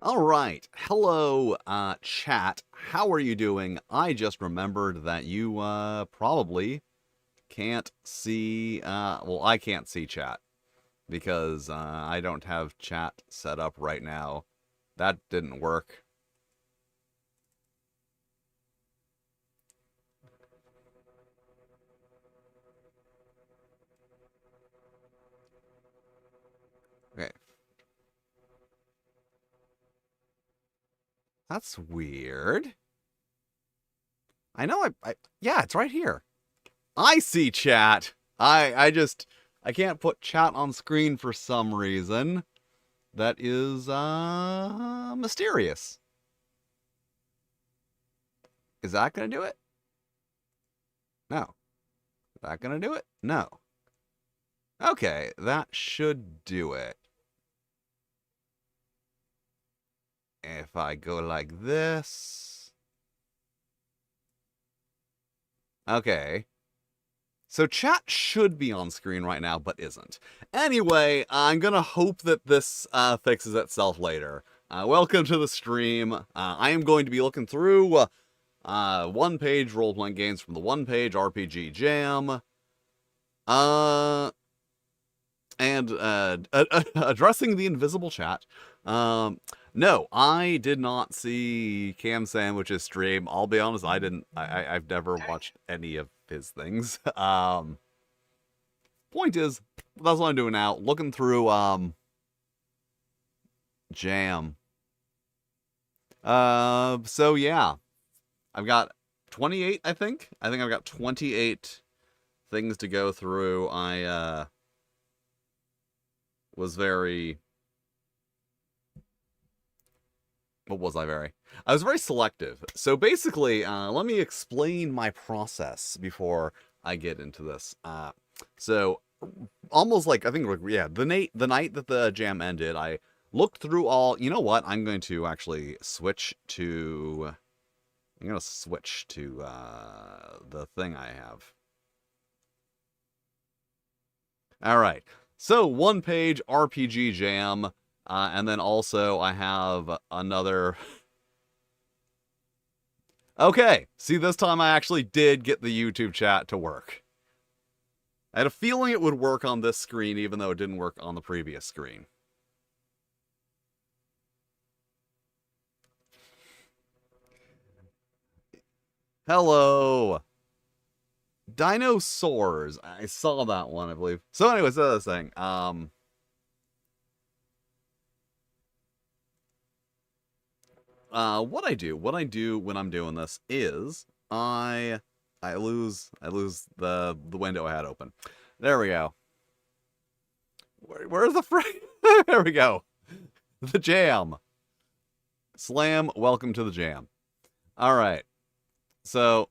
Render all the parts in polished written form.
All right. Hello, chat. How are you doing? I just remembered that you probably can't see. Well, I can't see chat because I don't have chat set up right now. That didn't work. Okay, that's weird. I know. Yeah, it's right here. I see chat. I can't put chat on screen for some reason. That is mysterious. Is that gonna do it? No. Is that gonna do it? No. Okay, that should do it. If I go like this. Okay. So chat should be on screen right now, but isn't. Anyway, I'm gonna hope that this fixes itself later. Welcome to the stream. I am going to be looking through one-page role-playing games from the one-page RPG Jam. And addressing the invisible chat. No, I did not see Cam Sandwich's stream. I'll be honest, I didn't. I've never watched any of his things. Point is, that's what I'm doing now. Looking through Jam. So yeah, I've got 28. I think I've got 28 things to go through. I was very. What was I very? I was very selective. So basically, let me explain my process before I get into this. So almost like I think yeah, the night that the jam ended, I looked through all. You know what? I'm going to actually switch to. I'm gonna switch to the thing I have. All right. So one page RPG Jam. And then also I have another. Okay, see, this time I actually did get the YouTube chat to work. I had a feeling it would work on this screen, even though it didn't work on the previous screen. Hello. Dinosaurs. I saw that one, I believe. So anyways, the other thing. What I do when I'm doing this is I lose the window I had open. There we go. Where's the frame? There we go. The jam. Slam, welcome to the jam. All right. So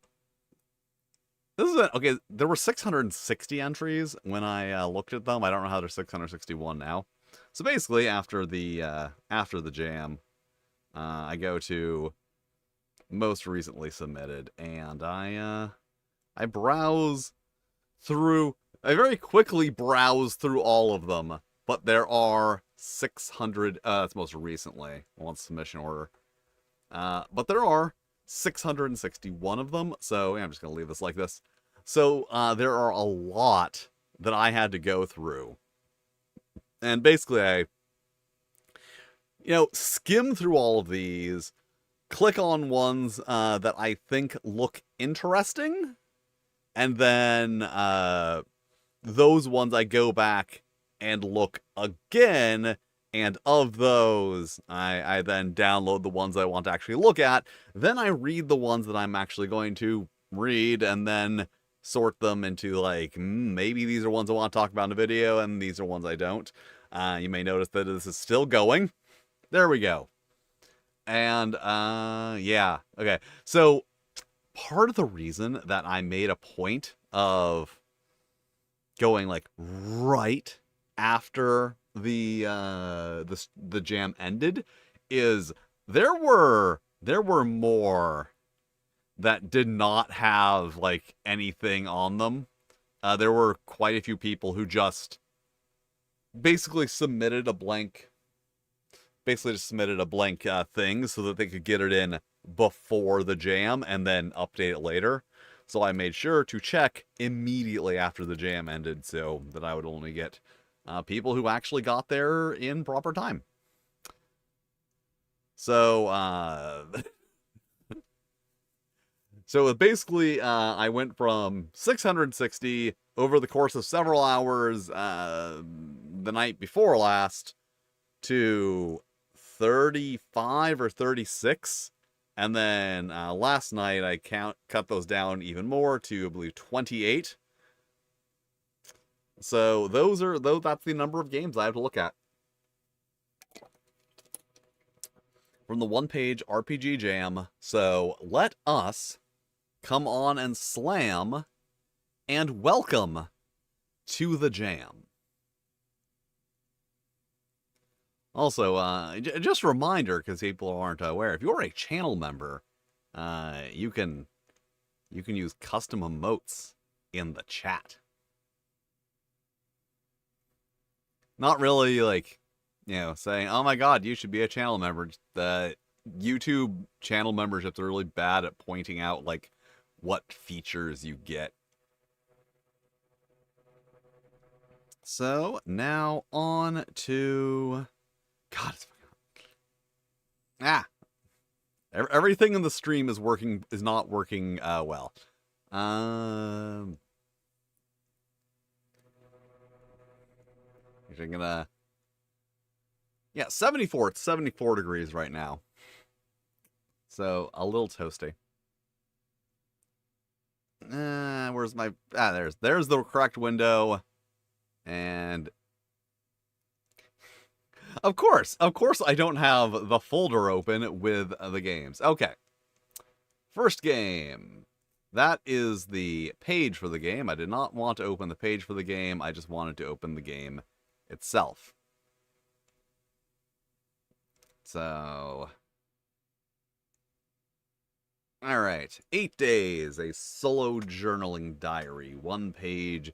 this is okay. There were 660 entries when I looked at them. I don't know how there's 661 now. So basically, after the jam, I go to most recently submitted, and I browse through. I very quickly browse through all of them, but there are 600. That's most recently on submission order. But there are 661 of them, so yeah, I'm just gonna leave this like this. So there are a lot that I had to go through, and basically I skim through all of these, click on ones that I think look interesting, and then those ones I go back and look again, and of those, I then download the ones I want to actually look at. Then I read the ones that I'm actually going to read, and then sort them into like, maybe these are ones I want to talk about in a video, and these are ones I don't. You may notice that this is still going. There we go. And yeah, okay. So part of the reason that I made a point of going like right after the jam ended is there were more that did not have like anything on them. There were quite a few people who just basically submitted a blank basically just submitted a blank thing so that they could get it in before the jam and then update it later. So I made sure to check immediately after the jam ended so that I would only get people who actually got there in proper time. So, so basically, I went from 660 over the course of several hours the night before last to 35 or 36. And then last night I cut those down even more to, I believe, 28. So that's the number of games I have to look at. From the one-page RPG Jam. So let us come on and slam and welcome to the jam. Also, just a reminder, because people aren't aware, if you're a channel member, you can use custom emotes in the chat. Not really like, saying, oh my god, you should be a channel member. The YouTube channel memberships are really bad at pointing out, like, what features you get. So, now on to... God, it's fucking... Everything in the stream is not working well. I'm gonna... Yeah, 74. It's 74 degrees right now. So, a little toasty. Where's my... there's the correct window. And... Of course I don't have the folder open with the games. Okay. First game. That is the page for the game. I did not want to open the page for the game. I just wanted to open the game itself. So... Alright. 8 days. A solo journaling diary. 1-page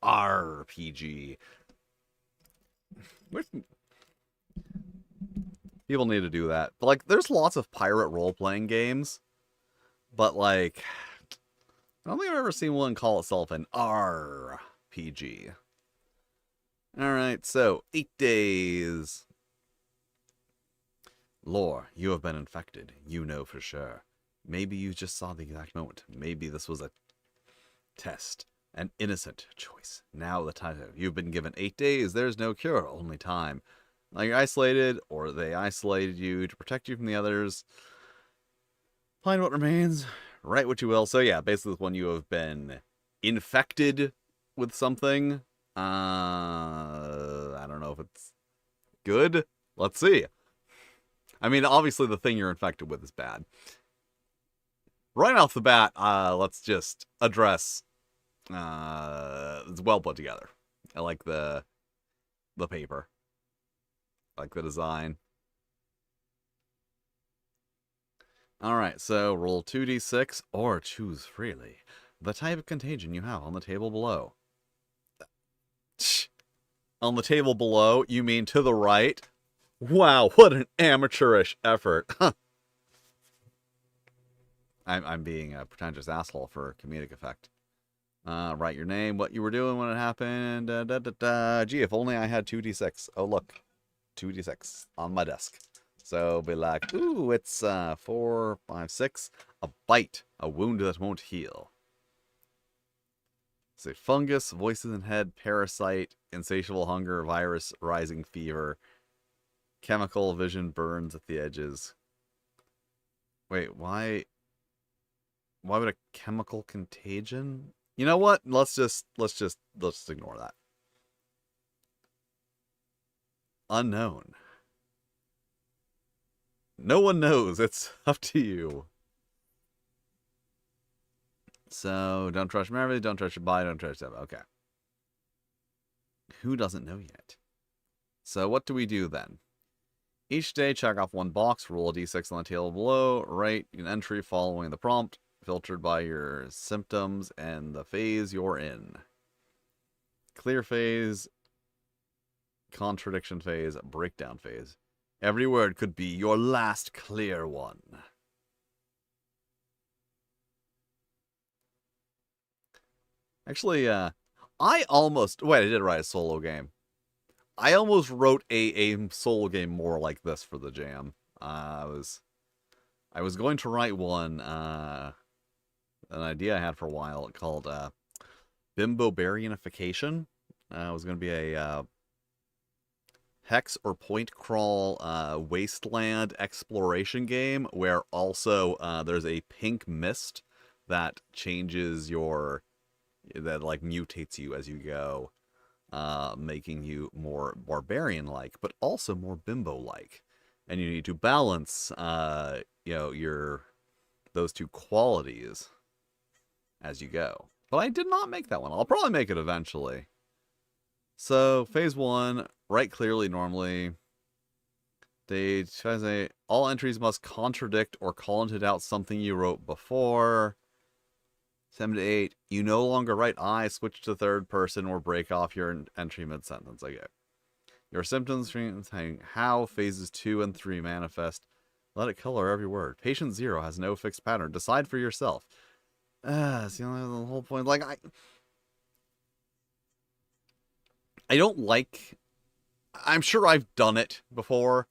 RPG. People need to do that. But, like, there's lots of pirate role-playing games. But, like, I don't think I've ever seen one call itself an RPG. Alright, so, 8 days. Lore, you have been infected. You know for sure. Maybe you just saw the exact moment. Maybe this was a test. An innocent choice. Now the title. You've been given 8 days. There's no cure, only time. Now you're isolated, or they isolated you to protect you from the others. Find what remains. Write what you will. So yeah, basically when you have been infected with something. I don't know if it's good. Let's see. I mean, obviously the thing you're infected with is bad. Right off the bat, let's just address... it's well put together. I like the paper. I like the design. Alright, so roll 2d6 or choose freely. The type of contagion you have on the table below. On the table below, you mean to the right? Wow, what an amateurish effort. I'm being a pretentious asshole for comedic effect. Write your name, what you were doing when it happened. Gee, if only I had 2d6. Oh, look. 2d6 on my desk. So be like, ooh, it's 4, 5, 6. A bite. A wound that won't heal. Say fungus, voices in head, parasite, insatiable hunger, virus, rising fever, chemical vision burns at the edges. Wait, why would a chemical contagion? You know what? Let's just ignore that. Unknown. No one knows. It's up to you. So, don't trust your memory, don't trust your body, don't trust yourself. Okay. Who doesn't know yet? So, what do we do then? Each day, check off one box, roll a d6 on the table below, write an entry following the prompt, filtered by your symptoms and the phase you're in. Clear phase, contradiction phase, breakdown phase. Every word could be your last clear one. Actually, I almost... Wait, I did write a solo game. I almost wrote a solo game more like this for the jam. I was going to write one, an idea I had for a while called Bimbobarianification. It was going to be a hex or point crawl wasteland exploration game where also there's a pink mist that changes your... that like mutates you as you go, making you more barbarian-like, but also more bimbo-like. And you need to balance, those two qualities as you go. But I did not make that one. I'll probably make it eventually. So, phase 1, write clearly normally. All entries must contradict or call into doubt something you wrote before. 7 to 8, you no longer write I, switch to third person, or break off your entry mid-sentence. Okay. Your symptoms, saying how phases 2 and 3 manifest. Let it color every word. Patient 0 has no fixed pattern. Decide for yourself. See, the whole point. Like, I don't like... I'm sure I've done it before,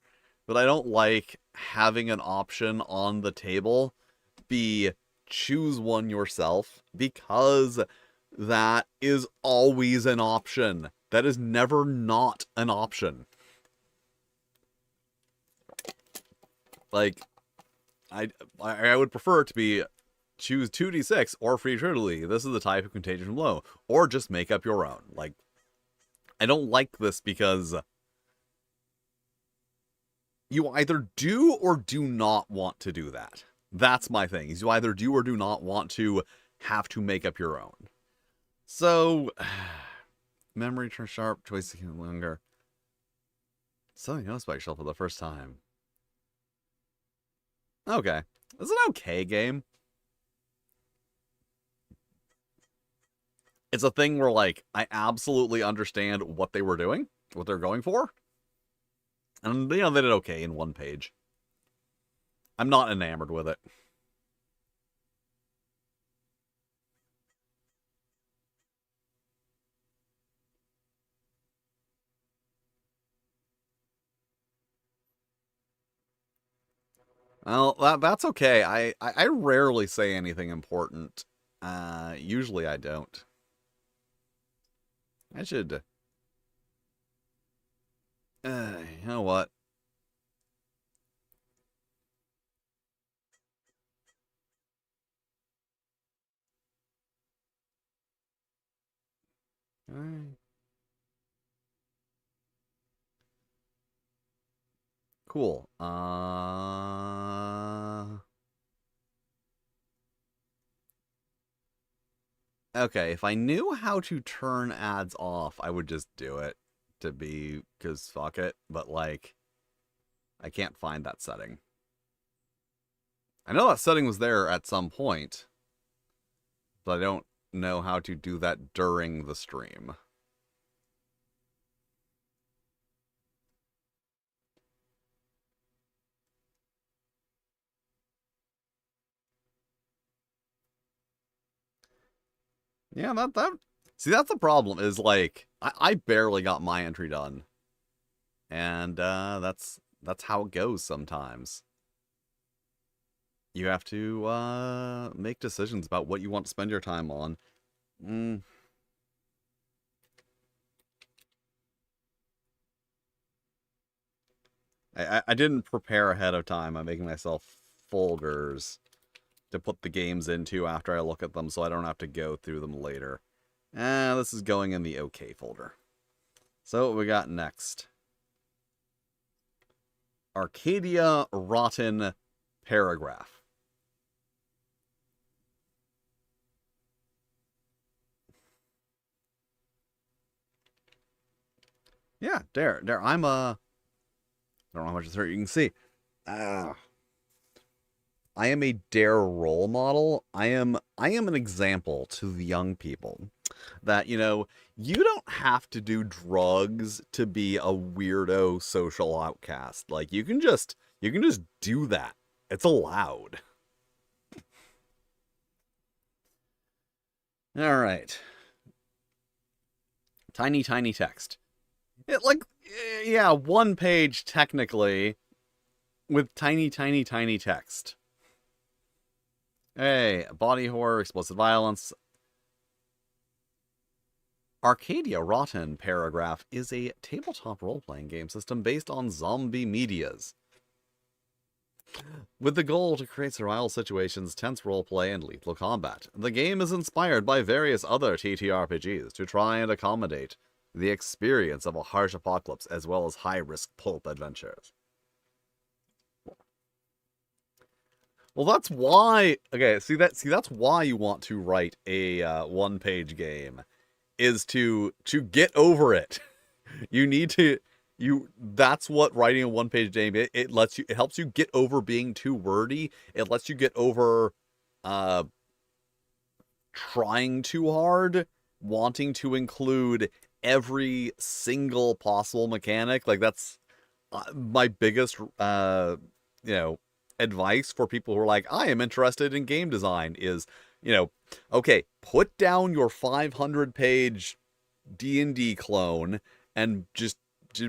but I don't like having an option on the table be choose one yourself, because that is always an option. That is never not an option. Like, I would prefer it to be choose 2d6 or free truly. This is the type of contagion from low, or just make up your own. Like, I don't like this because you either do or do not want to do that. That's my thing, is you either do or do not want to have to make up your own. So, memory turns sharp, choice taking longer. Something else about yourself for the first time. Okay. It's an okay game. It's a thing where, like, I absolutely understand what they were doing, what they're going for. And, they did okay in one page. I'm not enamored with it. Well, that's okay. I rarely say anything important. Usually I don't. I should... you know what? Cool. Okay, if I knew how to turn ads off, I would just do it because fuck it. But, like, I can't find that setting. I know that setting was there at some point, but I don't know how to do that during the stream. Yeah, see, that's the problem, is, like, I barely got my entry done. And, that's how it goes sometimes. You have to, make decisions about what you want to spend your time on. I didn't prepare ahead of time. I'm making myself folders to put the games into after I look at them, so I don't have to go through them later. This is going in the OK folder. So what we got next? Arcadia Rotten Paragraph. Yeah, there. I'm I don't know how much it's hurt. You can see. I am a dare role model. I am an example to the young people that, you don't have to do drugs to be a weirdo social outcast. Like you can just do that. It's allowed. All right. Tiny tiny text. Yeah, one page technically with tiny tiny tiny text. Hey, body horror, explicit violence. Arcadia Rotten Paragraph is a tabletop role-playing game system based on zombie medias, with the goal to create survival situations, tense roleplay, and lethal combat. The game is inspired by various other TTRPGs to try and accommodate the experience of a harsh apocalypse as well as high-risk pulp adventures. Well, that's why. Okay, that's why you want to write a one-page game, is to get over it. You need to. That's what writing a one-page game. It helps you get over being too wordy. It lets you get over trying too hard, wanting to include every single possible mechanic. Like that's my biggest advice for people who are like, I am interested in game design is, okay, put down your 500-page D&D clone and just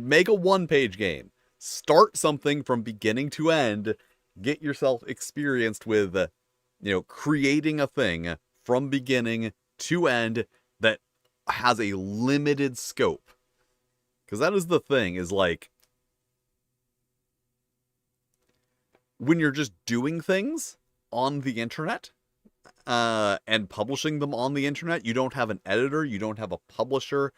make a one-page game. Start something from beginning to end. Get yourself experienced with, creating a thing from beginning to end that has a limited scope. Because that is the thing, is like, when you're just doing things on the internet, and publishing them on the internet, you don't have an editor, you don't have a publisher,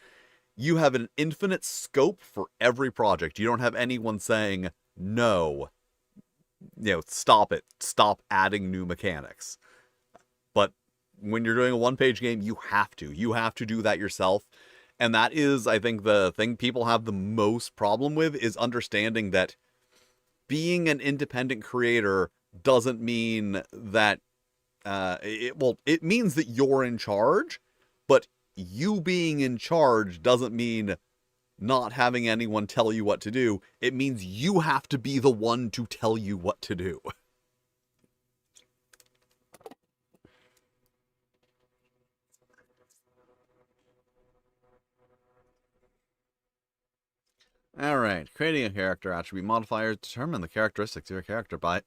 you have an infinite scope for every project. You don't have anyone saying, no, stop it, stop adding new mechanics. But when you're doing a one-page game, you have to do that yourself. And that is, I think, the thing people have the most problem with, is understanding that being an independent creator doesn't mean that it means that you're in charge, but you being in charge doesn't mean not having anyone tell you what to do. It means you have to be the one to tell you what to do. Alright, creating a character attribute modifier. Determine the characteristics of your character by...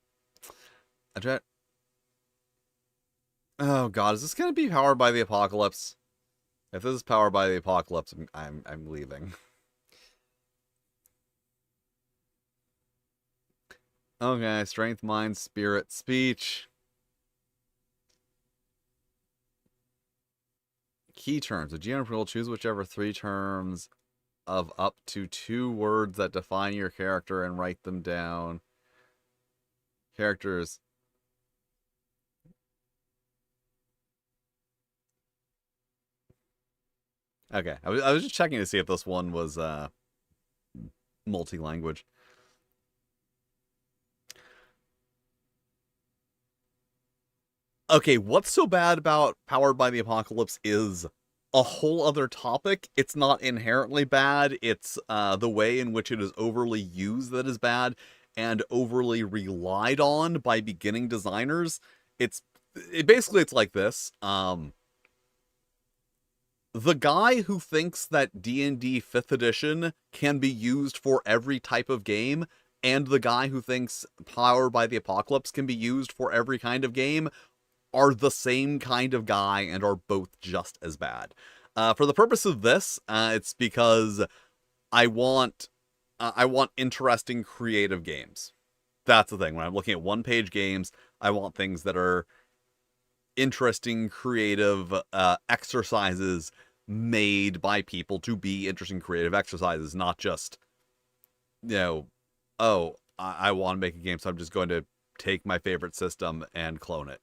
Oh god, is this going to be powered by the apocalypse? If this is powered by the apocalypse, I'm leaving. Okay, strength, mind, spirit, speech. Key terms. The GM will choose whichever 3 terms of up to 2 words that define your character and write them down. Characters. Okay, I was just checking to see if this one was multi-language. Okay, what's so bad about Powered by the Apocalypse is a whole other topic. It's not inherently bad. It's the way in which it is overly used that is bad, and overly relied on by beginning designers. Basically it's like this. The guy who thinks that D&D 5th edition can be used for every type of game, and the guy who thinks Powered by the Apocalypse can be used for every kind of game, are the same kind of guy and are both just as bad. For the purpose of this, it's because I want interesting creative games. That's the thing. When I'm looking at one-page games, I want things that are interesting, creative exercises made by people to be interesting, creative exercises, not just, oh, I want to make a game, so I'm just going to take my favorite system and clone it.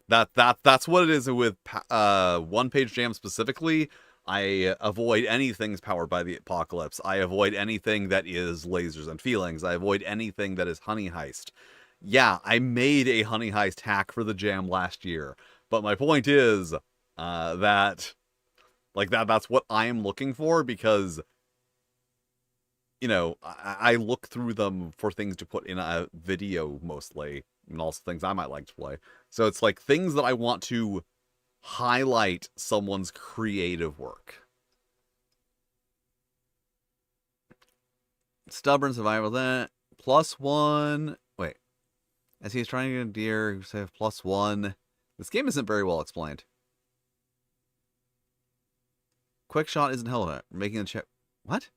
That's what it is with one-page jam specifically. I avoid anything powered by the apocalypse. I avoid anything that is lasers and feelings. I avoid anything that is Honey Heist. yeah, I made a Honey Heist hack for the jam last year. But my point is that that's what I am looking for, because I look through them for things to put in a video mostly, and also things I might like to play. So it's like things that I want to highlight someone's creative work. Stubborn survival, then +1. Wait. As he's trying to get a deer, you say +1. This game isn't very well explained. Quick shot isn't held. Making a check. What?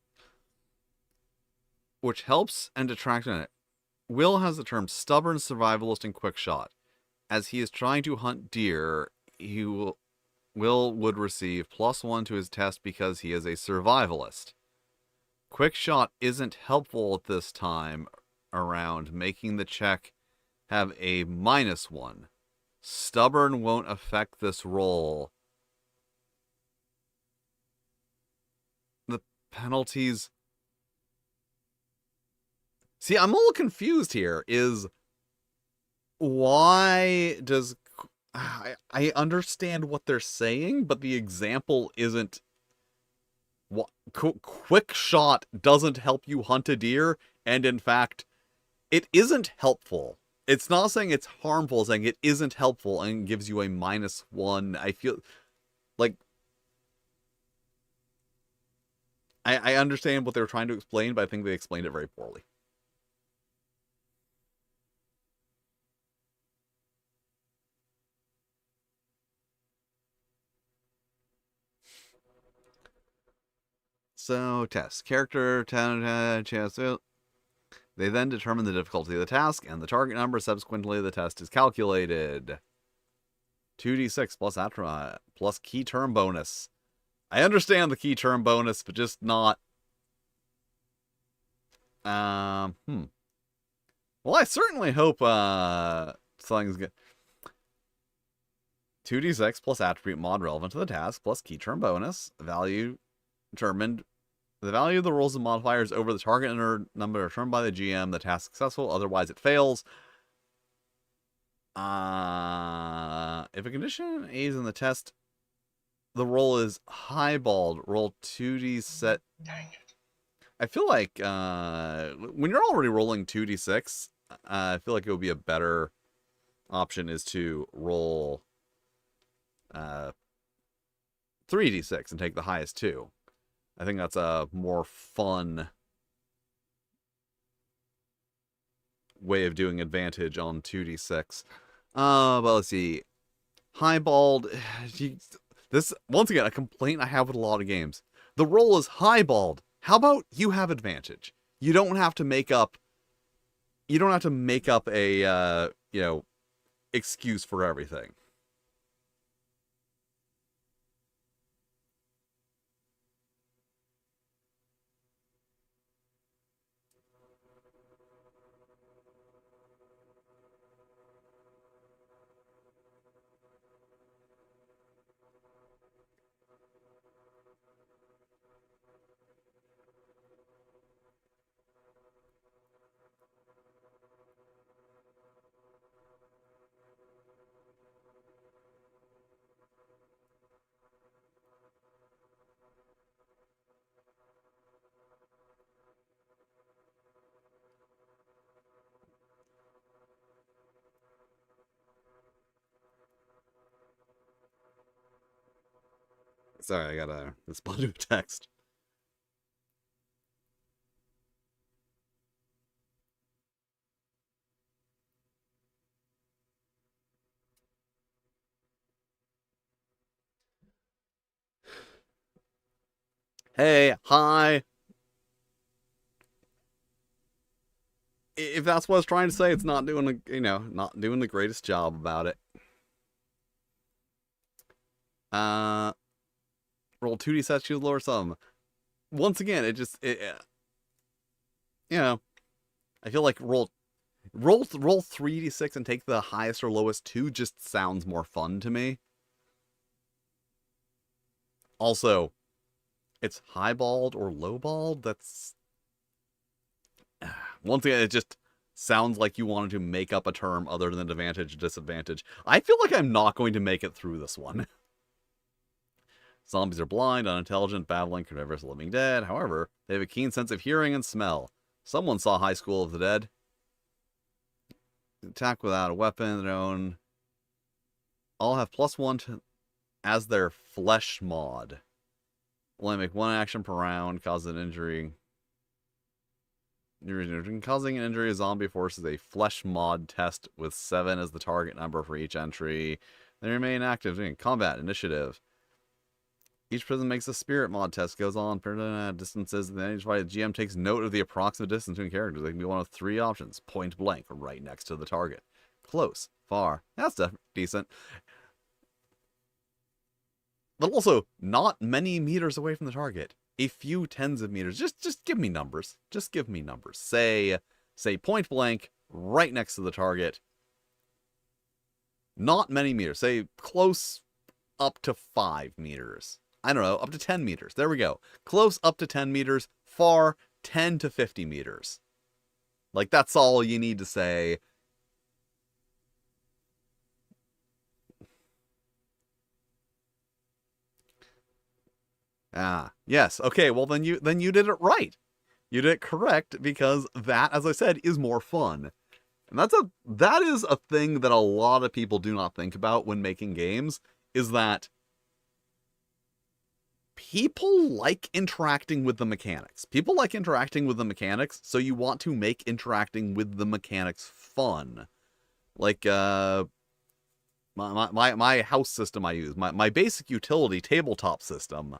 Which helps and detracts in it. Will has the term stubborn survivalist and quick shot. As he is trying to hunt deer, Will would receive +1 to his test because he is a survivalist. Quick shot isn't helpful at this time around, making the check have a -1. Stubborn won't affect this roll. The penalties... See, I'm a little confused here. Why does... I understand what they're saying, but the example isn't... Quick shot doesn't help you hunt a deer, and in fact, it isn't helpful. It's not saying it's harmful, it's saying it isn't helpful and gives you a -1. I feel like... I understand what they're trying to explain, but I think they explained it very poorly. So, test. Character, chance. They then determine the difficulty of the task and the target number. Subsequently, the test is calculated. 2d6 plus attribute plus key term bonus. I understand the key term bonus, but just not... Well, I certainly hope something's good. 2d6 plus attribute mod relevant to the task plus key term bonus. Value determined. The value of the rolls and modifiers over the target number determined by the GM. The task successful, otherwise it fails. If a condition aids in the test, the roll is highballed. Roll 2d set. Dang it. I feel like when you're already rolling 2d6, I feel like it would be a better option is to roll 3d6 and take the highest two. I think that's a more fun way of doing advantage on 2d6. But let's see. Highballed. This, once again, a complaint I have with a lot of games. The roll is highballed. How about you have advantage? You don't have to make up... You don't have to make up a, excuse for everything. Sorry, I gotta respond to a text. Hey, hi. If that's what I was trying to say, it's not doing not doing the greatest job about it. Roll 2d sets, choose lower sum. Once again, I feel like roll 3d6 and take the highest or lowest two just sounds more fun to me. Also, it's highballed or lowballed. That's... Once again, it just... sounds like you wanted to make up a term other than advantage, disadvantage. I feel like I'm not going to make it through this one. Zombies are blind, unintelligent, babbling, carnivorous, living dead. However, they have a keen sense of hearing and smell. Someone saw High School of the Dead. Attack without a weapon, their own. All have +1 to, as their flesh mod. Only make 1 action per round, cause an injury. Causing an injury, a zombie forces a flesh mod test with 7 as the target number for each entry. They remain active in combat initiative. Each prison makes a spirit mod test, goes on distances, and then each fight, the GM takes note of the approximate distance between characters. They can be one of 3 options: point blank, right next to the target, close, far. That's decent. But also, not many meters away from the target. A few tens of meters. Just give me numbers. Just give me numbers. Say point blank, right next to the target. Not many meters. Say close up to 5 meters. I don't know, up to 10 meters. There we go. Close up to 10 meters. Far 10 to 50 meters. Like, that's all you need to say. Ah, yes. Okay, well then you did it right. You did it correct, because that, as I said, is more fun. And that is a thing that a lot of people do not think about when making games, is that people like interacting with the mechanics. People like interacting with the mechanics, so you want to make interacting with the mechanics fun. Like, my house system I use, my basic utility tabletop system,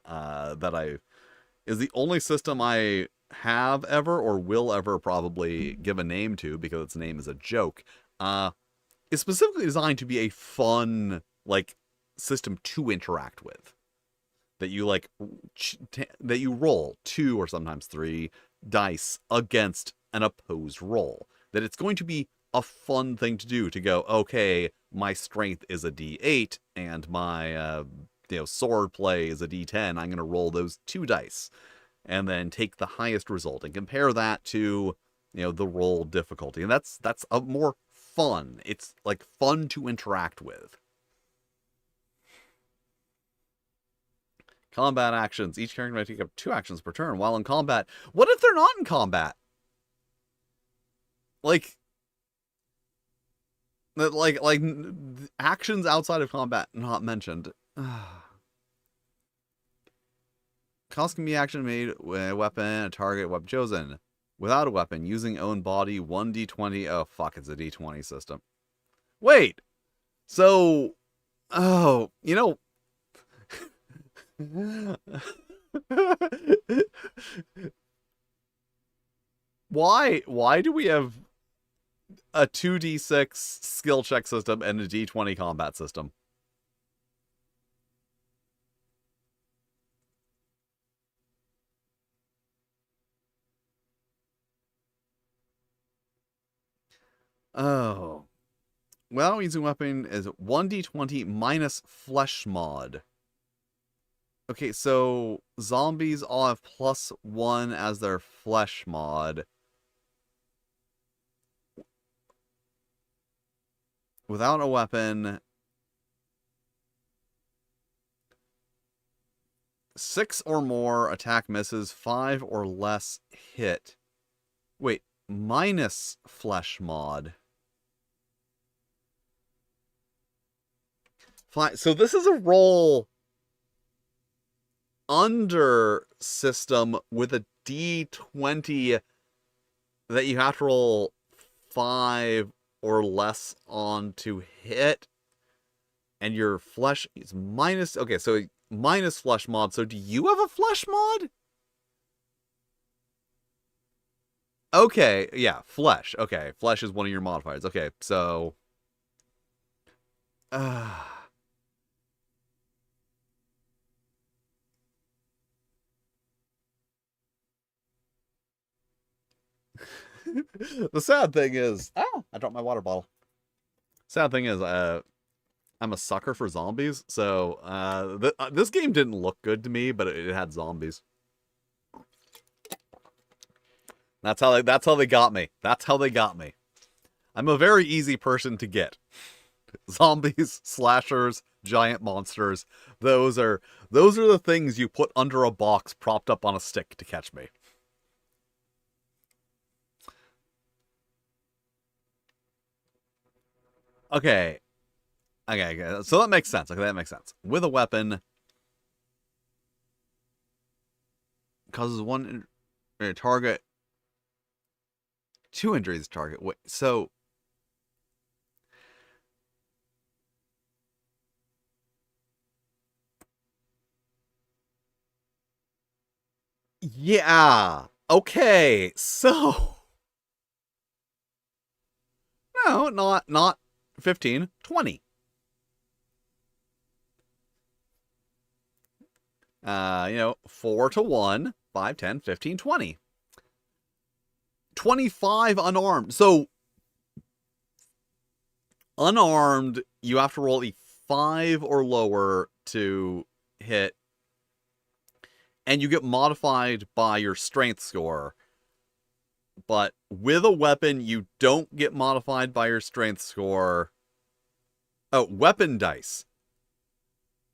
is the only system I have ever, or will ever probably give a name to, because its name is a joke, is specifically designed to be a fun, like, system to interact with. That you, like, that you roll 2 or sometimes 3 dice against an opposed roll. That it's going to be a fun thing to do, to go, okay, my strength is a D8, and my sword play is a D10. I'm going to roll those 2 dice, and then take the highest result, and compare that to, the roll difficulty. And that's a more fun. It's, like, fun to interact with. Combat actions. Each character may take up 2 actions per turn while in combat. What if they're not in combat? Like actions outside of combat not mentioned. Cost can be action made with a weapon, a target, weapon chosen. Without a weapon, using own body, 1d20. Oh, fuck, it's a d20 system. Wait! So, why do we have a 2d6 skill check system and a d20 combat system? Oh. Well, using weapon is 1d20 minus flesh mod. Okay, so zombies all have +1 as their flesh mod. Without a weapon, 6 or more attack misses, 5 or less hit. Wait, minus flesh mod. Fine. So this is a roll under system with a d20 that you have to roll 5 or less on to hit, and your flesh is minus. Okay, so minus flesh mod. So do you have a flesh mod? Okay, yeah, flesh. Okay, flesh is one of your modifiers. Okay, so the sad thing is, I dropped my water bottle. Sad thing is, I'm a sucker for zombies, so this game didn't look good to me, but it had zombies. That's how they got me. That's how they got me. I'm a very easy person to get. Zombies, slashers, giant monsters. Those are the things you put under a box propped up on a stick to catch me. Okay. Okay. So that makes sense. Okay, that makes sense. With a weapon, causes one target, 2 injuries target. Wait, so yeah. Okay. So no, not 15, 20. 4 to 1, 5, 10, 15, 20. 25 unarmed. So unarmed, you have to roll a 5 or lower to hit, and you get modified by your strength score. But with a weapon, you don't get modified by your strength score. Oh, weapon dice.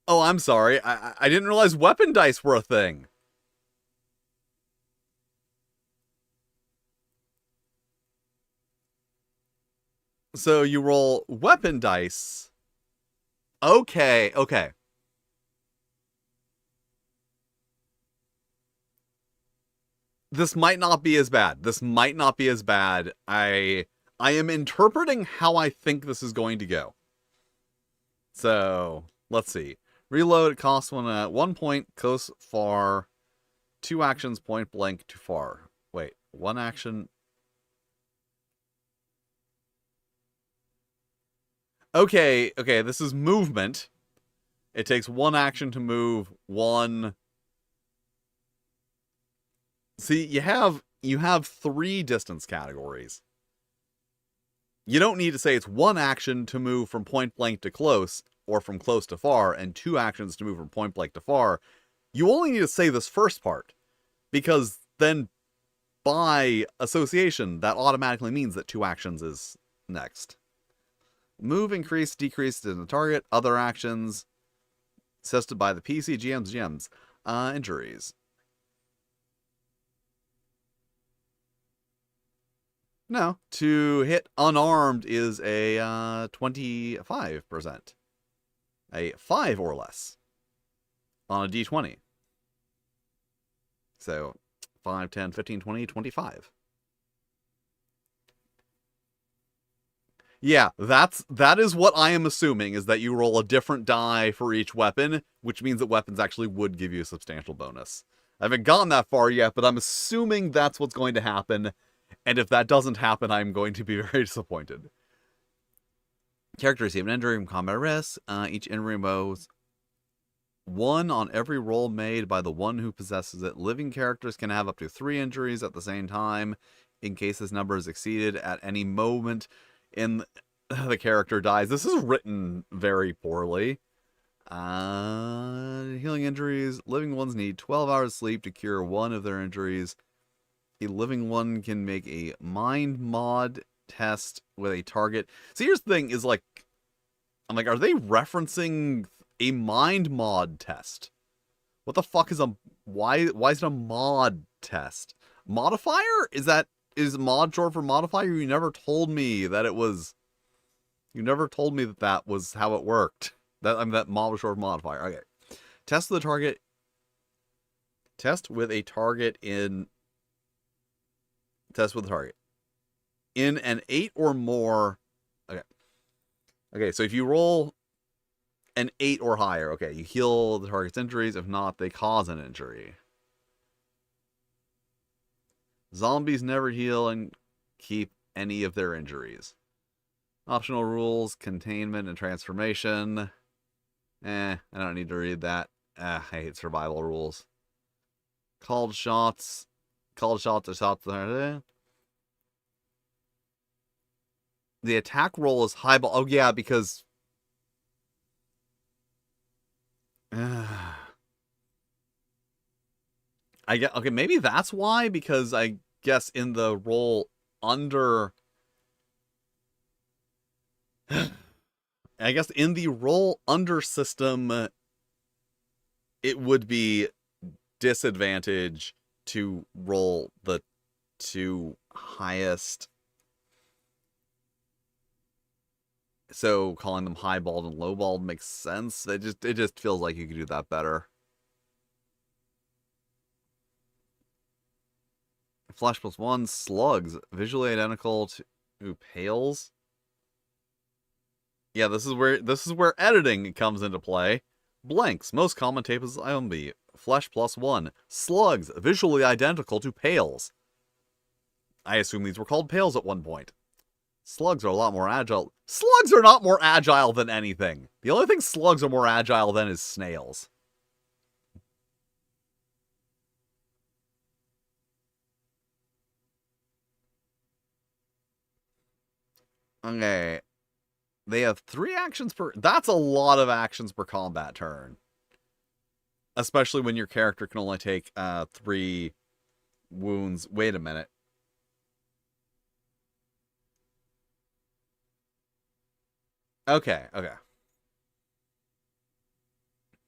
Oh, I'm sorry. I didn't realize weapon dice were a thing. So you roll weapon dice. Okay, okay. This might not be as bad. This might not be as bad. I am interpreting how I think this is going to go. So, let's see. Reload, it costs 1 point, close, far. 2 actions, point blank, to far. Wait, 1 action. Okay, this is movement. It takes 1 action to move, 1. See, you have 3 distance categories. You don't need to say it's 1 action to move from point blank to close, or from close to far, and 2 actions to move from point blank to far. You only need to say this first part, because then by association, that automatically means that 2 actions is next. Move, increase, decrease in the target. Other actions assisted by the PC, GMs. Injuries. No, to hit unarmed is a 25%. A 5 or less on a d20. So 5, 10, 15, 20, 25. Yeah, that is what I am assuming, is that you roll a different die for each weapon, which means that weapons actually would give you a substantial bonus. I haven't gotten that far yet, but I'm assuming that's what's going to happen, and if that doesn't happen, I'm going to be very disappointed. Character receive an injury from combat risk. Each injury moves 1 on every roll made by the one who possesses it. Living characters can have up to 3 injuries at the same time, in case this number is exceeded at any moment in the character dies. This is written very poorly. Healing injuries. Living ones need 12 hours sleep to cure 1 of their injuries. A living one can make a mind mod test with a target. So here's the thing, is like, I'm like, are they referencing a mind mod test? What the fuck is why is it a mod test? Modifier? Is mod short for modifier? You never told me that it was. You never told me that was how it worked. That mod was short for modifier. Okay. Test the target. Test with a target in. Test with a target. In an 8 or more. Okay. Okay, so if you roll an 8 or higher, okay, you heal the target's injuries. If not, they cause an injury. Zombies never heal and keep any of their injuries. Optional rules, containment and transformation. I don't need to read that. I hate survival rules. Called shots. Called shots are shots. The attack roll is highball. Oh, yeah, because. I get. Okay, maybe that's why, because I guess in the roll under. I guess in the roll under system, it would be disadvantage to roll the two highest. So calling them highballed and lowballed makes sense. It just feels like you could do that better. Flash +1 slugs, visually identical to pails. Yeah, this is where editing comes into play. Blanks, most common tape is IMB. Flesh +1. Slugs, visually identical to pails. I assume these were called pails at one point. Slugs are a lot more agile. Slugs are not more agile than anything. The only thing slugs are more agile than is snails. Okay. They have 3 actions per... That's a lot of actions per combat turn. Especially when your character can only take 3 wounds. Wait a minute. Okay.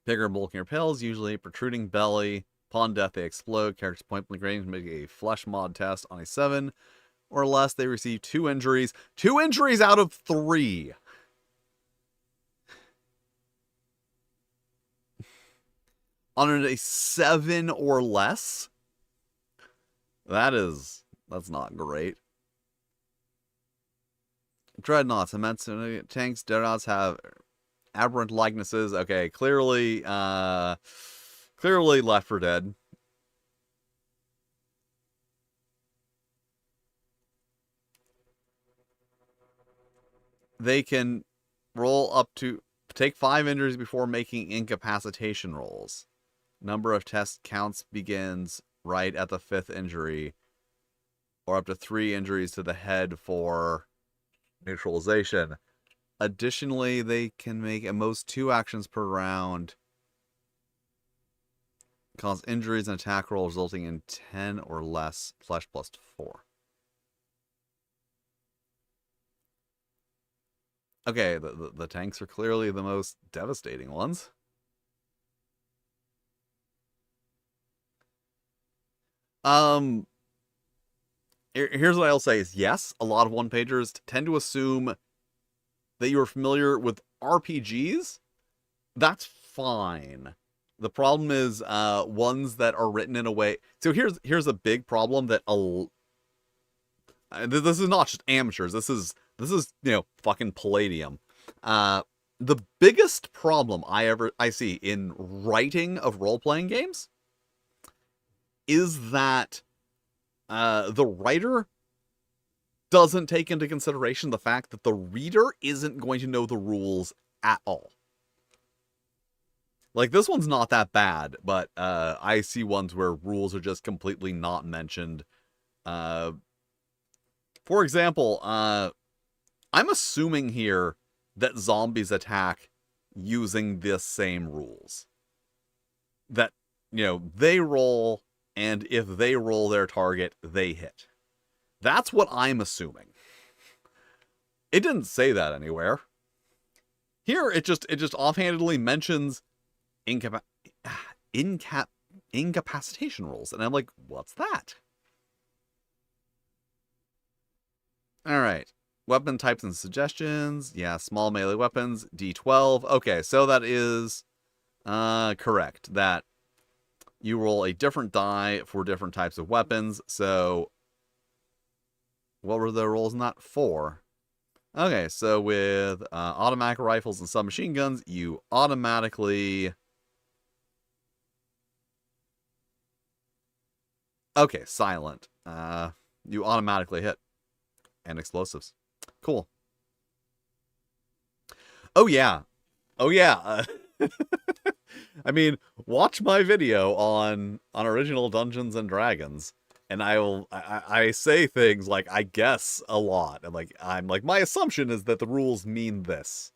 Bigger and bulkier pills, usually protruding belly. Upon death, they explode. Characters point blank range make a flesh mod test on a 7 or less. They receive 2 injuries. 2 injuries out of 3. On a 7 or less? That's not great. Dreadnoughts, immense tanks. Dreadnoughts have aberrant likenesses. Okay, clearly Left 4 Dead. They can roll up to take 5 injuries before making incapacitation rolls. Number of test counts begins right at the 5th injury, or up to 3 injuries to the head for neutralization. Additionally, they can make at most 2 actions per round, cause injuries and attack roll resulting in 10 or less flesh +4. Okay, the tanks are clearly the most devastating ones. Here's what I'll say is yes, a lot of one-pagers tend to assume that you're familiar with RPGs. That's fine. The problem is ones that are written in a way... So here's a big problem that... This is not just amateurs. This is fucking Palladium. The biggest problem I see in writing of role-playing games is that the writer doesn't take into consideration the fact that the reader isn't going to know the rules at all. Like, this one's not that bad, but I see ones where rules are just completely not mentioned. For example, I'm assuming here that zombies attack using this same rules. That, they roll, and if they roll their target, they hit. That's what I'm assuming. It didn't say that anywhere. Here, it just offhandedly mentions incapacitation rolls, and I'm like, what's that? All right. Weapon types and suggestions. Yeah, small melee weapons, D12. Okay, so that is correct. That you roll a different die for different types of weapons. So what were the rolls in that? 4. Okay, so with automatic rifles and submachine guns, you automatically... Okay, silent. You automatically hit. And explosives. Cool. Oh, yeah. I mean, watch my video on original Dungeons and Dragons, and I say things like, I guess a lot. I'm like, my assumption is that the rules mean this.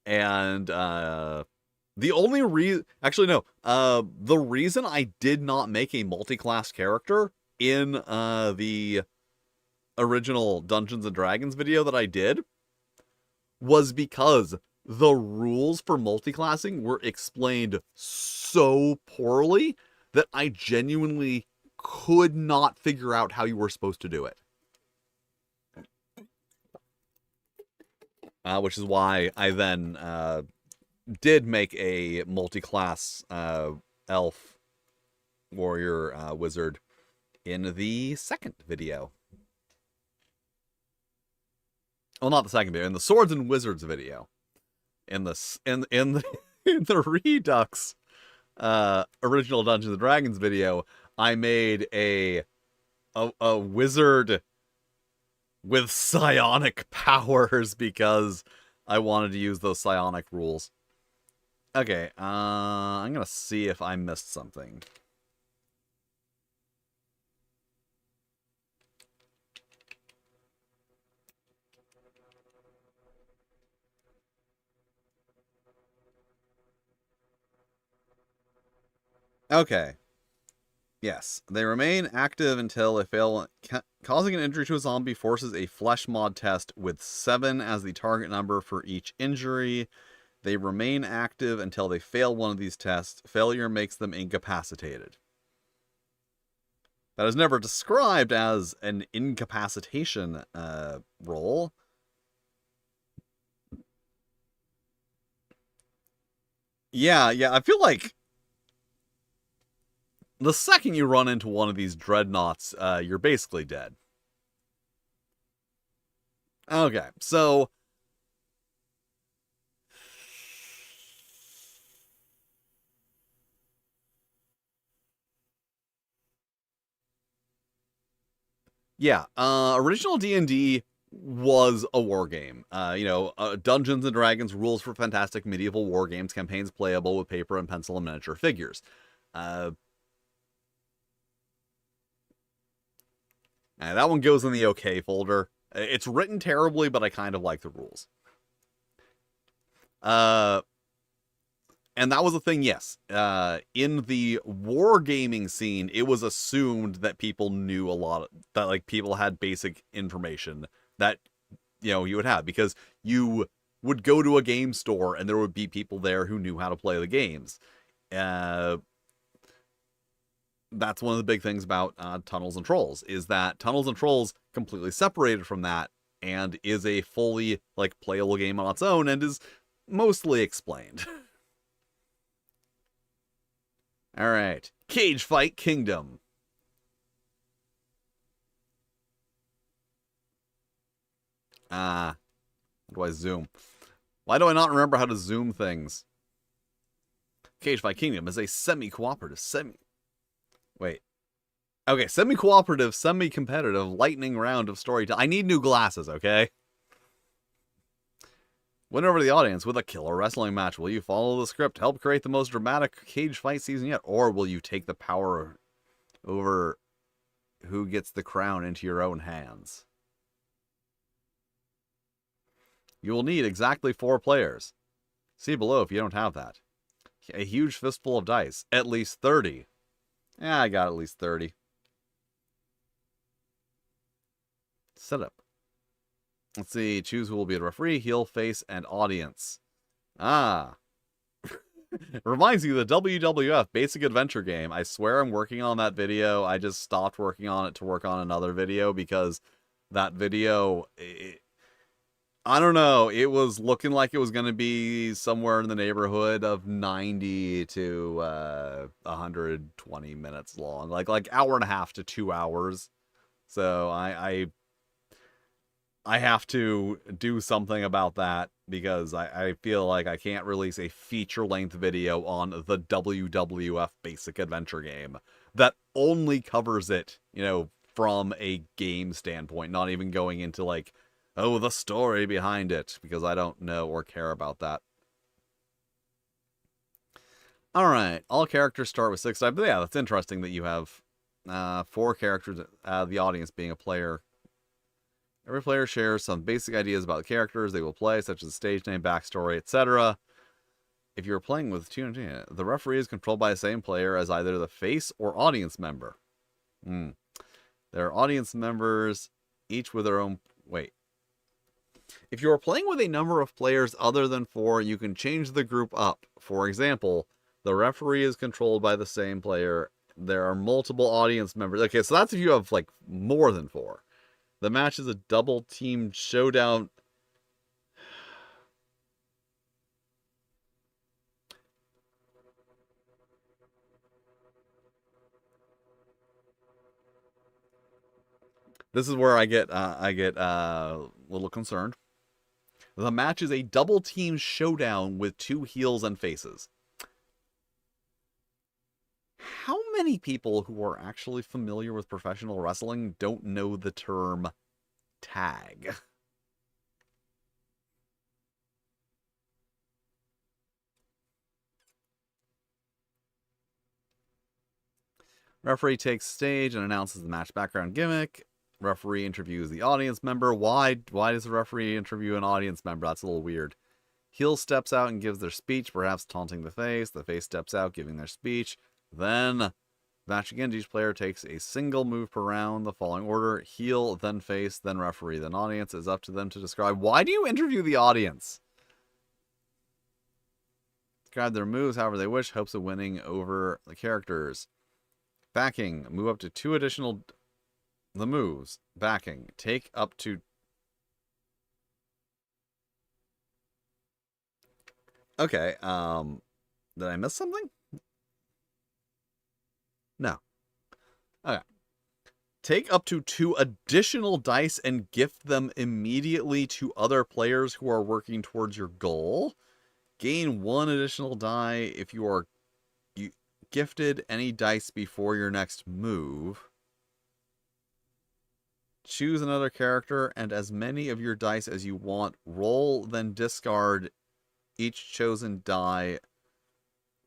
And the only reason... Actually, no. The reason I did not make a multi-class character in the original Dungeons and Dragons video that I did was because the rules for multiclassing were explained so poorly that I genuinely could not figure out how you were supposed to do it. Which is why I then did make a multi-class elf, warrior, wizard in the second video. Well, not the second video, in the Swords and Wizards video. In the Redux original Dungeons and Dragons video, I made a wizard with psionic powers because I wanted to use those psionic rules. Okay, I'm gonna see if I missed something. Okay. Yes, they remain active until they fail. Causing an injury to a zombie forces a flesh mod test with 7 as the target number for each injury. They remain active until they fail one of these tests. Failure makes them incapacitated. That is never described as an incapacitation roll. Yeah, I feel like the second you run into one of these dreadnoughts, you're basically dead. Okay, so yeah, original D&D was a war game. Dungeons and Dragons rules for fantastic medieval war games, campaigns playable with paper and pencil and miniature figures. And that one goes in the okay folder. It's written terribly, but I kind of like the rules. And that was a thing, yes. In the wargaming scene, it was assumed that people knew a lot, that like people had basic information that, you would have, because you would go to a game store and there would be people there who knew how to play the games. That's one of the big things about Tunnels and Trolls, is that Tunnels and Trolls completely separated from that and is a fully like playable game on its own and is mostly explained. All right, Cage Fight Kingdom. How do I zoom? Why do I not remember how to zoom things? Cage Fight Kingdom is a semi-cooperative, semi-cooperative, semi-competitive lightning round of storytelling. I need new glasses, okay? Win over the audience with a killer wrestling match. Will you follow the script, help create the most dramatic cage fight season yet, or will you take the power over who gets the crown into your own hands? You will need exactly 4 players. See below if you don't have that. A huge fistful of dice. At least 30. Yeah, I got at least 30. Setup. Let's see. Choose who will be the referee, heel, face, and audience. Reminds you of the WWF Basic Adventure game. I swear I'm working on that video. I just stopped working on it to work on another video because that video, I don't know, it was looking like it was going to be somewhere in the neighborhood of 90 to 120 minutes long. Like hour and a half to 2 hours. So I have to do something about that because I feel like I can't release a feature-length video on the WWF Basic Adventure game that only covers it, from a game standpoint, not even going into like, oh, the story behind it, because I don't know or care about that. All right, all characters start with 6 types. But yeah, that's interesting that you have 4 characters, the audience being a player. Every player shares some basic ideas about the characters they will play, such as stage name, backstory, etc. If you're playing with 2, the referee is controlled by the same player as either the face or audience member. There are audience members, each with their own... Wait. If you are playing with a number of players other than 4, you can change the group up. For example, the referee is controlled by the same player. There are multiple audience members. Okay, so that's if you have, like, more than 4. The match is a double team showdown. This is where I get a little concerned. The match is a double team showdown with 2 heels and faces. How many people who are actually familiar with professional wrestling don't know the term tag? Referee takes stage and announces the match background gimmick. Referee interviews the audience member. Why does the referee interview an audience member? That's a little weird. Heel steps out and gives their speech, perhaps taunting the face. The face steps out, giving their speech. Then, match begins. Each player takes a single move per round. The following order: heel, then face, then referee, then audience. It's up to them to describe. Why do you interview the audience? Describe their moves however they wish. Hopes of winning over the characters. Backing. Move up to 2 additional... The moves. Backing. Take up to... Okay, did I miss something? No. Okay. Take up to 2 additional dice and gift them immediately to other players who are working towards your goal. Gain 1 additional die if you are gifted any dice before your next move. Choose another character and as many of your dice as you want. Roll, then discard each chosen die.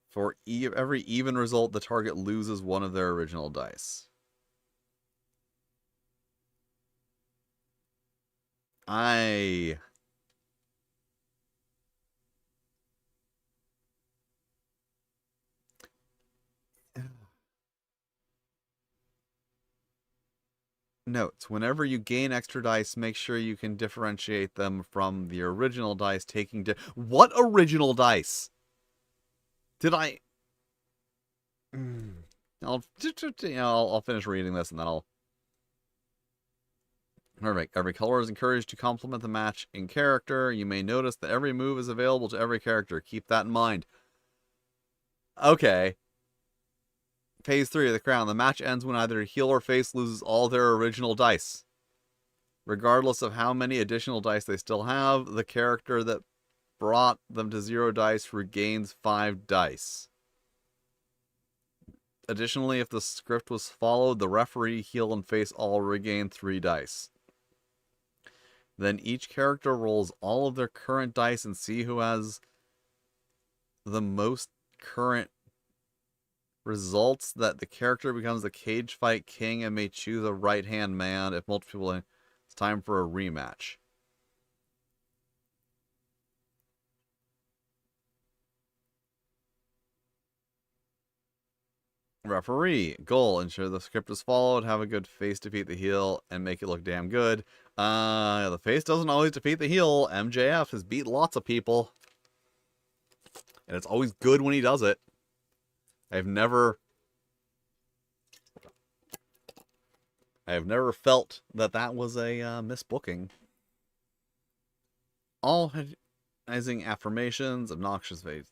For every even result, the target loses 1 of their original dice. Notes. Whenever you gain extra dice, make sure you can differentiate them from the original dice. What original dice? Did I... I'll finish reading this and then I'll... Perfect. Every color is encouraged to complement the match in character. You may notice that every move is available to every character. Keep that in mind. Okay. Phase 3 of the crown. The match ends when either heel or face loses all their original dice. Regardless of how many additional dice they still have, the character that brought them to 0 dice regains 5 dice. Additionally, if the script was followed, the referee, heel, and face all regain 3 dice. Then each character rolls all of their current dice and see who has the most current results. That the character becomes the cage fight king and may choose a right-hand man. If multiple people, it's time for a rematch. Referee. Goal. Ensure the script is followed. Have a good face defeat the heel and make it look damn good. The face doesn't always defeat the heel. MJF has beat lots of people. And it's always good when he does it. I've never felt that was a misbooking. All recognizing affirmations, obnoxious face,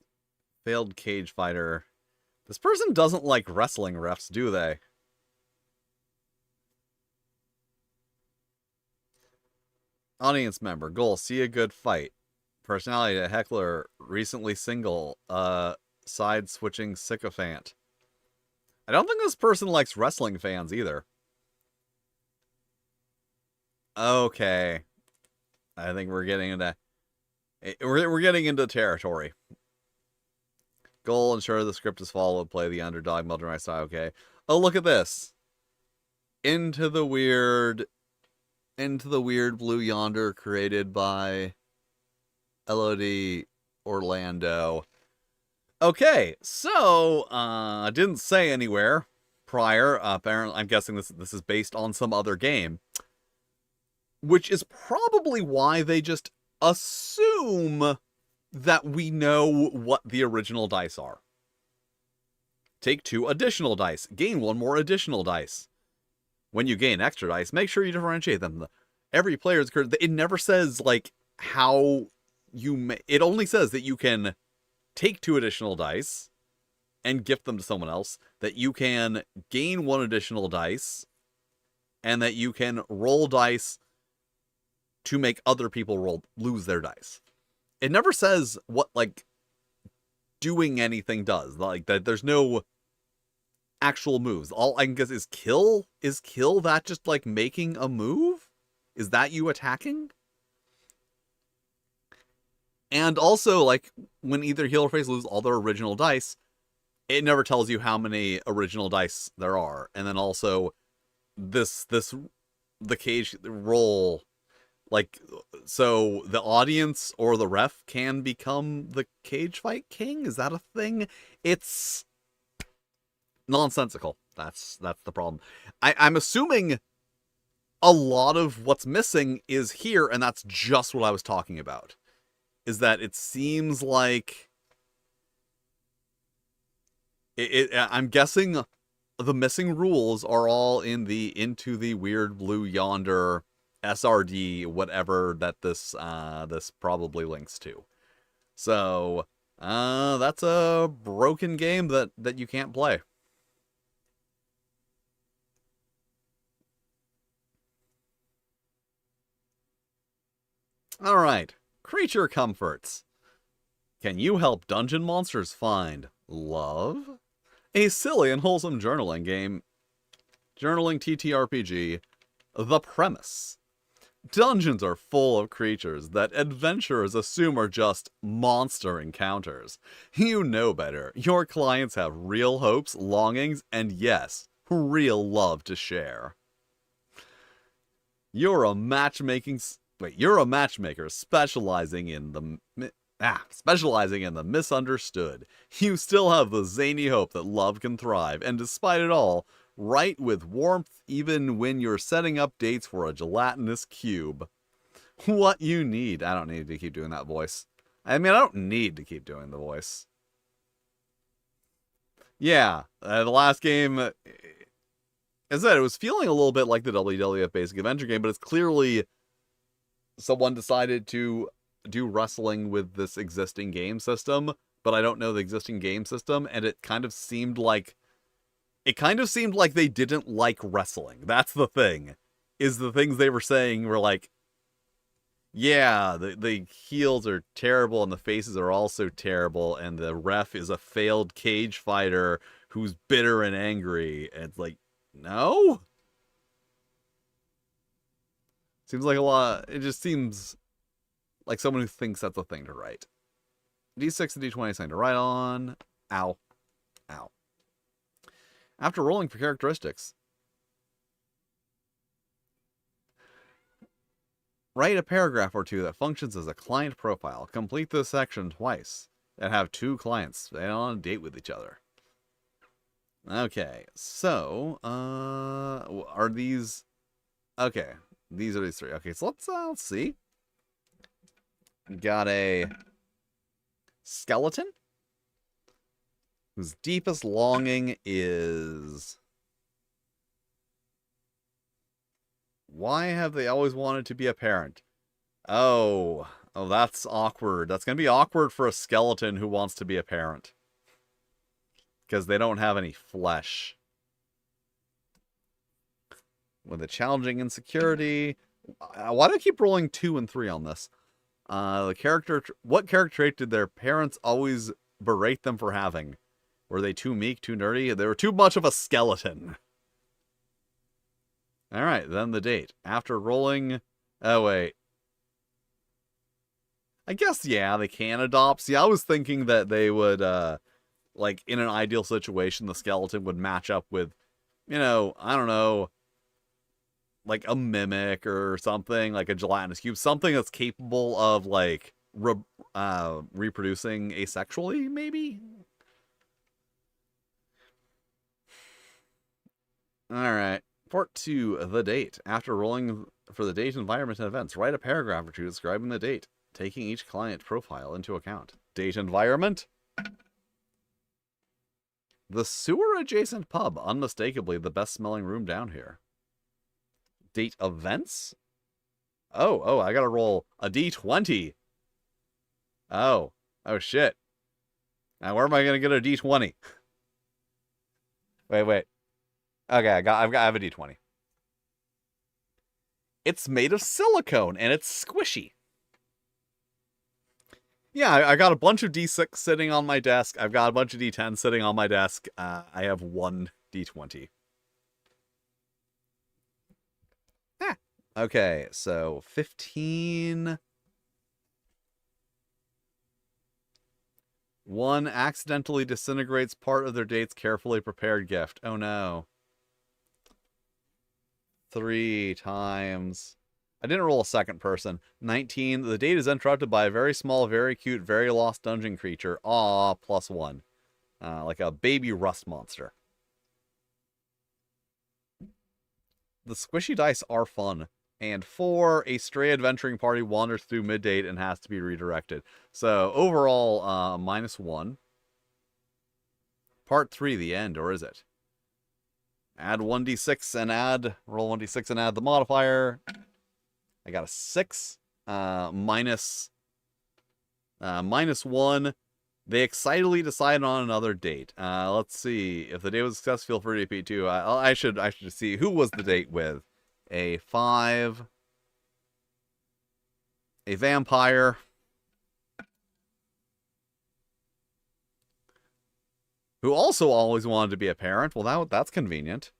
failed cage fighter. This person doesn't like wrestling refs, do they? Audience member. Goal. See a good fight. Personality. A heckler. Recently single. Side-switching sycophant. I don't think this person likes wrestling fans either. Okay. I think we're getting into... We're getting into territory. Goal, ensure the script is followed, play the underdog, Melder style, okay. Oh, look at this. Into the weird Blue Yonder created by LOD Orlando. Okay, so, I didn't say anywhere prior. Apparently, I'm guessing this is based on some other game. which is probably why they just assume that we know what the original dice are. Take 2 additional dice. Gain 1 more additional dice. When you gain extra dice, make sure you differentiate them. Every player's card. It never says, like, how you... It only says that you can take 2 additional dice and gift them to someone else, that you can gain 1 additional dice, and that you can roll dice to make other people lose their dice. It never says what, like, doing anything does. Like, that there's no actual moves. All I can guess is kill. Is kill that just, like, making a move? Is that you attacking? And also, like, when either heal or face lose all their original dice, it never tells you how many original dice there are. And then also, the cage roll, like, so the audience or the ref can become the cage fight king? Is that a thing? It's nonsensical. That's the problem. I'm assuming a lot of what's missing is here, and that's just what I was talking about. Is that it seems like I'm guessing the missing rules are all in the Into the Weird Blue Yonder SRD, whatever that this probably links to. So that's a broken game that you can't play. All right, creature comforts. Can you help dungeon monsters find love? A silly and wholesome journaling game. Journaling TTRPG. The premise. Dungeons are full of creatures that adventurers assume are just monster encounters. You know better. Your clients have real hopes, longings, and yes, real love to share. You're a matchmaker specializing in the misunderstood. You still have the zany hope that love can thrive, and despite it all, write with warmth even when you're setting up dates for a gelatinous cube. What you need. I don't need to keep doing that voice. I mean, I don't need to keep doing the voice. Yeah, the last game, as I said, it was feeling a little bit like the WWF Basic Adventure game, but it's clearly someone decided to do wrestling with this existing game system, but I don't know the existing game system, and it kind of seemed like they didn't like wrestling. That's the thing. Is the things they were saying were like, yeah, the heels are terrible and the faces are also terrible, and the ref is a failed cage fighter who's bitter and angry. And it's like, no? Seems like a lot. It just seems like someone who thinks that's a thing to write. D6 and D20 something to write on. Ow. Ow. After rolling for characteristics, write a paragraph or 2 that functions as a client profile. Complete this section twice and have 2 clients stay on a date with each other. Okay, so are these? Okay, these are these 3. Okay, so let's see. Got a skeleton whose deepest longing is, why have they always wanted to be a parent? Oh, that's awkward. That's going to be awkward for a skeleton who wants to be a parent. Because they don't have any flesh. With a challenging insecurity. Why do I keep rolling 2 and 3 on this? What character trait did their parents always berate them for having? Were they too meek, too nerdy? They were too much of a skeleton. Alright, then the date. After rolling... Oh, wait. I guess, yeah, they can adopt. See, I was thinking that they would, like, in an ideal situation, the skeleton would match up with, you know, I don't know, like a mimic or something, like a gelatinous cube. Something that's capable of, like, reproducing asexually, maybe? Alright. Part 2, the date. After rolling for the date, environment, and events, write a paragraph or two describing the date, taking each client profile into account. Date environment. The sewer-adjacent pub, unmistakably the best-smelling room down here. Date events? Oh, I gotta roll a d20. Oh shit. Now where am I gonna get a d20? Wait. Okay, I have a d20. It's made of silicone and it's squishy. Yeah, I got a bunch of d6 sitting on my desk. I've got a bunch of d10 sitting on my desk. I have one d20. Okay, so 15. One accidentally disintegrates part of their date's carefully prepared gift. Oh no. 3 times. I didn't roll a second person. 19. The date is interrupted by a very small, very cute, very lost dungeon creature. Aw, +1. Like a baby rust monster. The squishy dice are fun. And 4, a stray adventuring party wanders through mid-date and has to be redirected. So overall, -1. Part 3, the end, or is it? Add 1d6 and roll 1d6 and add the modifier. I got a 6, minus -1. They excitedly decided on another date. Let's see. If the date was a success, feel free to repeat too. I should see who was the date with. A 5, a vampire, who also always wanted to be a parent. Well, that's convenient.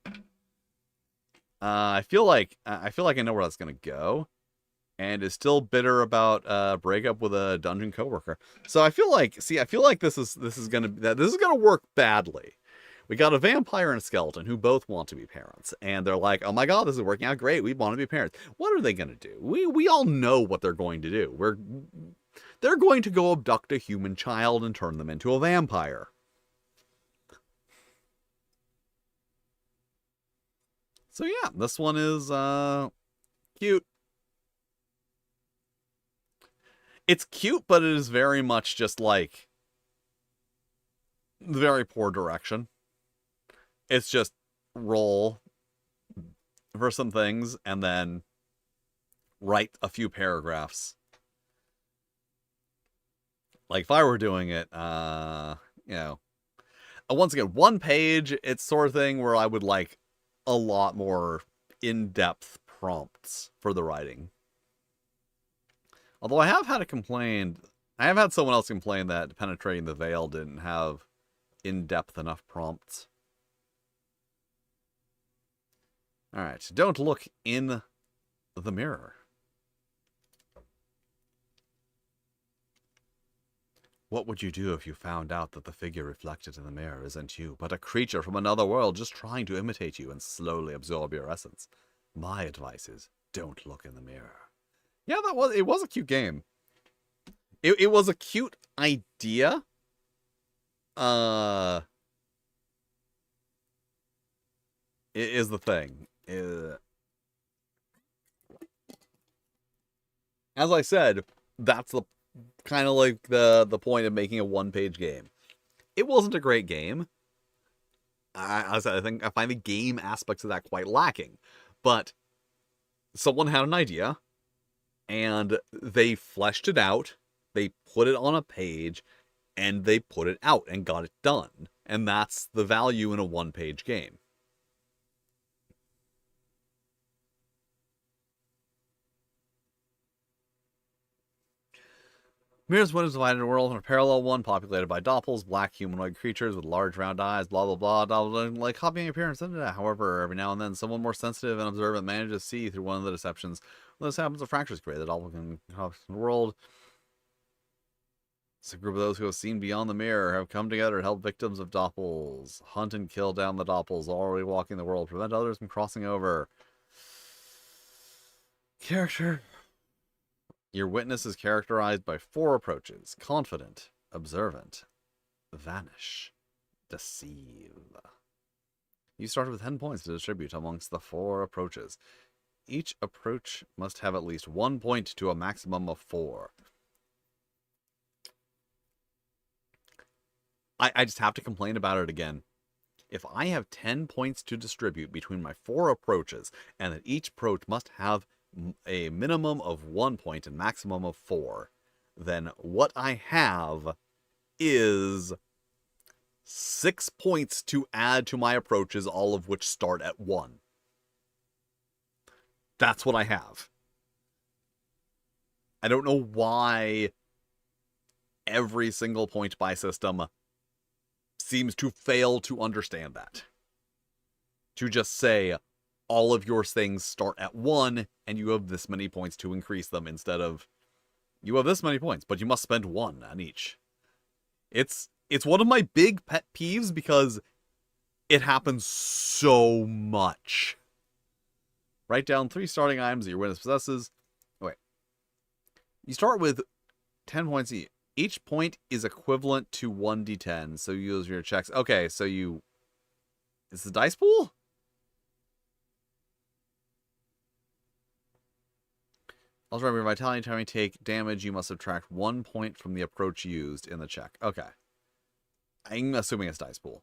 I feel like I know where that's gonna go, and is still bitter about breakup with a dungeon coworker. So I feel like this is gonna work badly. We got a vampire and a skeleton who both want to be parents, and they're like, "Oh my god, this is working out great. We want to be parents." What are they gonna do? We all know what they're going to do. They're going to go abduct a human child and turn them into a vampire. So yeah, this one is cute. It's cute, but it is very much just like very poor direction. It's just roll for some things and then write a few paragraphs. Like if I were doing it, once again, one page, it's sort of thing where I would like a lot more in-depth prompts for the writing. Although I have had someone else complain that Penetrating the Veil didn't have in-depth enough prompts. Alright, don't look in the mirror. What would you do if you found out that the figure reflected in the mirror isn't you, but a creature from another world just trying to imitate you and slowly absorb your essence? My advice is, don't look in the mirror. Yeah, it was a cute game. It was a cute idea. It is the thing. As I said, that's the kind of like the point of making a one-page game. It wasn't a great game. I think I find the game aspects of that quite lacking. But someone had an idea, and they fleshed it out, they put it on a page, and they put it out and got it done. And that's the value in a one-page game. Mirror's one is divided in a world in a parallel one, populated by doppels, black humanoid creatures with large round eyes, blah blah blah, blah, blah, blah, like copying appearance. However, every now and then, someone more sensitive and observant manages to see through one of the deceptions. When this happens, a fracture is created. The doppel can copy the world. It's a group of those who have seen beyond the mirror, have come together to help victims of doppels, hunt and kill down the doppels, already walking the world, prevent others from crossing over. Character. Your witness is characterized by 4 approaches: confident, observant, vanish, deceive. You started with 10 points to distribute amongst the 4 approaches. Each approach must have at least 1 point to a maximum of 4. I just have to complain about it again. If I have 10 points to distribute between my 4 approaches, and that each approach must have a minimum of 1 point and maximum of 4, then what I have is 6 points to add to my approaches, all of which start at 1. That's what I have. I don't know why every single point buy system seems to fail to understand that. To just say, all of your things start at 1, and you have this many points to increase them, instead of, you have this many points, but you must spend 1 on each. It's one of my big pet peeves, because it happens so much. Write down 3 starting items that your witness possesses. Wait. You start with 10 points each. Each point is equivalent to 1d10, so you use your checks. Okay, so you... Is the dice pool? Also, remember, vitality time you take damage, you must subtract 1 point from the approach used in the check. Okay. I'm assuming it's dice pool.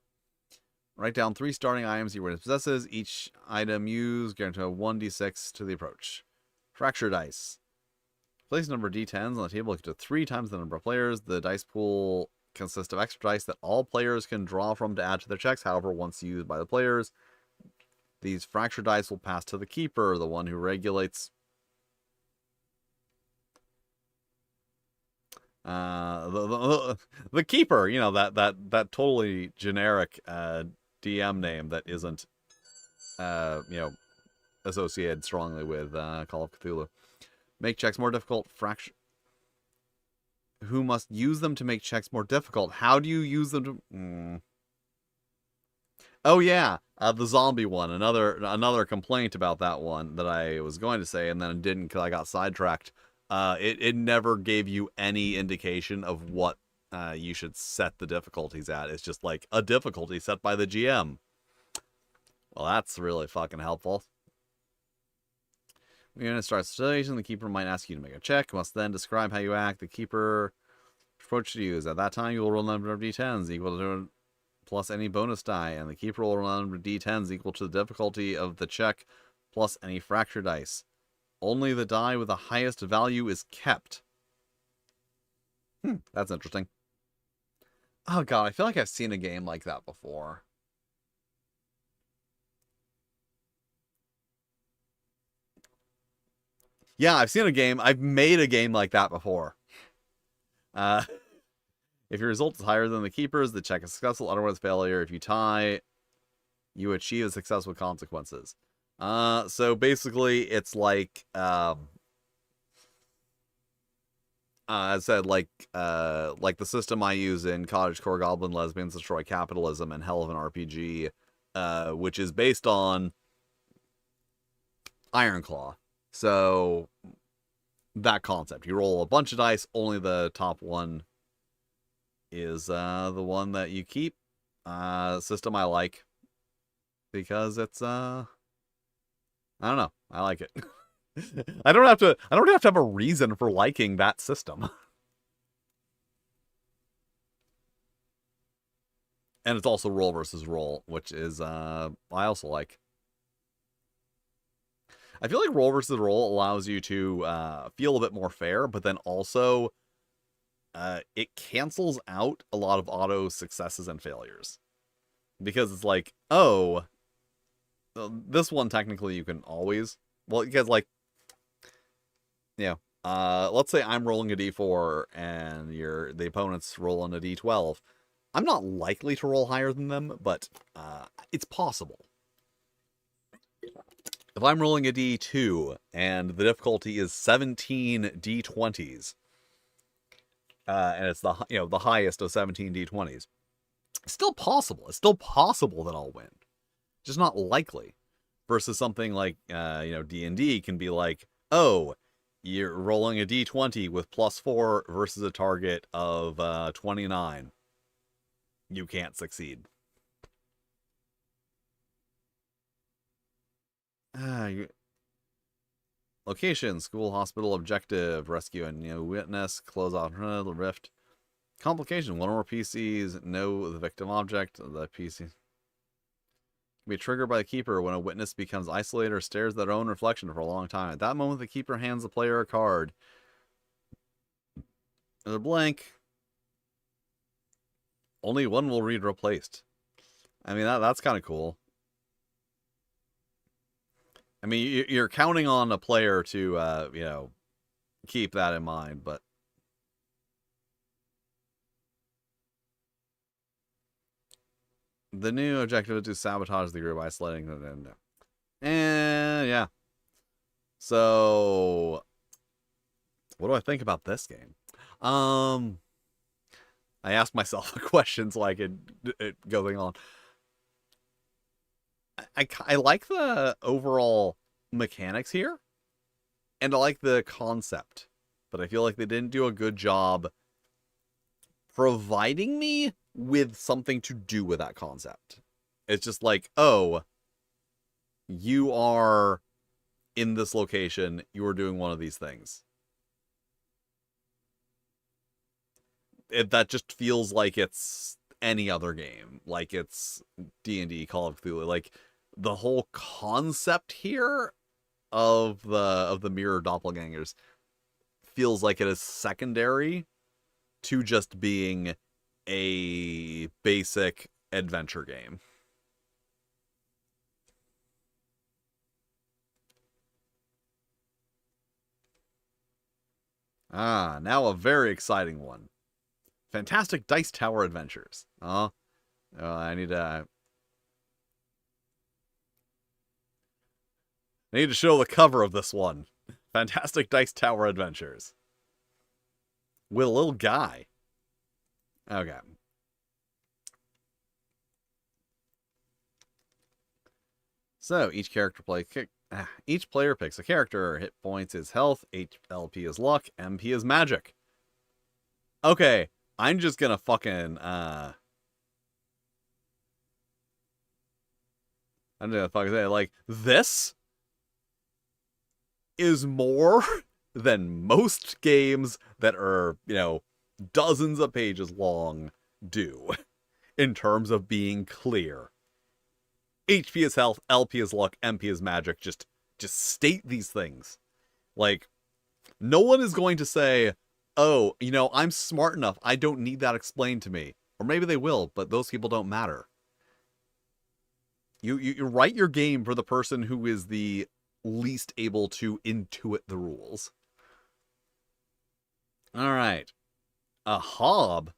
Write down 3 starting items your witness possesses. Each item used guarantees a 1d6 to the approach. Fracture dice. Place a number of d10s on the table equal to 3 times the number of players. The dice pool consists of extra dice that all players can draw from to add to their checks. However, once used by the players, these fracture dice will pass to the keeper, the one who regulates the keeper. You know, that totally generic DM name that isn't associated strongly with Call of Cthulhu. Make checks more difficult. Fracture. Who must use them to make checks more difficult? How do you use them to... Oh yeah, the zombie one. Another complaint about that one that I was going to say, and then didn't because I got sidetracked. It never gave you any indication of what you should set the difficulties at. It's just like a difficulty set by the GM. Well, that's really fucking helpful. When you're going to start a situation, the keeper might ask you to make a check. You must then describe how you act. The keeper approach to use. At that time, you will roll a number of d10s equal to plus any bonus die, and the keeper will roll a number of d10s equal to the difficulty of the check plus any fracture dice. Only the die with the highest value is kept. That's interesting. Oh god, I feel like I've seen a game like that before. Yeah, I've seen a game. I've made a game like that before. If your result is higher than the keeper's, the check is successful. Otherwise, failure. If you tie, you achieve a success with consequences. So basically, it's like, as I said, like the system I use in Cottagecore Goblin Lesbians Destroy Capitalism and Hell of an RPG, which is based on Ironclaw. So, that concept. You roll a bunch of dice, only the top one is the one that you keep. System I like. Because it's, I don't know. I like it. I don't have to have a reason for liking that system. And it's also roll versus roll, which is, I also like. I feel like roll versus roll allows you to feel a bit more fair, but then also it cancels out a lot of auto successes and failures. Because it's like, oh, this one technically you can always... Well, because like, let's say I'm rolling a d4 and the opponent's rolling a d12. I'm not likely to roll higher than them, but it's possible. If I'm rolling a d2 and the difficulty is 17 d20s, and it's the highest of 17 d20s, it's still possible. It's still possible that I'll win, just not likely. Versus something like D&D can be like, oh, you're rolling a d20 with +4 versus a target of 29. You can't succeed. Location, school, hospital, objective, rescue a new witness, close off the rift. Complication, one or more PCs know the victim object. The PC can be triggered by the keeper when a witness becomes isolated or stares at their own reflection for a long time. At that moment, the keeper hands the player a card. The blank. Only one will read replaced. I mean, that's kind of cool. I mean, you're counting on a player to, keep that in mind, but... The new objective is to sabotage the group by isolating them. And, yeah. So, what do I think about this game? I asked myself a question so I could go on. I like the overall mechanics here, and I like the concept, but I feel like they didn't do a good job providing me with something to do with that concept. It's just like, oh, you are in this location, you are doing one of these things. That just feels like it's any other game, like it's D&D, Call of Cthulhu. Like, the whole concept here of the mirror doppelgangers feels like it is secondary to just being a basic adventure game. Now a very exciting one. Fantastic Dice Tower Adventures. I need to show the cover of this one. Fantastic Dice Tower Adventures. With a little guy. Okay. So each player picks a character. Hit points is health, LP is luck, MP is magic. Okay, I'm just gonna fucking I'm gonna fucking say, like, this is more than most games that are, dozens of pages long do in terms of being clear. HP is health, LP is luck, MP is magic. Just state these things. Like, no one is going to say, oh, I'm smart enough, I don't need that explained to me. Or maybe they will, but those people don't matter. You write your game for the person who is the least able to intuit the rules. All right. A hob.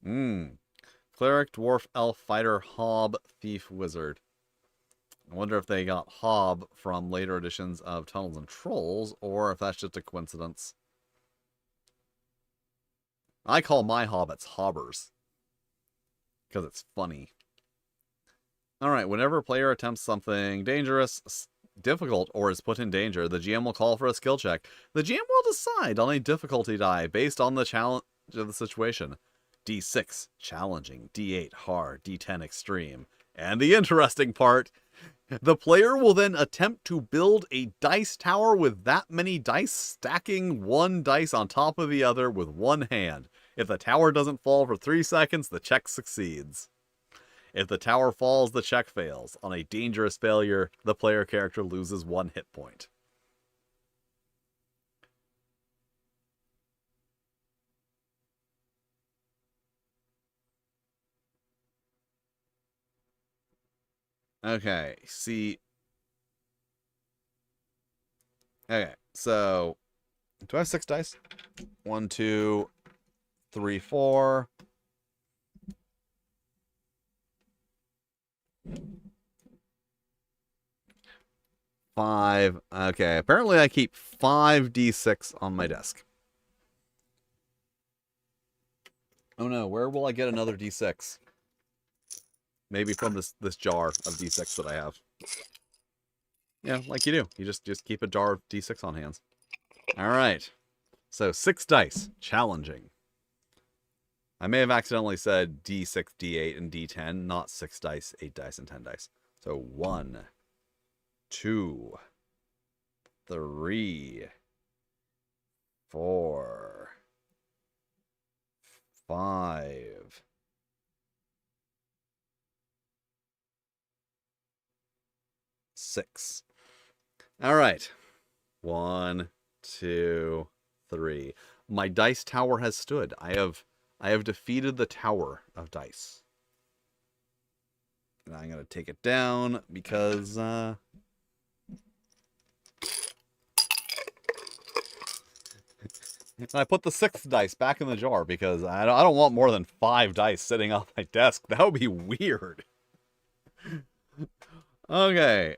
Cleric, dwarf, elf, fighter, hob, thief, wizard. I wonder if they got hob from later editions of Tunnels and Trolls, or if that's just a coincidence. I call my hobbits hobbers, because it's funny. Alright, whenever a player attempts something dangerous, difficult, or is put in danger, the GM will call for a skill check. The GM will decide on a difficulty die based on the challenge of the situation. D6, challenging. D8, hard. D10, extreme. And the interesting part, the player will then attempt to build a dice tower with that many dice, stacking one dice on top of the other with one hand. If the tower doesn't fall for 3 seconds, the check succeeds. If the tower falls, the check fails. On a dangerous failure, the player character loses 1 hit point. Okay, see. Okay, so do I have 6 dice? 1, 2, 3, 4. Five. Okay, apparently I keep 5 D6 on my desk. Oh no, where will I get another D6? Maybe from this jar of D6 that I have. Yeah, like you do. You just keep a jar of D6 on hands. Alright. So 6 dice. Challenging. I may have accidentally said D6, D8, and D10, not 6 dice, 8 dice, and 10 dice. So 1, 2, 3, 4, 5, 6. All right. 1, 2, 3. My dice tower has stood. I have defeated the tower of dice. And I'm going to take it down because I put the 6th dice back in the jar because I don't want more than 5 dice sitting on my desk. That would be weird. Okay.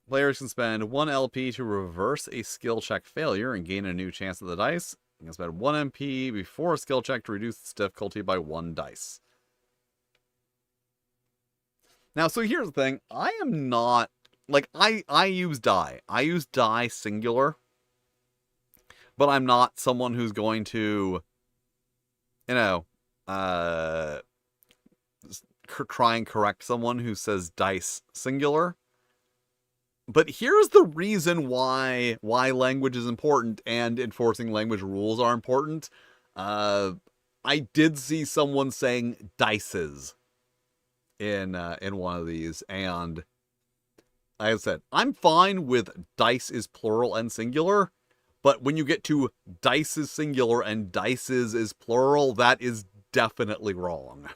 Players can spend 1 LP to reverse a skill check failure and gain a new chance at the dice. You can spend 1 MP before a skill check to reduce its difficulty by 1 dice. Now, so here's the thing. I am not... Like, I use die. I use die singular. But I'm not someone who's going to, you know, try and correct someone who says dice singular. But here's the reason why language is important and enforcing language rules are important. I did see someone saying dices in one of these, and like I said, I'm fine with dice is plural and singular, but when you get to dice is singular and dices is plural, that is definitely wrong.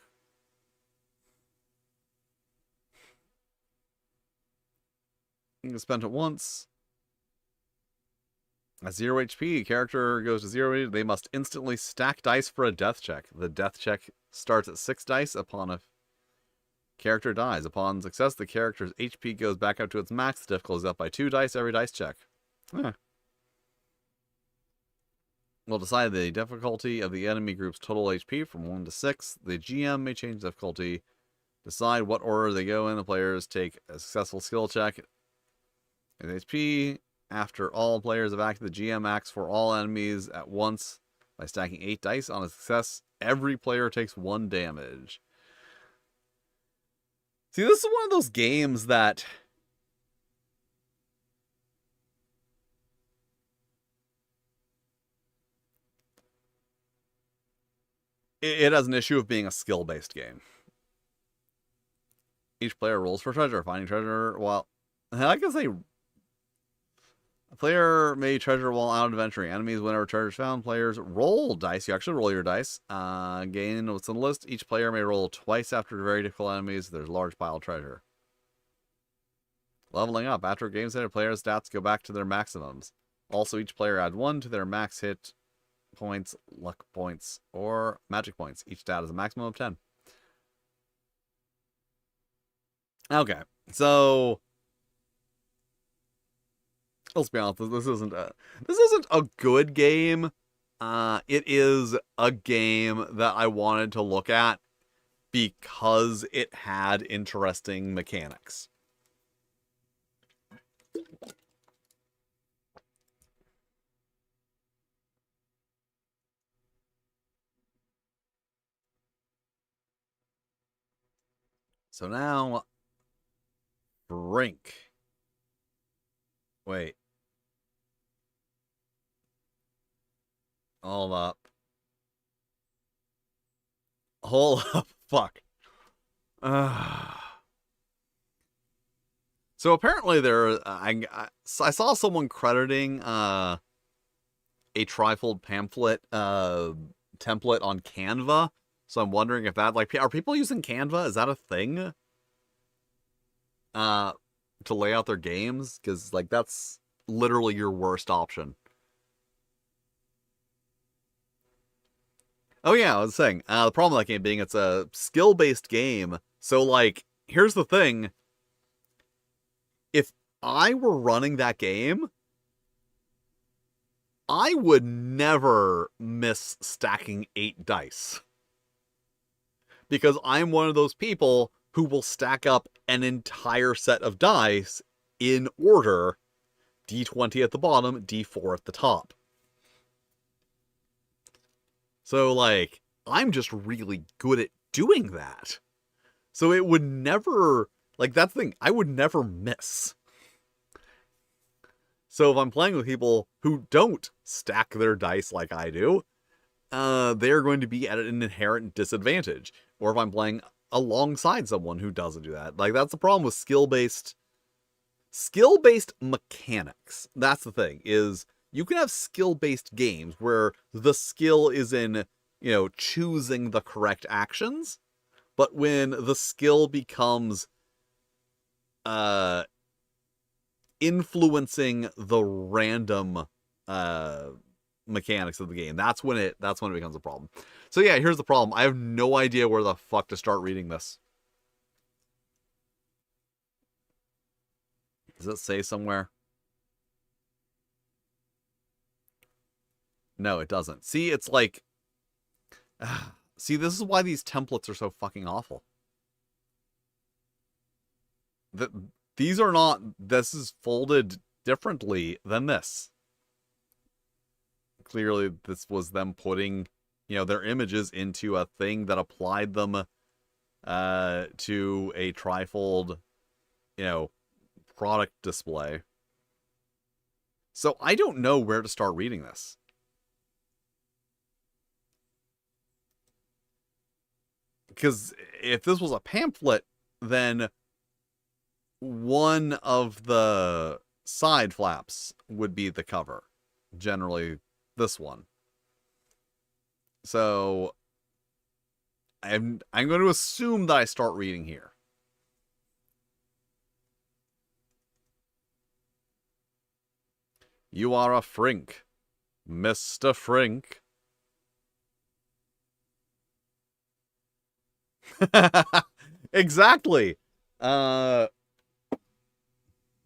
You can spend it once. At 0 HP, character goes to 0 HP. They must instantly stack dice for a death check. The death check starts at 6 dice upon a character dies. Upon success, the character's HP goes back up to its max. The difficulty is up by 2 dice every dice check. We'll decide the difficulty of the enemy group's total HP from 1 to 6. The GM may change the difficulty. Decide what order they go in. The players take a successful skill check. HP. After all players have acted, the GM acts for all enemies at once by stacking 8 dice. On a success, every player takes 1 damage. See, this is one of those games that... it has an issue of being a skill-based game. Each player rolls for treasure. Finding treasure, well, I can say... A player may treasure while out adventuring. Enemies, whenever treasure is found, players roll dice. You actually roll your dice. Gain what's on the list. Each player may roll twice after very difficult enemies. There's a large pile of treasure. Leveling up. After a game set, players' stats go back to their maximums. Also, each player add 1 to their max hit points, luck points, or magic points. Each stat is a maximum of 10. Okay, so... let's be honest, this isn't a good game. It is a game that I wanted to look at because it had interesting mechanics. So now, Brink. Wait. Hold up. Hold up. Fuck. So apparently there, I saw someone crediting a trifold pamphlet template on Canva. So I'm wondering if that, like, are people using Canva? Is that a thing? To lay out their games? Because, like, that's literally your worst option. Oh yeah, I was saying, the problem with that game being it's a skill-based game, so, like, here's the thing. If I were running that game, I would never miss stacking 8 dice. Because I'm one of those people who will stack up an entire set of dice in order, D20 at the bottom, D4 at the top. So, like, I'm just really good at doing that. So it would never Like, that's the thing. I would never miss. So if I'm playing with people who don't stack their dice like I do, they're going to be at an inherent disadvantage. Or if I'm playing alongside someone who doesn't do that. Like, that's the problem with skill-based mechanics. That's the thing, is you can have skill-based games where the skill is in, choosing the correct actions, but when the skill becomes influencing the random mechanics of the game, that's when it becomes a problem. So yeah, here's the problem. I have no idea where the fuck to start reading this. Does it say somewhere? No, it doesn't. See, it's like... See, this is why these templates are so fucking awful. These are not... This is folded differently than this. Clearly, this was them putting, their images into a thing that applied them to a trifold, product display. So I don't know where to start reading this. Because if this was a pamphlet, then one of the side flaps would be the cover. Generally, this one. So I'm going to assume that I start reading here. You are a Frink, Mr. Frink. Exactly. Where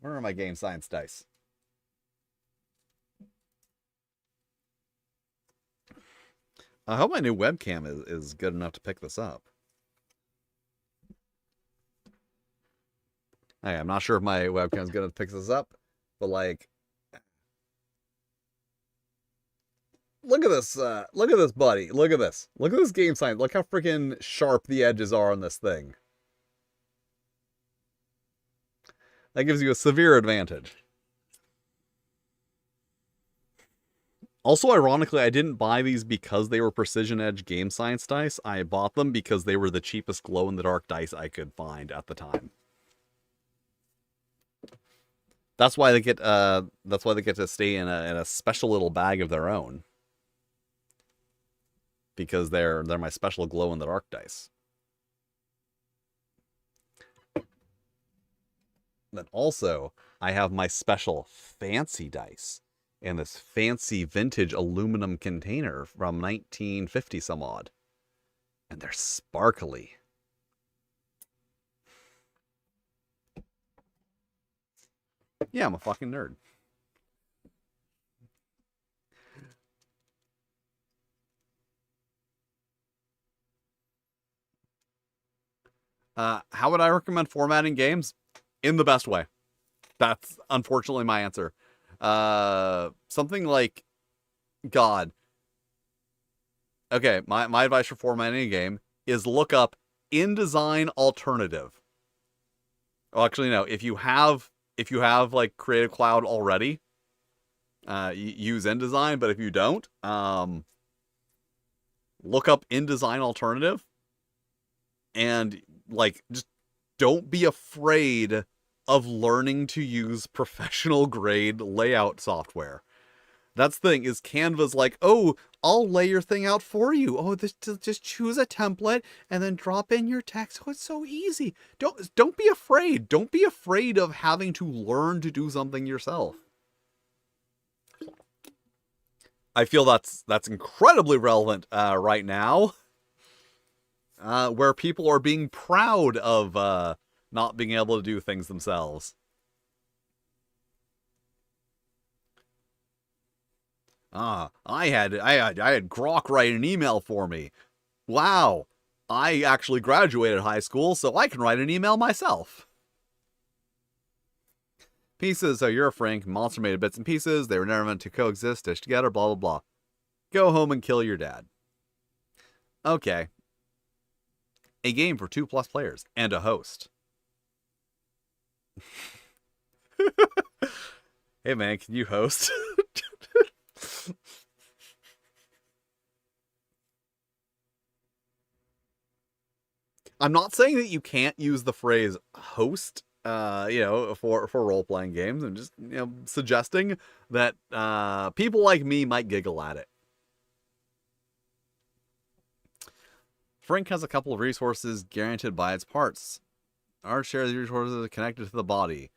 are my game science dice? I hope my new webcam is good enough to pick this up. Hey, I'm not sure if my webcam is good enough to pick this up, but like, look at this, buddy. Look at this. Look at this game science. Look how freaking sharp the edges are on this thing. That gives you a severe advantage. Also, ironically, I didn't buy these because they were Precision Edge Game Science dice. I bought them because they were the cheapest glow-in-the-dark dice I could find at the time. That's why they get to stay in a special little bag of their own. Because they're my special glow-in-the-dark dice. Then also, I have my special fancy dice in this fancy vintage aluminum container from 1950 some odd. And they're sparkly. Yeah, I'm a fucking nerd. How would I recommend formatting games? In the best way. That's unfortunately my answer. Something like, God. Okay, my advice for formatting a game is look up InDesign alternative. Well, actually, no. If you have like Creative Cloud already, use InDesign. But if you don't, look up InDesign alternative, and like just don't be afraid of learning to use professional grade layout software. That's the thing, is Canva's like, oh, I'll lay your thing out for you. Oh, just choose a template and then drop in your text. Oh, it's so easy. Don't be afraid. Don't be afraid of having to learn to do something yourself. I feel that's incredibly relevant right now. Where people are being proud of not being able to do things themselves. I had Grok write an email for me. Wow, I actually graduated high school, so I can write an email myself. Pieces, so you're a Frank, monster made of bits and pieces, they were never meant to coexist, stitched together, blah blah blah. Go home and kill your dad. Okay. A game for 2+ players and a host. Hey man, can you host? I'm not saying that you can't use the phrase host, for role playing games. I'm just, suggesting that people like me might giggle at it. Frink has a couple of resources guaranteed by its parts. Our share of the resources is connected to the body.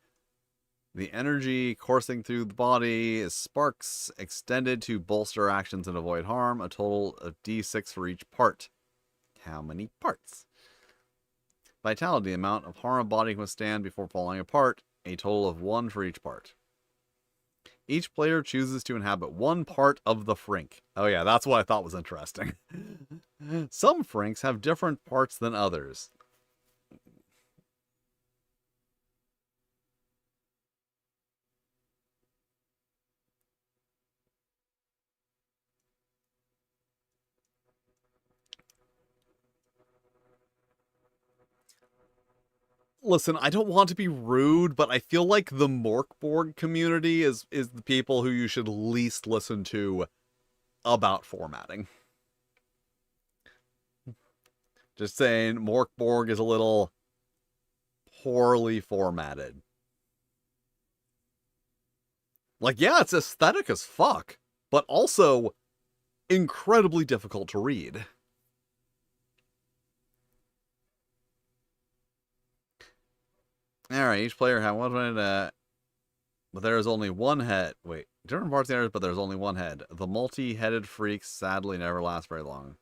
The energy coursing through the body is sparks extended to bolster actions and avoid harm. A total of D6 for each part. How many parts? Vitality, the amount of harm a body can withstand before falling apart. A total of 1 for each part. Each player chooses to inhabit one part of the Frink. Oh yeah, that's what I thought was interesting. Some Frinks have different parts than others. Listen, I don't want to be rude, but I feel like the Morkborg community is the people who you should least listen to about formatting. Just saying, Morkborg is a little poorly formatted. Like, yeah, it's aesthetic as fuck, but also incredibly difficult to read. Alright, each player has one head, but there is only one head. Wait, different parts of the but there's only one head. The multi-headed freaks sadly never last very long.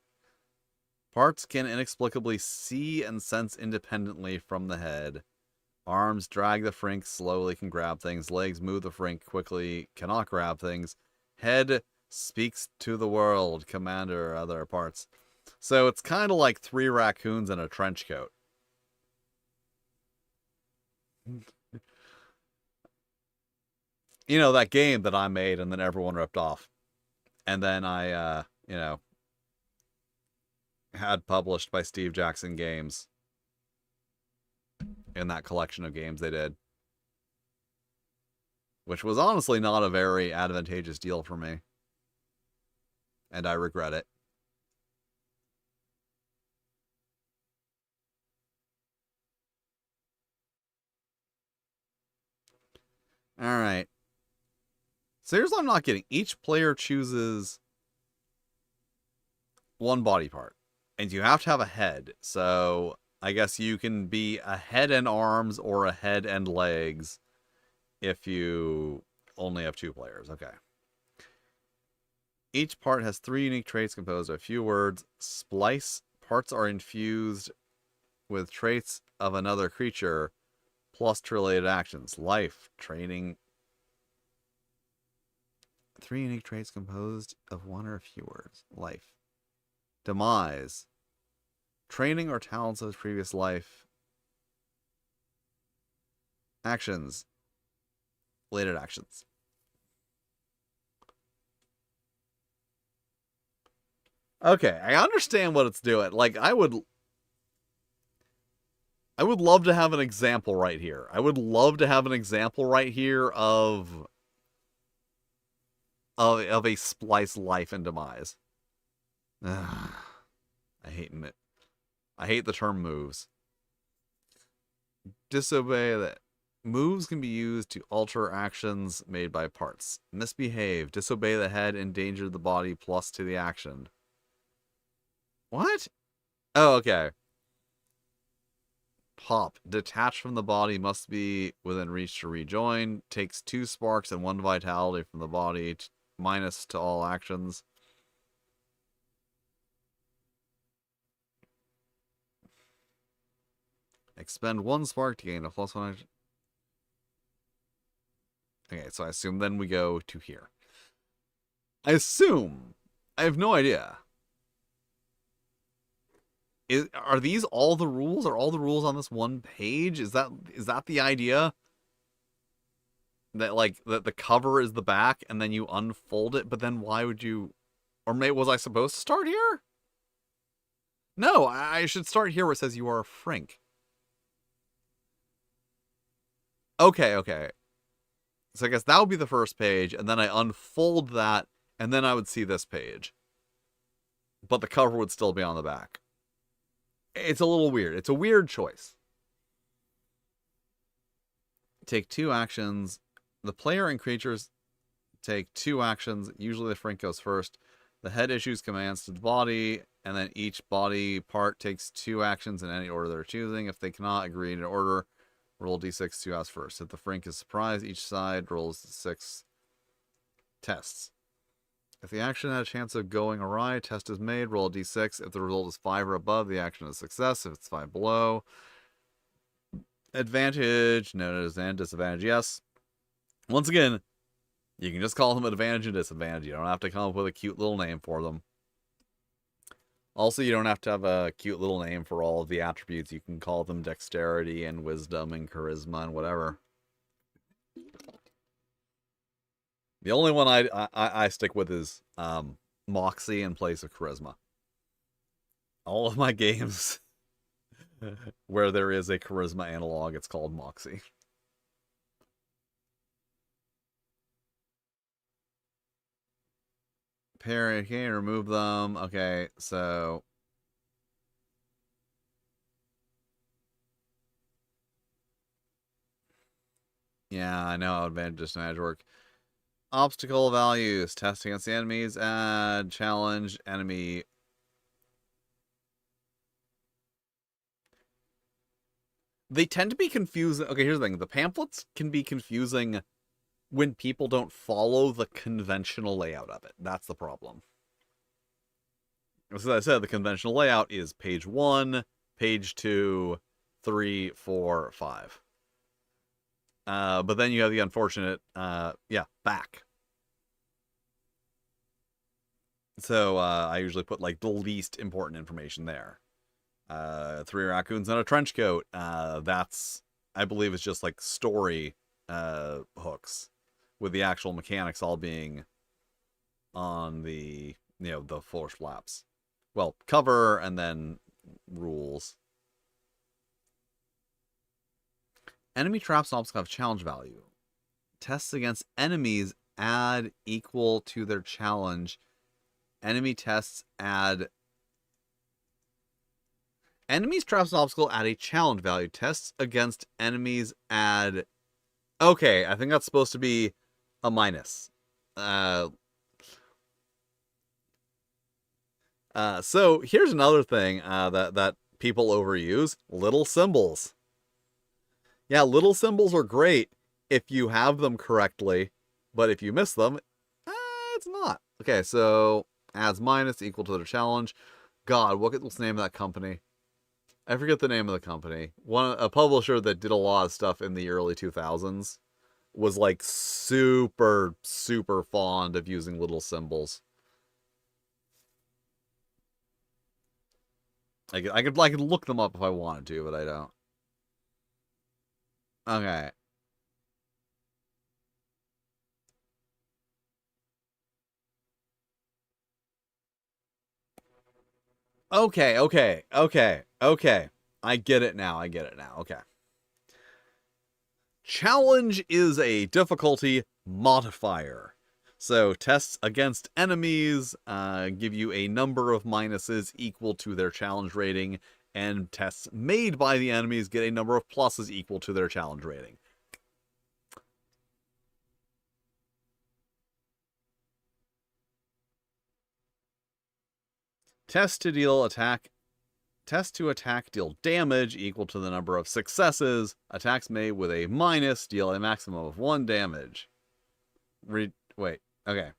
Parts can inexplicably see and sense independently from the head. Arms drag the Frink slowly, can grab things. Legs move the Frink quickly, cannot grab things. Head speaks to the world, commander, other parts. So it's kind of like 3 raccoons in a trench coat. You know, that game that I made and then everyone ripped off. And then I, had published by Steve Jackson Games in that collection of games they did. Which was honestly not a very advantageous deal for me. And I regret it. Alright. So here's what I'm not getting. Each player chooses one body part. And you have to have a head. So I guess you can be a head and arms or a head and legs if you only have 2 players. Okay. Each part has 3 unique traits composed of a few words. Splice. Parts are infused with traits of another creature plus related actions. Life. Training. 3 unique traits composed of 1 or a few words. Life. Demise. Training or talents of his previous life. Actions. Related actions. Okay, I understand what it's doing. Like, I would love to have an example right here. I would love to have an example right here of a splice life and demise. I hate it. I hate the term moves. Disobey that. Moves can be used to alter actions made by parts. Misbehave. Disobey the head, endanger the body, plus to the action. What? Oh, okay. Pop. Detach from the body, must be within reach to rejoin. Takes 2 sparks and 1 vitality from the body, minus to all actions. Expend 1 spark to gain a +1 action. Okay, so I assume then we go to here. I assume. I have no idea. Are these all the rules? Are all the rules on this one page? Is that the idea? That, like, that the cover is the back and then you unfold it, but then why would you... Or was I supposed to start here? No, I should start here where it says you are a Frink. Okay, okay. So I guess that would be the first page, and then I unfold that, and then I would see this page. But the cover would still be on the back. It's a little weird. It's a weird choice. Take 2 actions. The player and creatures take 2 actions. Usually the Frink goes first. The head issues commands to the body, and then each body part takes 2 actions in any order they're choosing. If they cannot agree in order, roll d6 2 as first. If the Frink is surprised, each side rolls 6 tests. If the action had a chance of going awry, test is made, roll a d6. If the result is 5 or above, the action is a success. If it's 5 below, advantage, no disadvantage, yes. Once again, you can just call them advantage and disadvantage. You don't have to come up with a cute little name for them. Also, you don't have to have a cute little name for all of the attributes. You can call them dexterity and wisdom and charisma and whatever. The only one I stick with is Moxie in place of charisma. All of my games where there is a charisma analog, it's called Moxie. Parry, okay, remove them. Okay, so yeah, I know how advantage disadvantage work. Obstacle values. Test against the enemies. Add challenge enemy. They tend to be confusing. Okay, here's the thing. The pamphlets can be confusing when people don't follow the conventional layout of it. That's the problem. As I said, the conventional layout is page 1, page 2, 3, 4, 5. But then you have the unfortunate, back. So I usually put like the least important information there. 3 raccoons and a trench coat. That's, I believe, is just like story hooks, with the actual mechanics all being on the the full flaps. Well, cover and then rules. Enemy traps and obstacles have challenge value. Tests against enemies add equal to their challenge. Enemy tests add... Enemies, traps, and obstacles add a challenge value. Tests against enemies add... Okay, I think that's supposed to be a minus. So here's another thing that people overuse. Little symbols. Yeah, little symbols are great if you have them correctly, but if you miss them, it's not. Okay, so adds minus equal to their challenge. God, what's the name of that company? I forget the name of the company. A publisher that did a lot of stuff in the early 2000s was like super, super fond of using little symbols. I could look them up if I wanted to, but I don't. Okay. Okay. I get it now. Okay. Challenge is a difficulty modifier. So tests against enemies give you a number of minuses equal to their challenge rating, and tests made by the enemies get a number of pluses equal to their challenge rating. Test to attack deal damage equal to the number of successes. Attacks made with a minus deal a maximum of 1 damage. Okay.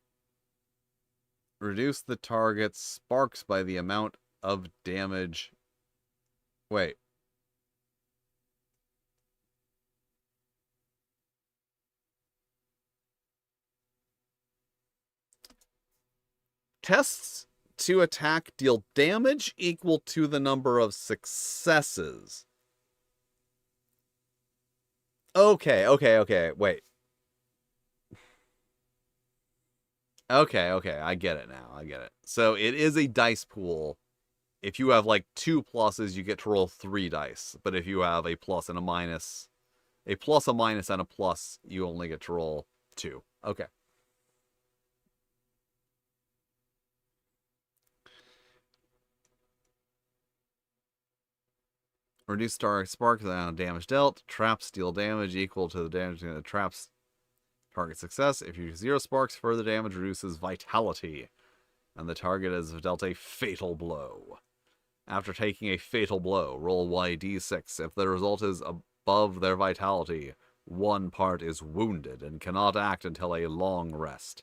Reduce the target's sparks by the amount of damage. Wait. Tests to attack deal damage equal to the number of successes. Okay. Wait. Okay. I get it now. So it is a dice pool. If you have like 2 pluses, you get to roll 3 dice. But if you have a plus and a minus, A plus, a minus, and a plus, you only get to roll 2. Okay. Reduce spark damage dealt. Traps deal damage equal to the damage in the traps target success. If you use 0 sparks, further damage reduces vitality. And the target has dealt a fatal blow. After taking a fatal blow, roll YD6. If the result is above their vitality, one part is wounded and cannot act until a long rest.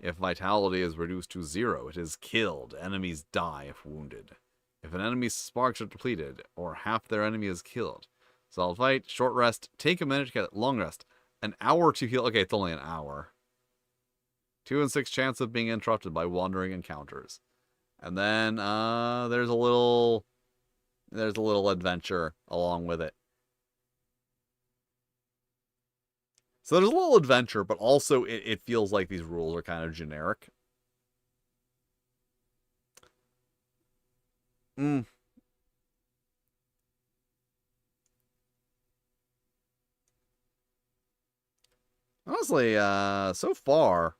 If vitality is reduced to 0, it is killed. Enemies die if wounded. If an enemy's sparks are depleted, or half their enemy is killed. Solid fight, short rest, take a minute to get long rest. An hour to heal. Okay, it's only an hour. 2 in 6 chance of being interrupted by wandering encounters. And then there's a little adventure along with it. So there's a little adventure, but also it feels like these rules are kind of generic. Honestly, so far,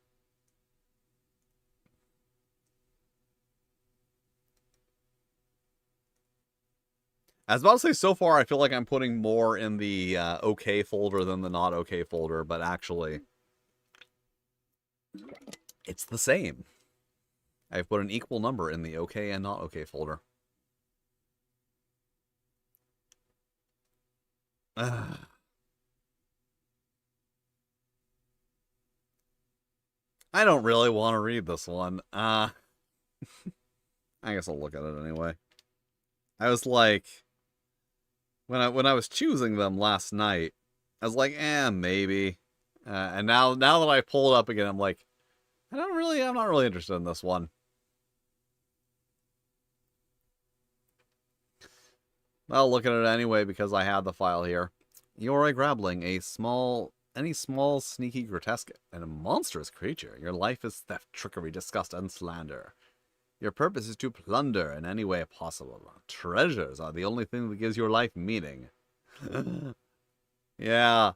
I was about to say so far, I feel like I'm putting more in the okay folder than the not okay folder, but actually, it's the same. I've put an equal number in the okay and not okay folder. I don't really want to read this one. I guess I'll look at it anyway. I was like, when I was choosing them last night, I was like, maybe. And now that I pull it up again, I'm like, I'm not really interested in this one. I'll look at it anyway because I have the file here. You're a Grabbling, any small, sneaky, grotesque, and a monstrous creature. Your life is theft, trickery, disgust, and slander. Your purpose is to plunder in any way possible. Treasures are the only thing that gives your life meaning. Yeah.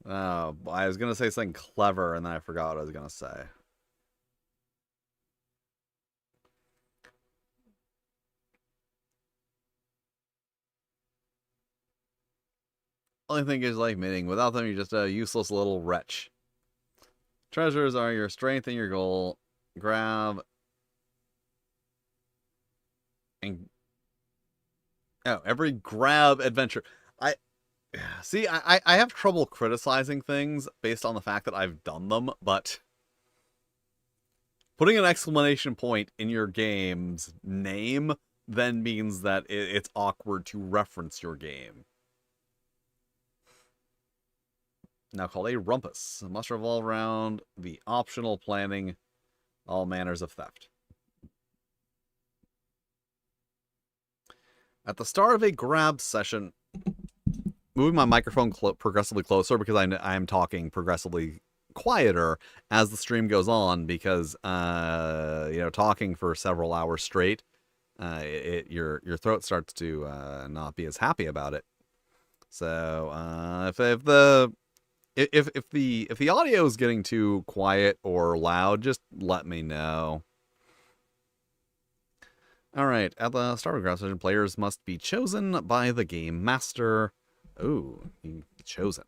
Oh, I was going to say something clever, and then I forgot what I was going to say. Only thing is life meaning. Without them, you're just a useless little wretch. Treasures are your strength and your goal. Grab. And every grab adventure. I have trouble criticizing things based on the fact that I've done them, but putting an exclamation point in your game's name then means that it's awkward to reference your game. Now called a rumpus. It must revolve around the optional planning all manners of theft. At the start of a grab session, moving my microphone progressively closer because I am talking progressively quieter as the stream goes on because talking for several hours straight, your throat starts to not be as happy about it. So if the audio is getting too quiet or loud, just let me know. All right, at the start of a grab session, players must be chosen by the game master. Ooh, chosen.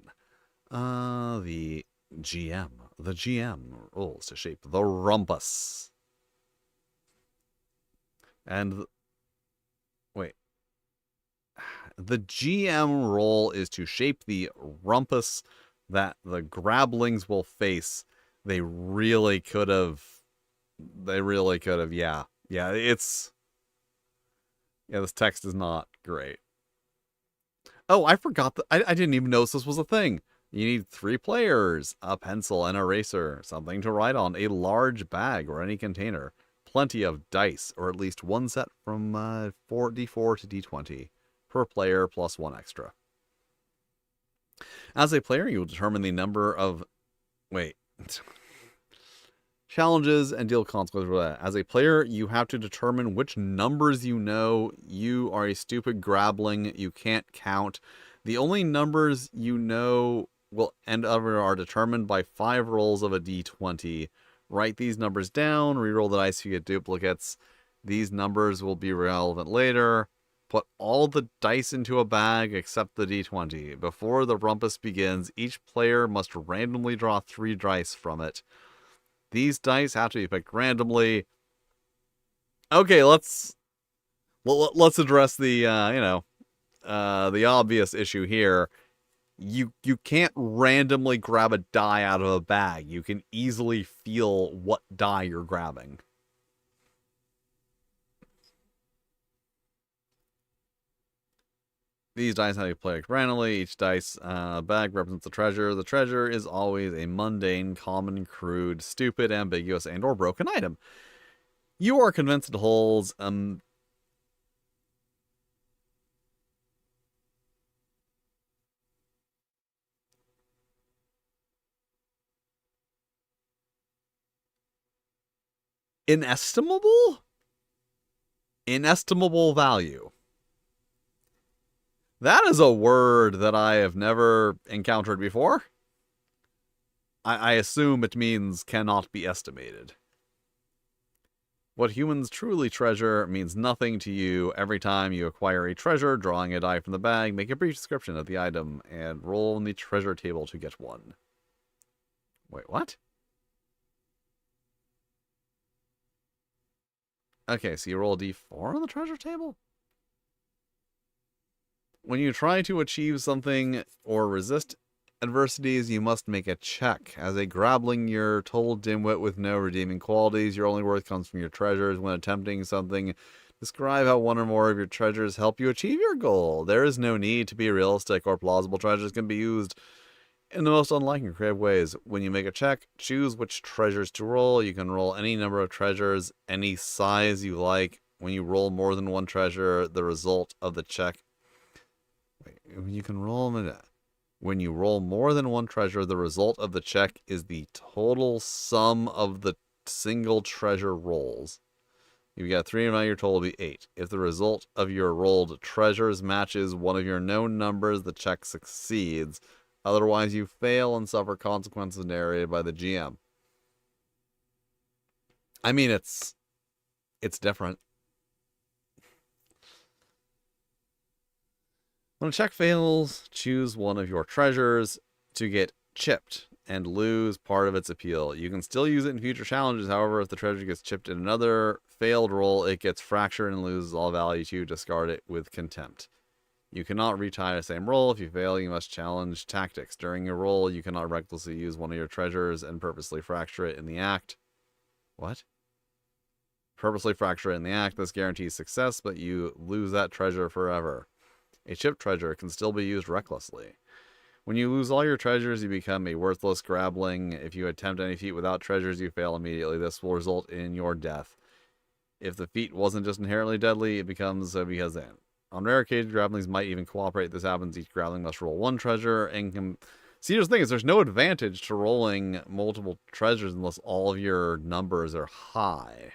The GM. The GM rolls to shape the rumpus. And wait. The GM role is to shape the rumpus that the Grablings will face. They really could have. Yeah. Yeah, this text is not great. Oh, I forgot that. I didn't even notice this was a thing. You need 3 players, a pencil, an eraser, something to write on, a large bag or any container, plenty of dice, or at least one set from D4 to D20 per player plus 1 extra. As a player, you will determine the number of challenges and deal consequences with that. As a player, you have to determine which numbers you know. You are a stupid Grabbling. You can't count. The only numbers you know will end up are determined by 5 rolls of a d20. Write these numbers down, reroll the dice if you get duplicates. These numbers will be relevant later. Put all the dice into a bag except the d20. Before the rumpus begins, each player must randomly draw 3 dice from it. These dice have to be picked randomly. Okay, let's address the the obvious issue here. You can't randomly grab a die out of a bag. You can easily feel what die you're grabbing. These dice have to be played randomly. Each dice bag represents a treasure. The treasure is always a mundane, common, crude, stupid, ambiguous, and or broken item. You are convinced it holds inestimable value. That is a word that I have never encountered before. I assume it means cannot be estimated. What humans truly treasure means nothing to you. Every time you acquire a treasure, drawing a die from the bag, make a brief description of the item, and roll on the treasure table to get one. Wait, what? Okay, so you roll a d4 on the treasure table? When you try to achieve something or resist adversities, you must make a check. As a grappling, you're told dimwit with no redeeming qualities. Your only worth comes from your treasures. When attempting something, describe how one or more of your treasures help you achieve your goal. There is no need to be realistic or plausible. Treasures can be used in the most unlikely and creative ways. When you make a check, choose which treasures to roll. You can roll any number of treasures, any size you like. When you roll more than one treasure, the result of the check... You can roll them. When you roll more than one treasure, the result of the check is the total sum of the single treasure rolls. You've got 3 and your total will be 8. If the result of your rolled treasures matches one of your known numbers, the check succeeds. Otherwise, you fail and suffer consequences narrated by the GM. I mean, it's different. When a check fails, choose one of your treasures to get chipped and lose part of its appeal. You can still use it in future challenges. However, if the treasure gets chipped in another failed roll, it gets fractured and loses all value to you. Discard it with contempt. You cannot retry the same roll. If you fail, you must challenge tactics. During your roll, you cannot recklessly use one of your treasures and purposely fracture it in the act. What? Purposely fracture it in the act. This guarantees success, but you lose that treasure forever. A chipped treasure can still be used recklessly. When you lose all your treasures, you become a worthless grappling. If you attempt any feat without treasures, you fail immediately. This will result in your death. If the feat wasn't just inherently deadly, it becomes so because then. On rare occasions, grapplings might even cooperate. This happens. Each grappling must roll 1 treasure. And see, here's the thing: is there's no advantage to rolling multiple treasures unless all of your numbers are high.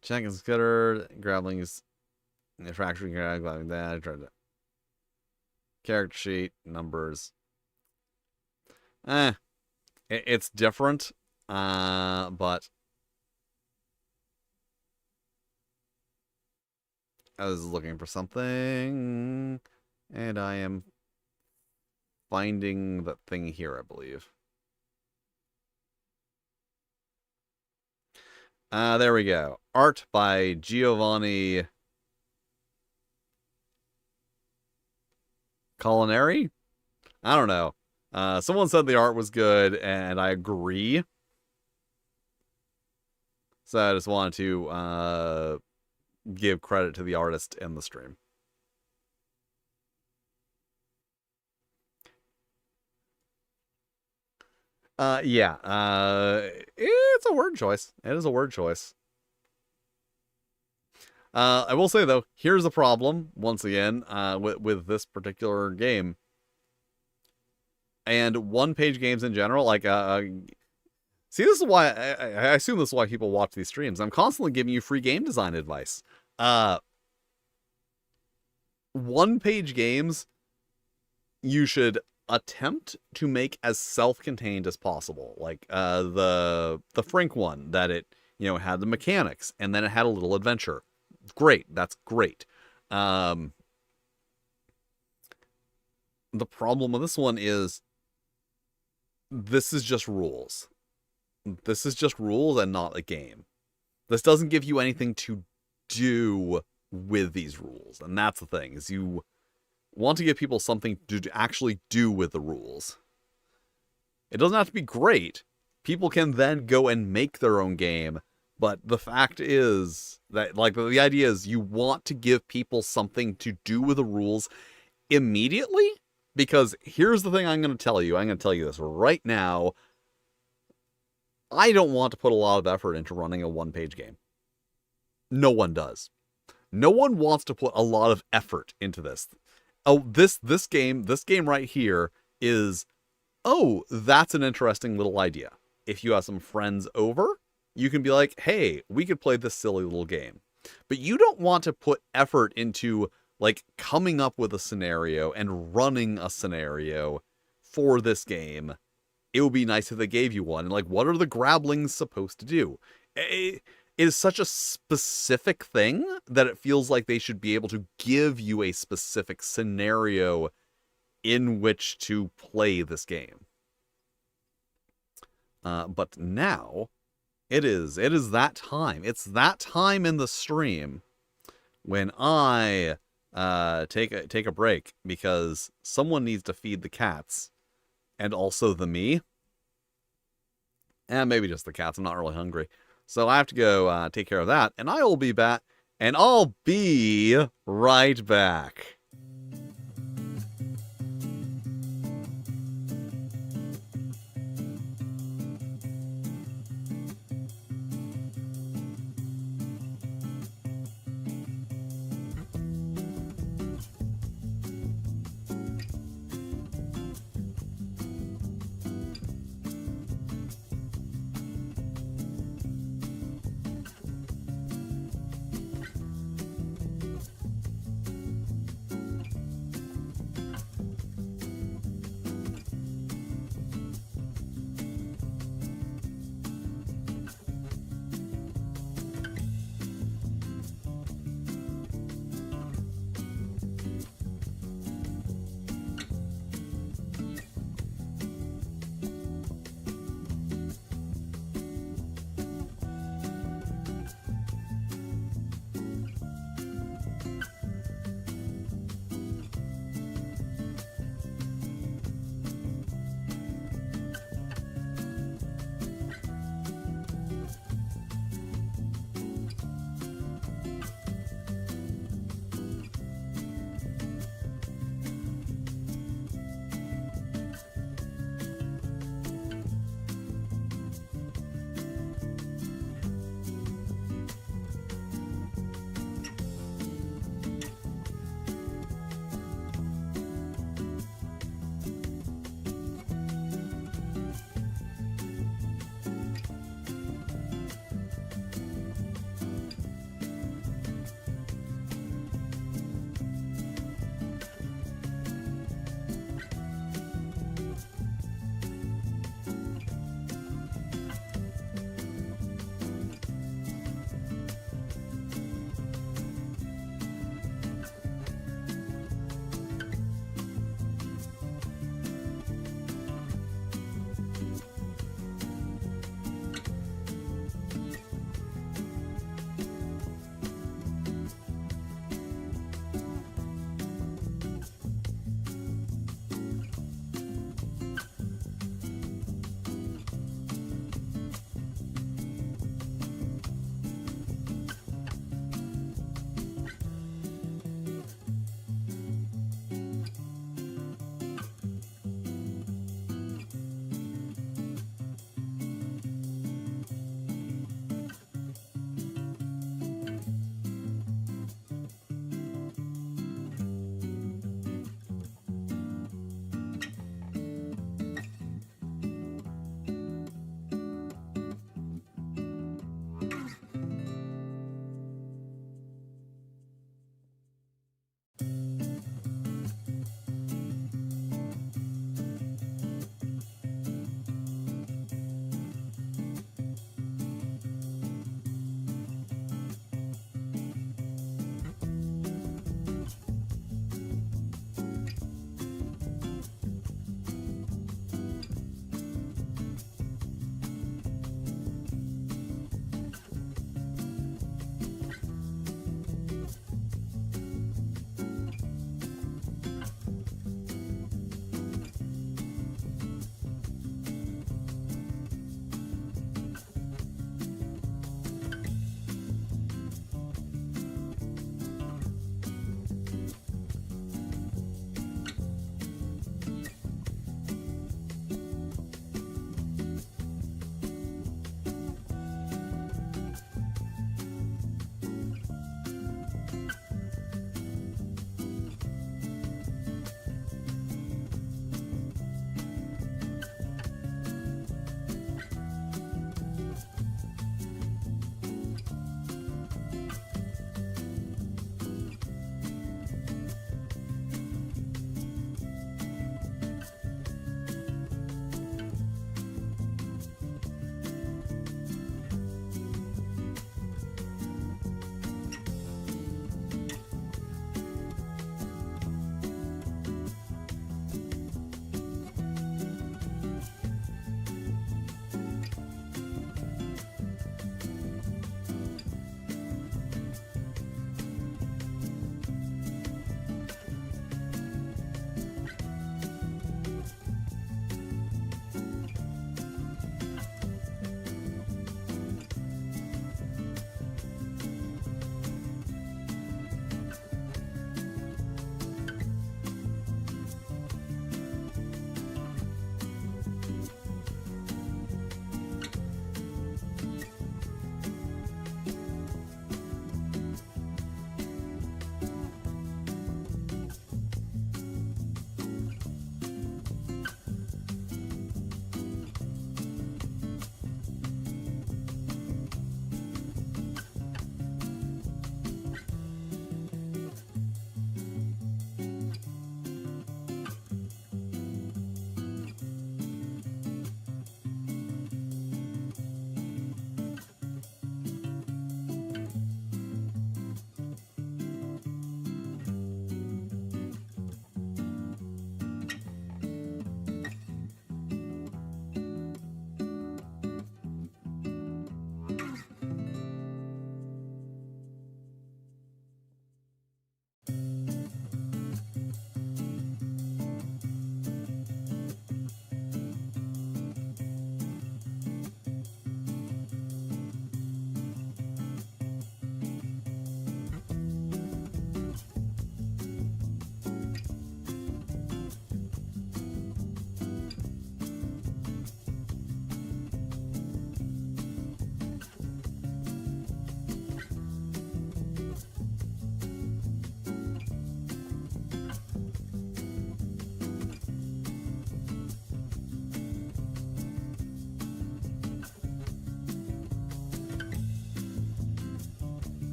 Check is considered. Grapplings. Fracturing, grabbing that. I tried to. Character sheet, numbers. It's different. But I was looking for something, and I am finding that thing here, I believe. There we go. Art by Giovanni Culinary? I don't know. Someone said the art was good, and I agree. So I just wanted to give credit to the artist in the stream. Yeah. It's a word choice. It is a word choice. I will say, though, here's the problem, once again, with this particular game. And one-page games in general, like, see, this is why, I assume this is why people watch these streams. I'm constantly giving you free game design advice. one-page games you should attempt to make as self-contained as possible. Like the Frink one, that it had the mechanics and then it had a little adventure. Great, that's great. The problem with this one is this is just rules. This is just rules and not a game. This doesn't give you anything to do with these rules. And that's the thing, is you want to give people something to actually do with the rules. It doesn't have to be great. People can then go and make their own game. But the fact is that, like, the idea is you want to give people something to do with the rules immediately. Because here's the thing I'm going to tell you. I'm going to tell you this right now. I don't want to put a lot of effort into running a one-page game. No one does. No one wants to put a lot of effort into this. Oh, this game right here is, oh, that's an interesting little idea. If you have some friends over, you can be like, hey, we could play this silly little game. But you don't want to put effort into, like, coming up with a scenario and running a scenario for this game. It would be nice if they gave you one. And, like, what are the grablings supposed to do? It is such a specific thing that it feels like they should be able to give you a specific scenario in which to play this game. But now, it is that time. It's that time in the stream when I take a break because someone needs to feed the cats and also the me. And maybe just the cats. I'm not really hungry. So I have to go take care of that. And I'll be back. And I'll be right back.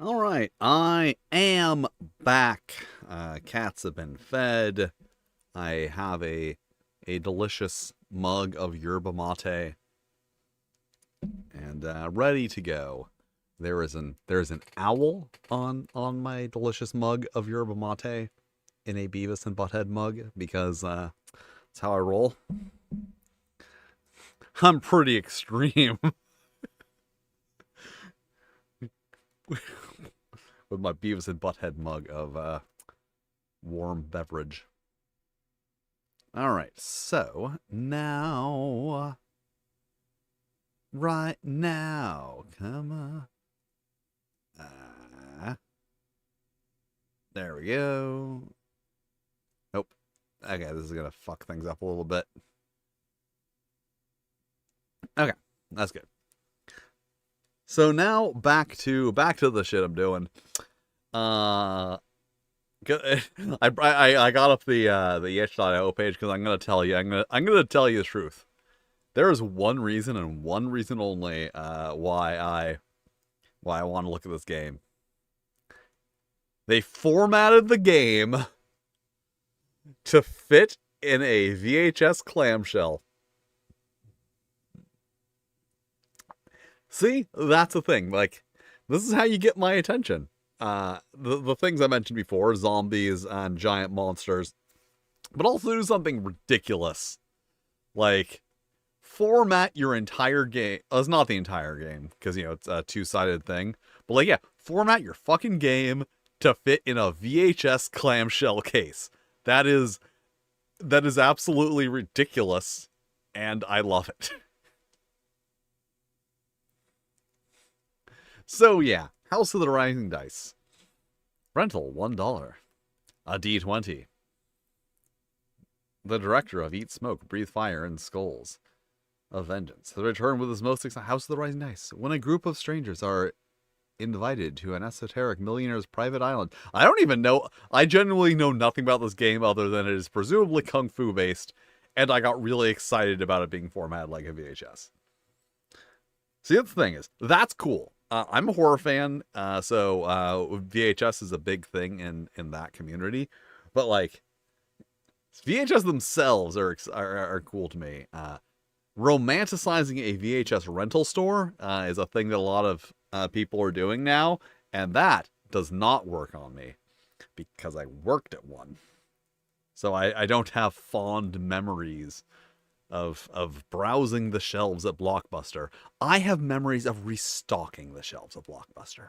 All right, I am back. Cats have been fed. I have a delicious mug of yerba mate and ready to go. There's an owl on my delicious mug of yerba mate in a Beavis and Butthead mug because that's how I roll. I'm pretty extreme. With my Beavis and Butthead mug of warm beverage. All right, so now, right now, come on. There we go. Nope. Okay, this is gonna fuck things up a little bit. Okay, that's good. So now back to the shit I'm doing. I got up the itch.io page because I'm gonna tell you the truth. There is one reason and one reason only why I want to look at this game. They formatted the game to fit in a VHS clamshell. See, that's the thing. Like, this is how you get my attention. The things I mentioned before, zombies and giant monsters, but also do something ridiculous. Like, format your entire game. It's not the entire game, because, it's a two-sided thing. But, like, yeah, format your fucking game to fit in a VHS clamshell case. That is absolutely ridiculous, and I love it. So, yeah, House of the Rising Dice. Rental, $1. A D20. The director of Eat Smoke, Breathe Fire, and Skulls of Vengeance. The return with his most exciting House of the Rising Dice. When a group of strangers are invited to an esoteric millionaire's private island. I don't even know. I genuinely know nothing about this game other than it is presumably Kung Fu based, and I got really excited about it being formatted like a VHS. See, the thing is, that's cool. I'm a horror fan, so VHS is a big thing in that community. But, like, VHS themselves are cool to me. Romanticizing a VHS rental store is a thing that a lot of people are doing now, and that does not work on me because I worked at one. So I don't have fond memories of browsing the shelves at Blockbuster. I have memories of restocking the shelves of Blockbuster.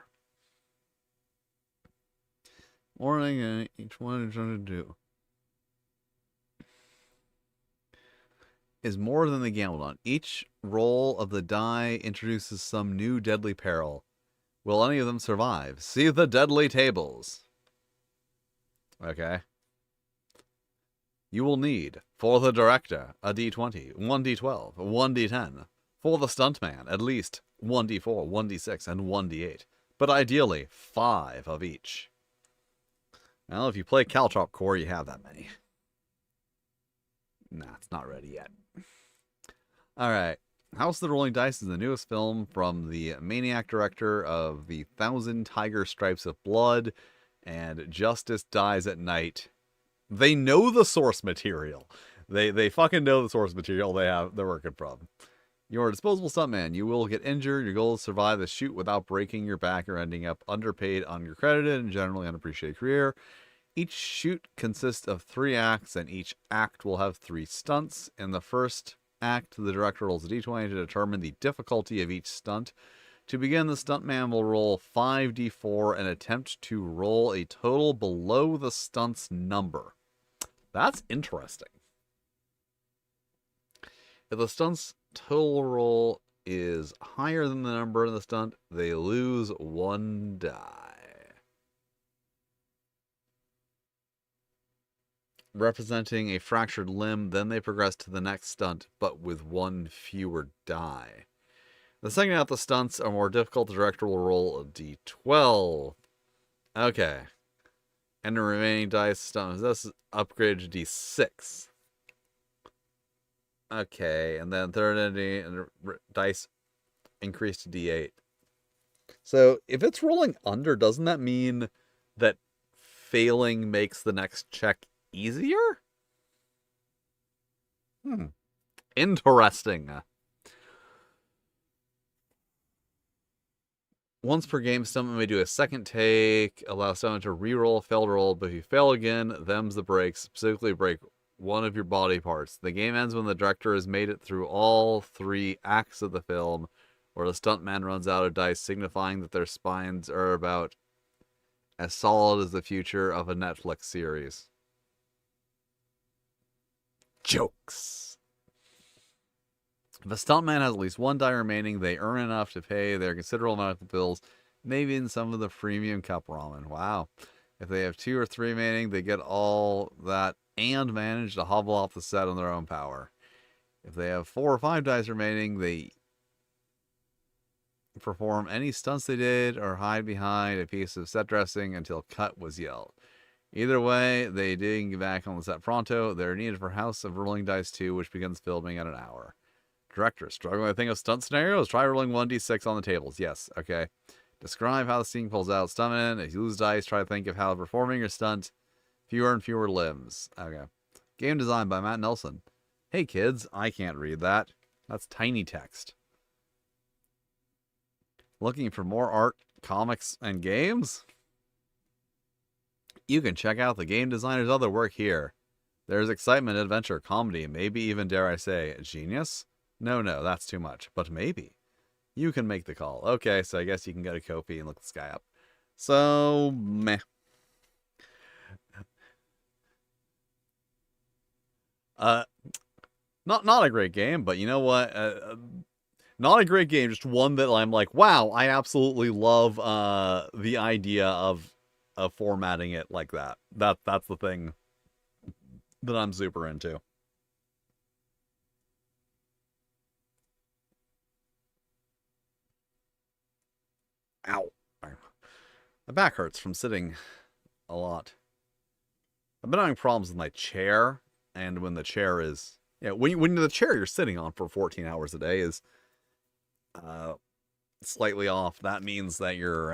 Warning, each one is trying to do is more than they gambled on. Each roll of the die introduces some new deadly peril. Will any of them survive? See the deadly tables. Okay. You will need, for the director, a D20, 1D12, 1D10. For the stuntman, at least 1D4, 1D6, and 1D8. But ideally, 5 of each. Well, if you play Caltrop Core, you have that many. Nah, it's not ready yet. Alright. House of the Rolling Dice is the newest film from the Maniac director of The Thousand Tiger Stripes of Blood and Justice Dies at Night. They know the source material. They fucking know the source material they're working from. You're a disposable stuntman. You will get injured. Your goal is to survive the shoot without breaking your back or ending up underpaid, undercredited, and generally unappreciated career. Each shoot consists of 3 acts, and each act will have 3 stunts. In the first act, the director rolls a d20 to determine the difficulty of each stunt. To begin, the stuntman will roll 5d4 and attempt to roll a total below the stunt's number. That's interesting. If the stunt's total roll is higher than the number in the stunt, they lose 1 die. Representing a fractured limb, then they progress to the next stunt, but with 1 fewer die. The second out the stunts are more difficult. The director will roll a d12. Okay. And the remaining dice stunts. This is upgraded to d6. Okay, and then third ending and the dice increased to d8. So if it's rolling under, doesn't that mean that failing makes the next check easier? Interesting. Once per game, Stuntman may do a second take, allow Stuntman to re-roll a failed roll, but if you fail again, them's the breaks. Specifically break one of your body parts. The game ends when the director has made it through all 3 acts of the film, or the stuntman runs out of dice, signifying that their spines are about as solid as the future of a Netflix series. Jokes. If a stuntman has at least 1 die remaining, they earn enough to pay their considerable medical bills, maybe in some of the premium cup ramen. Wow. If they have 2 or 3 remaining, they get all that and manage to hobble off the set on their own power. If they have 4 or 5 dice remaining, they perform any stunts they did or hide behind a piece of set dressing until cut was yelled. Either way, they didn't get back on the set pronto. They're needed for House of Rolling Dice 2, which begins filming in an hour. Director, struggling with think of stunt scenarios? Try rolling 1d6 on the tables. Yes, okay. Describe how the scene pulls out. Stuntman, if you lose dice, try to think of how performing your stunt. Fewer and fewer limbs. Okay. Game design by Matt Nelson. Hey kids, I can't read that. That's tiny text. Looking for more art, comics, and games? You can check out the game designer's other work here. There's excitement, adventure, comedy, maybe even, dare I say, genius? No, that's too much, but maybe. You can make the call. Okay, so I guess you can go to Ko-fi and look this guy up. So, meh. Not a great game, but you know what? Not a great game, just one that I'm like, wow, I absolutely love the idea of formatting it like that. That's the thing that I'm super into. Ow. My back hurts from sitting a lot. I've been having problems with my chair, and when the chair is... Yeah, when the chair you're sitting on for 14 hours a day is slightly off, that means that your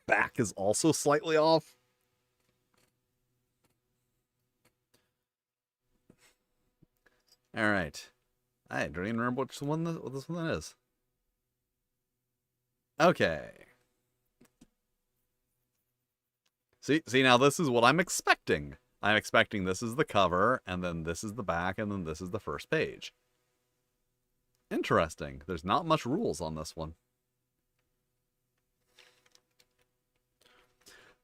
back is also slightly off. All right. I don't even remember what this one is. Okay. See, now this is what I'm expecting. I'm expecting this is the cover, and then this is the back, and then this is the first page. Interesting. There's not much rules on this one.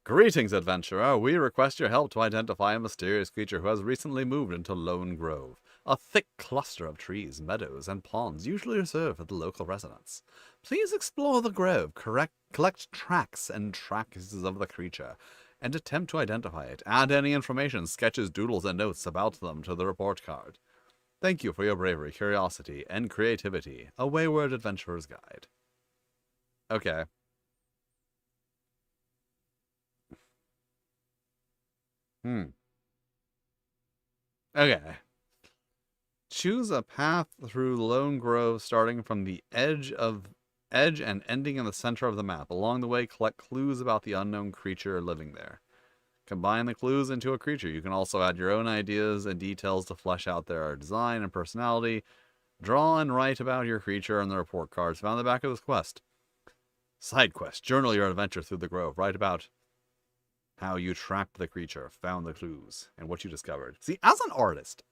Greetings, adventurer. We request your help to identify a mysterious creature who has recently moved into Lone Grove, a thick cluster of trees, meadows, and ponds usually reserved for the local residents. Please explore the grove, collect tracks and traces of the creature, and attempt to identify it. Add any information, sketches, doodles, and notes about them to the report card. Thank you for your bravery, curiosity, and creativity. A Wayward Adventurer's Guide. Okay. Okay. Choose a path through Lone Grove starting from the edge and ending in the center of the map. Along the way, collect clues about the unknown creature living there. Combine the clues into a creature. You can also add your own ideas and details to flesh out their design and personality. Draw and write about your creature on the report cards found on the back of this quest. Side quest. Journal your adventure through the grove. Write about how you trapped the creature, found the clues, and what you discovered. See, as an artist,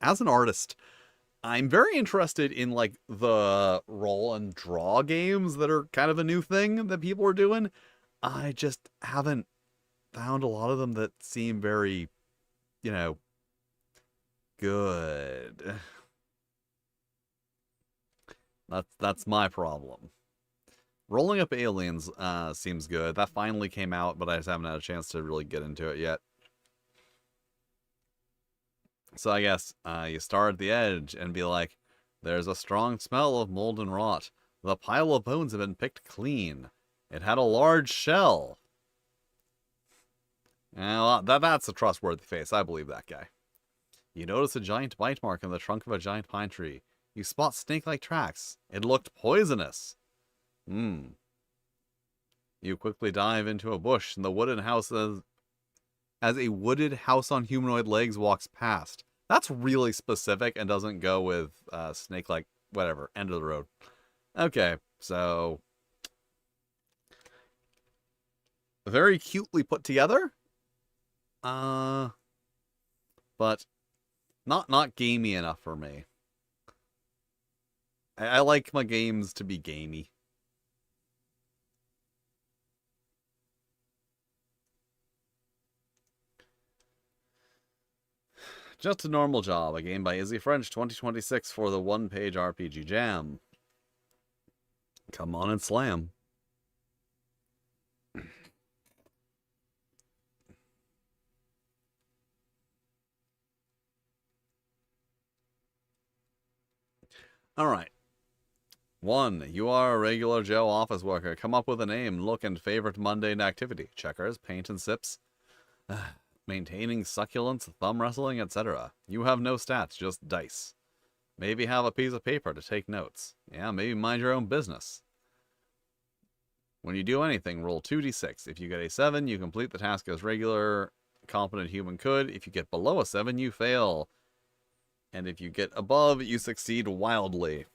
I'm very interested in like the roll and draw games that are kind of a new thing that people are doing. I just haven't found a lot of them that seem very, good. That's my problem. Rolling Up Aliens seems good. That finally came out, but I just haven't had a chance to really get into it yet. So I guess you start at the edge and be like, there's a strong smell of mold and rot. The pile of bones have been picked clean. It had a large shell. Well, that's a trustworthy face. I believe that guy. You notice a giant bite mark on the trunk of a giant pine tree. You spot snake-like tracks. It looked poisonous. Hmm. You quickly dive into a bush, and the wooden house as a wooded house on humanoid legs walks past. That's really specific and doesn't go with snake-like, whatever, end of the road. Okay, so very cutely put together. But not gamey enough for me. I like my games to be gamey. Just a Normal Job, a game by Izzy French, 2026 for the one-page RPG Jam. Come on and slam. All right. 1. You are a regular Joe office worker. Come up with a name, look, and favorite mundane activity. Checkers, paint and sips, maintaining succulents, thumb wrestling, etc. You have no stats, just dice. Maybe have a piece of paper to take notes. Yeah, maybe mind your own business. When you do anything, roll 2d6. If you get a 7, you complete the task as regular, competent human could. If you get below a 7, you fail. And if you get above, you succeed wildly.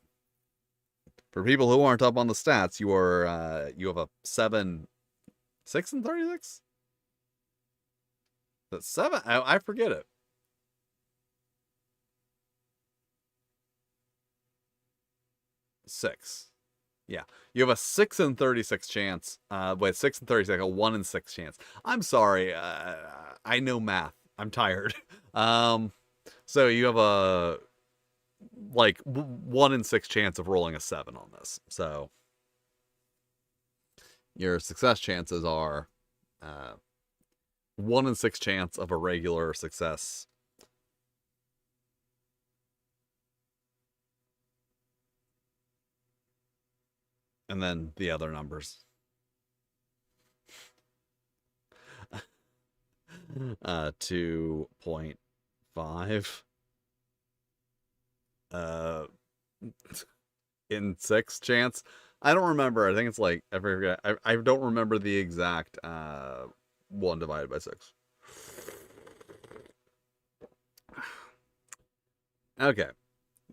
For people who aren't up on the stats, you have a 7, 6 and 36? That's 7? I forget it. Six. Yeah. You have a 6 and 36 chance. Wait, 6 and 36, a 1 in 6 chance. I'm sorry. I know math. I'm tired. So you have a like 1 in 6 chance of rolling a 7 on this. So your success chances are 1 in 6 chance of a regular success. And then the other numbers. 2.5 in 6 chance. I don't remember. I think it's like I don't remember the exact 1 divided by 6. Okay.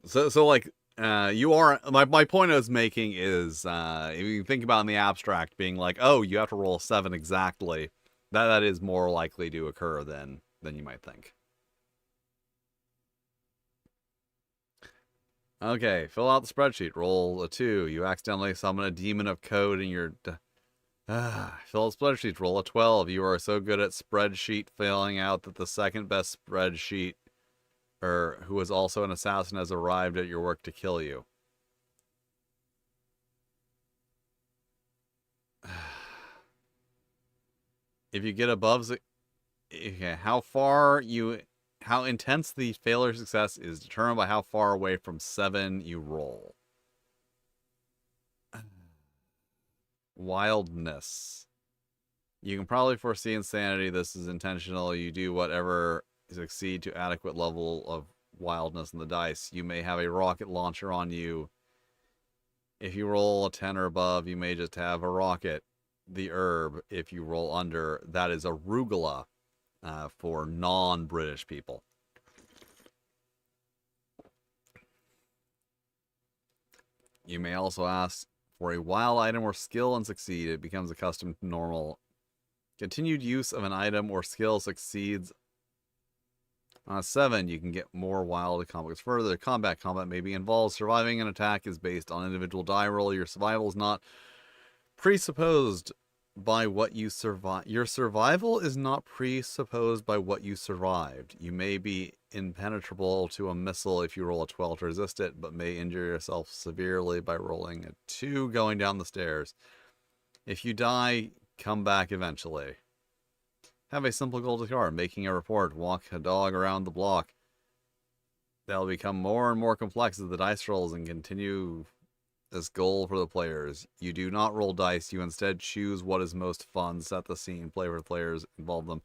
So like you are my point I was making is if you think about in the abstract being like, oh, you have to roll 7 exactly, that is more likely to occur than you might think. Okay, fill out the spreadsheet. Roll a 2. You accidentally summon a demon of code in your fill out spreadsheets. Roll a 12. You are so good at spreadsheet filling out that the second best spreadsheet who is also an assassin has arrived at your work to kill you. If you get above okay, how intense the failure success is determined by how far away from 7 you roll. Wildness. You can probably foresee insanity. This is intentional. You do whatever succeed to adequate level of wildness in the dice. You may have a rocket launcher on you. If you roll a 10 or above, you may just have a rocket. The herb, if you roll under, that is arugula for non-British people. You may also ask for a wild item or skill and succeed. It becomes accustomed to normal. Continued use of an item or skill succeeds. On a 7, you can get more wild combos. Further, combat may be involved. Surviving an attack is based on individual die roll. Your survival is not presupposed by what you survive. Your survival is not presupposed by what you survived. You may be impenetrable to a missile if you roll a 12 to resist it, but may injure yourself severely by rolling a 2 going down the stairs. If you die, come back eventually. Have a simple goal to card, making a report, walk a dog around the block. They'll become more and more complex as the dice rolls and continue this goal for the players. You do not roll dice, you instead choose what is most fun, set the scene, play with players, involve them.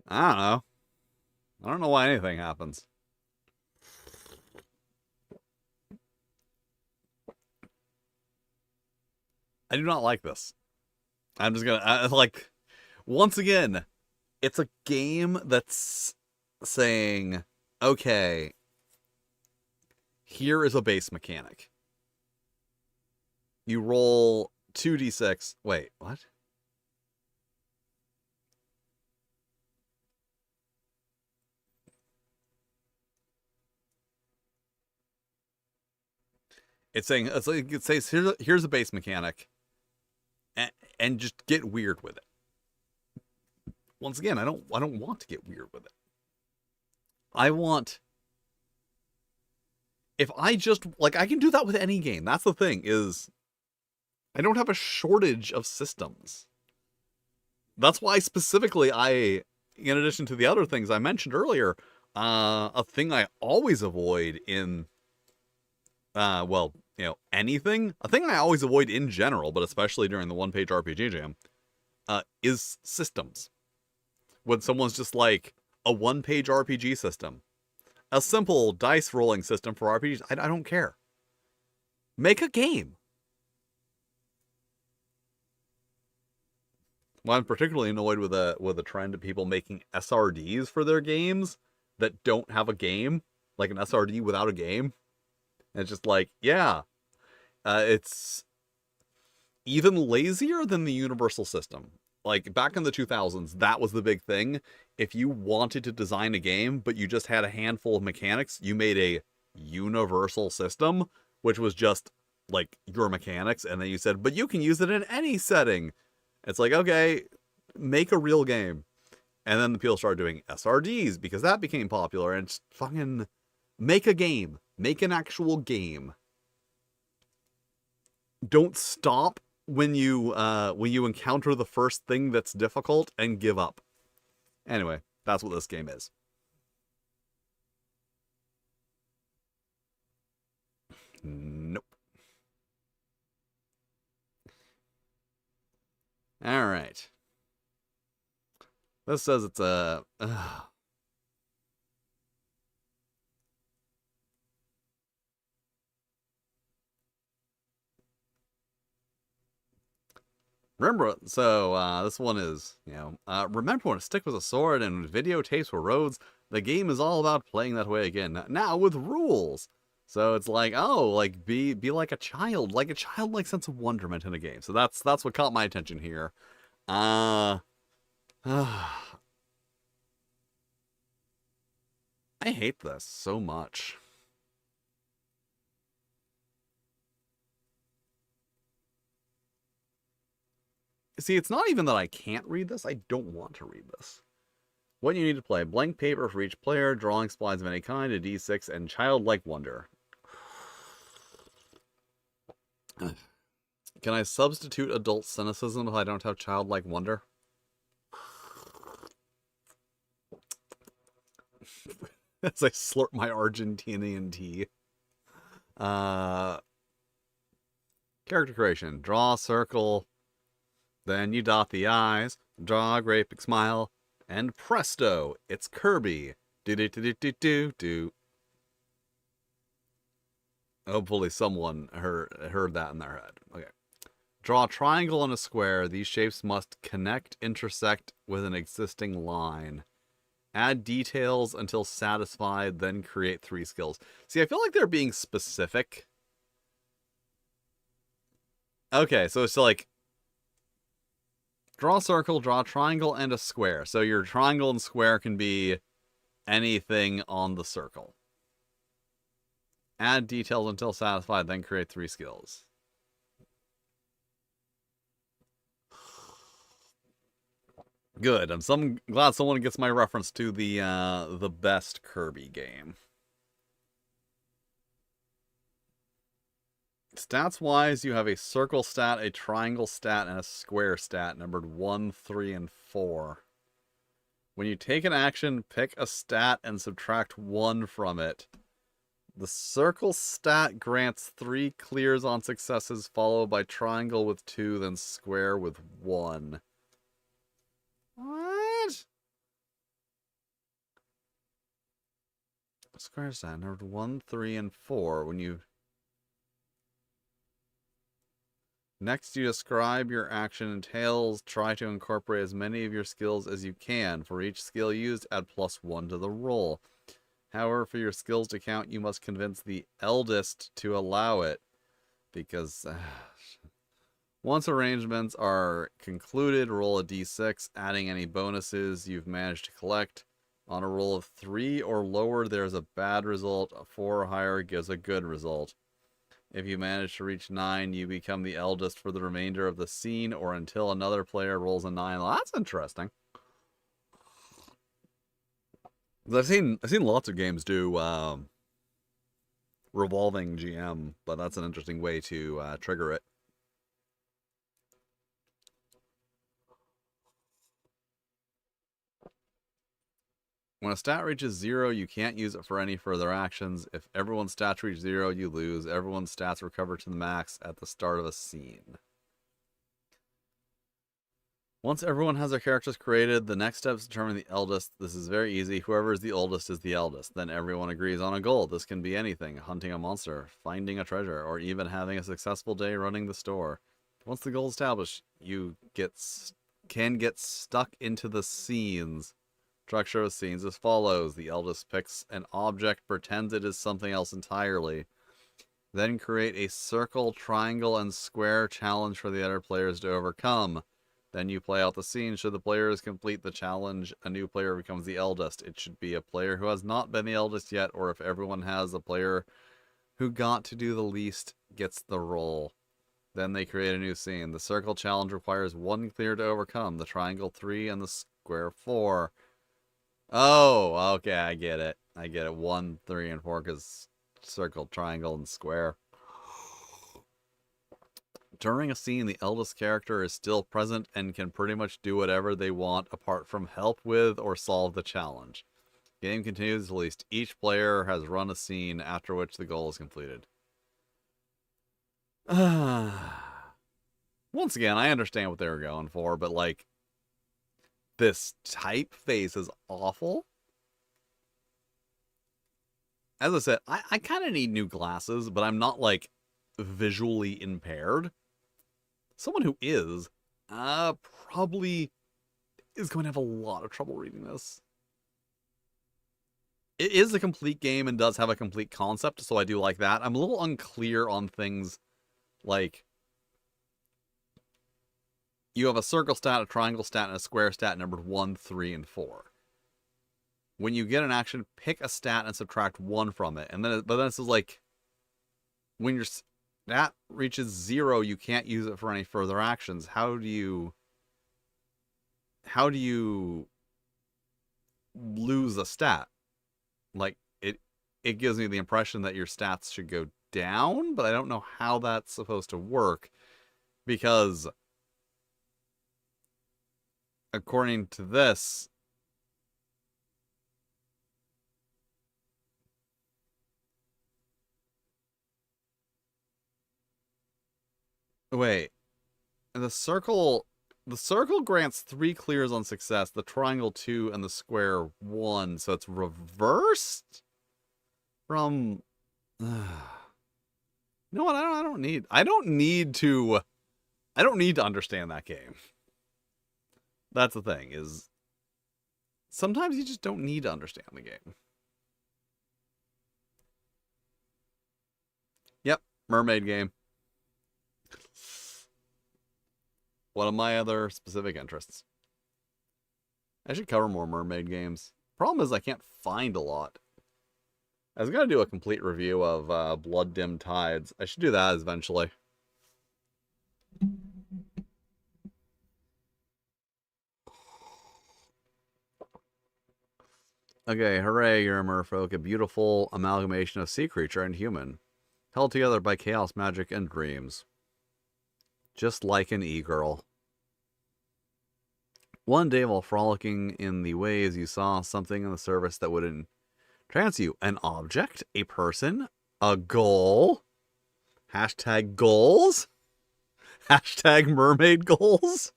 I don't know. I don't know why anything happens. I do not like this. I'm just gonna, like, once again, it's a game that's saying, okay, here is a base mechanic. You roll 2d6. Wait, what? It's saying, it's like, it says, here's a base mechanic, and just get weird with it. Once again, I don't want to get weird with it. I want, if I just, like, I can do that with any game. That's the thing, is I don't have a shortage of systems. That's why specifically in addition to the other things I mentioned earlier, a thing I always avoid in, well, anything, a thing I always avoid in general, but especially during the one-page RPG Jam, is systems. When someone's just like, a one-page RPG system, a simple dice rolling system for RPGs, I don't care. Make a game. Well, I'm particularly annoyed with a trend of people making SRDs for their games that don't have a game, like an SRD without a game. And it's just like, yeah, it's even lazier than the Universal System. Like, back in the 2000s, that was the big thing. If you wanted to design a game, but you just had a handful of mechanics, you made a Universal System, which was just, like, your mechanics, and then you said, but you can use it in any setting. It's like, okay, make a real game. And then the people started doing SRDs, because that became popular, and it's fucking, make a game. Make an actual game. Don't stop when you encounter the first thing that's difficult and give up. Anyway, that's what this game is. Nope. All right. This says it's a. Remember, so this one is, remember when a stick was a sword and videotapes were roads? The game is all about playing that way again, now with rules. So it's like, oh, like be like a childlike sense of wonderment in a game. So that's what caught my attention here. I hate this so much. See, it's not even that I can't read this. I don't want to read this. What you need to play: blank paper for each player, drawing splines of any kind, a d6, and childlike wonder. Can I substitute adult cynicism if I don't have childlike wonder? As I slurp my Argentinian tea. Character creation. Draw a circle. Then you dot the eyes, draw a great big smile, and presto, it's Kirby. Do. Hopefully someone heard that in their head. Okay. Draw a triangle and a square. These shapes must connect, intersect with an existing line. Add details until satisfied, then create 3 skills. See, I feel like they're being specific. Okay, so it's like, draw a circle, draw a triangle, and a square. So your triangle and square can be anything on the circle. Add details until satisfied, then create 3 skills. Good. I'm glad someone gets my reference to the best Kirby game. Stats-wise, you have a circle stat, a triangle stat, and a square stat, numbered 1, 3, and 4. When you take an action, pick a stat and subtract 1 from it. The circle stat grants 3 clears on successes, followed by triangle with 2, then square with 1. What? Square stat numbered 1, 3, and 4. When you next, you describe your action entails. Try to incorporate as many of your skills as you can. For each skill used, add +1 to the roll. However, for your skills to count, you must convince the eldest to allow it. Because once arrangements are concluded, roll a d6, adding any bonuses you've managed to collect. On a roll of 3 or lower, there's a bad result. A 4 or higher gives a good result. If you manage to reach 9, you become the eldest for the remainder of the scene or until another player rolls a 9. Well, that's interesting. I've seen lots of games do revolving GM, but that's an interesting way to trigger it. When a stat reaches 0, you can't use it for any further actions. If everyone's stats reach 0, you lose. Everyone's stats recover to the max at the start of a scene. Once everyone has their characters created, the next step is to determine the eldest. This is very easy. Whoever is the oldest is the eldest. Then everyone agrees on a goal. This can be anything: hunting a monster, finding a treasure, or even having a successful day running the store. Once the goal is established, you can get stuck into the scenes. Structure of scenes as follows. The eldest picks an object, pretends it is something else entirely. Then create a circle, triangle, and square challenge for the other players to overcome. Then you play out the scene. Should the players complete the challenge, a new player becomes the eldest. It should be a player who has not been the eldest yet, or if everyone has, a player who got to do the least gets the role. Then they create a new scene. The circle challenge requires 1 clear to overcome, the triangle 3, and the square 4. Oh, okay, I get it. 1, 3, and 4, because circle, triangle, and square. During a scene, the eldest character is still present and can pretty much do whatever they want apart from help with or solve the challenge. Game continues at least each player has run a scene, after which the goal is completed. Once again, I understand what they were going for, but like, this typeface is awful. As I said, I kind of need new glasses, but I'm not, like, visually impaired. Someone who is, probably is going to have a lot of trouble reading this. It is a complete game and does have a complete concept, so I do like that. I'm a little unclear on things like, you have a circle stat, a triangle stat, and a square stat numbered 1, 3, and 4. When you get an action, pick a stat and subtract 1 from it. But then it says, like, when your stat reaches 0, you can't use it for any further actions. How do you lose a stat? Like, it gives me the impression that your stats should go down, but I don't know how that's supposed to work, because according to this, wait, the circle grants 3 clears on success, the triangle 2, and the square 1, so it's reversed from. You know what? I don't need to understand that game. That's the thing, is sometimes you just don't need to understand the game. Yep, mermaid game. One of my other specific interests. I should cover more mermaid games. Problem is I can't find a lot. I was going to do a complete review of Blood Dim Tides. I should do that eventually. Okay, hooray, you're a merfolk, a beautiful amalgamation of sea creature and human, held together by chaos, magic, and dreams. Just like an e-girl. One day while frolicking in the waves, you saw something in the surface that would entrance you. An object? A person? A goal? Hashtag goals? Hashtag mermaid goals?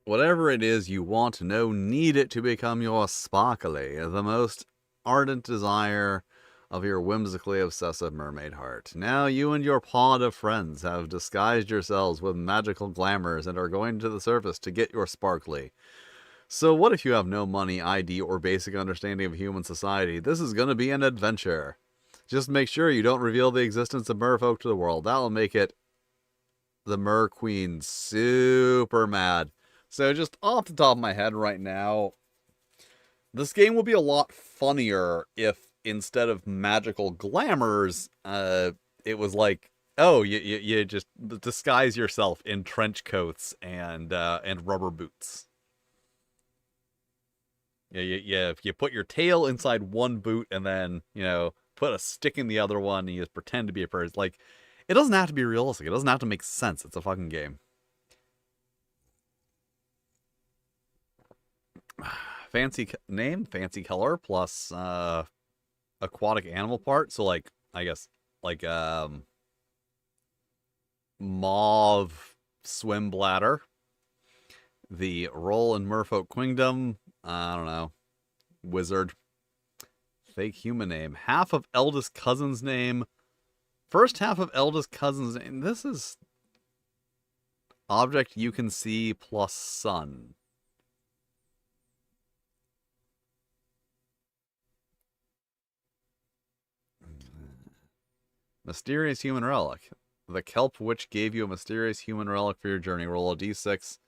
Whatever it is you want to know, need it to become your sparkly, the most ardent desire of your whimsically obsessive mermaid heart. Now you and your pod of friends have disguised yourselves with magical glamours and are going to the surface to get your sparkly. So what if you have no money, ID, or basic understanding of human society? This is going to be an adventure. Just make sure you don't reveal the existence of merfolk to the world. That'll make it the Mer Queen super mad. So just off the top of my head right now, this game will be a lot funnier if instead of magical glamours, it was like, oh, you just disguise yourself in trench coats and rubber boots. Yeah, if you put your tail inside one boot and then, put a stick in the other one and you just pretend to be a person. Like, it doesn't have to be realistic. It doesn't have to make sense. It's a fucking game. Fancy name, fancy color, plus aquatic animal part. So, like, I guess, like, mauve swim bladder. The role in Merfolk Kingdom, I don't know, wizard. Fake human name. Half of eldest cousin's name. First half of eldest cousin's name. This is object you can see plus sun. Mysterious human relic. The kelp witch gave you a mysterious human relic for your journey. Roll a d6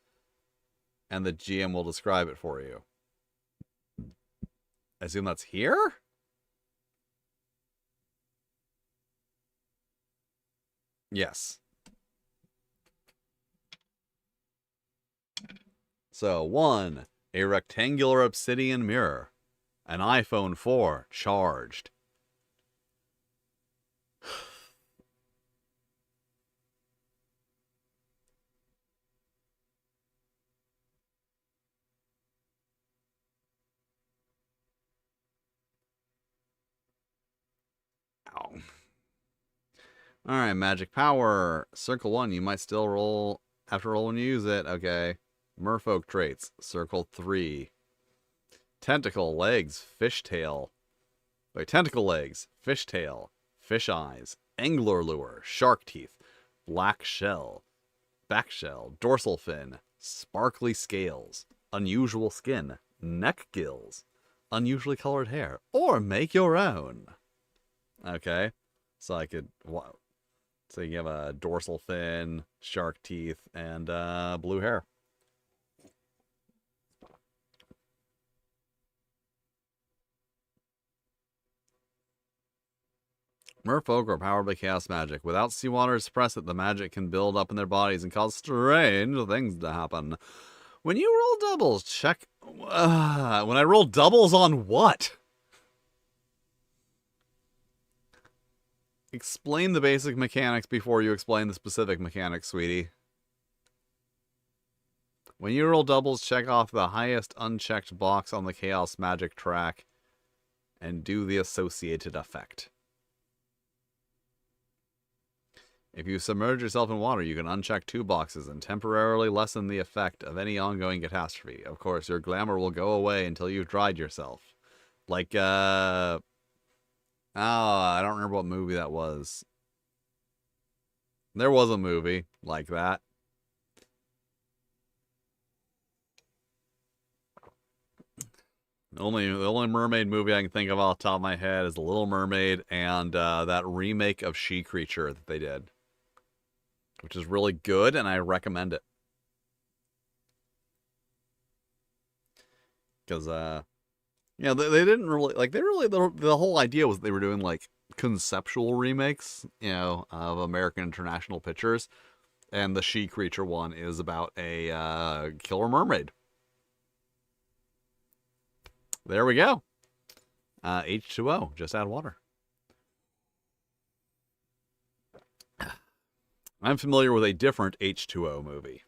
and the GM will describe it for you. I assume that's here? Yes. So, 1. A rectangular obsidian mirror. An iPhone 4 charged. Ow. Alright, magic power. Circle 1, you might still roll after roll when you use it. Okay. Merfolk traits. Circle 3. Tentacle, legs, fishtail. Wait, tentacle legs, fishtail, fish eyes, angler lure, shark teeth, black shell, back shell, dorsal fin, sparkly scales, unusual skin, neck gills, unusually colored hair, or make your own. Okay, so I could, so you have a dorsal fin, shark teeth, and blue hair. Merfolk are powered by chaos magic. Without seawater to suppress it, the magic can build up in their bodies and cause strange things to happen. When you roll doubles, check... when I roll doubles on what? Explain the basic mechanics before you explain the specific mechanics, sweetie. When you roll doubles, check off the highest unchecked box on the chaos magic track and do the associated effect. If you submerge yourself in water, you can uncheck 2 boxes and temporarily lessen the effect of any ongoing catastrophe. Of course, your glamour will go away until you've dried yourself. Like, oh, I don't remember what movie that was. There was a movie like that. The only mermaid movie I can think of off the top of my head is The Little Mermaid and that remake of She Creature that they did, which is really good, and I recommend it. Because, they didn't really, like, the whole idea was they were doing, like, conceptual remakes, of American International Pictures, and the She Creature one is about a killer mermaid. There we go. H2O, just add water. I'm familiar with a different H2O movie.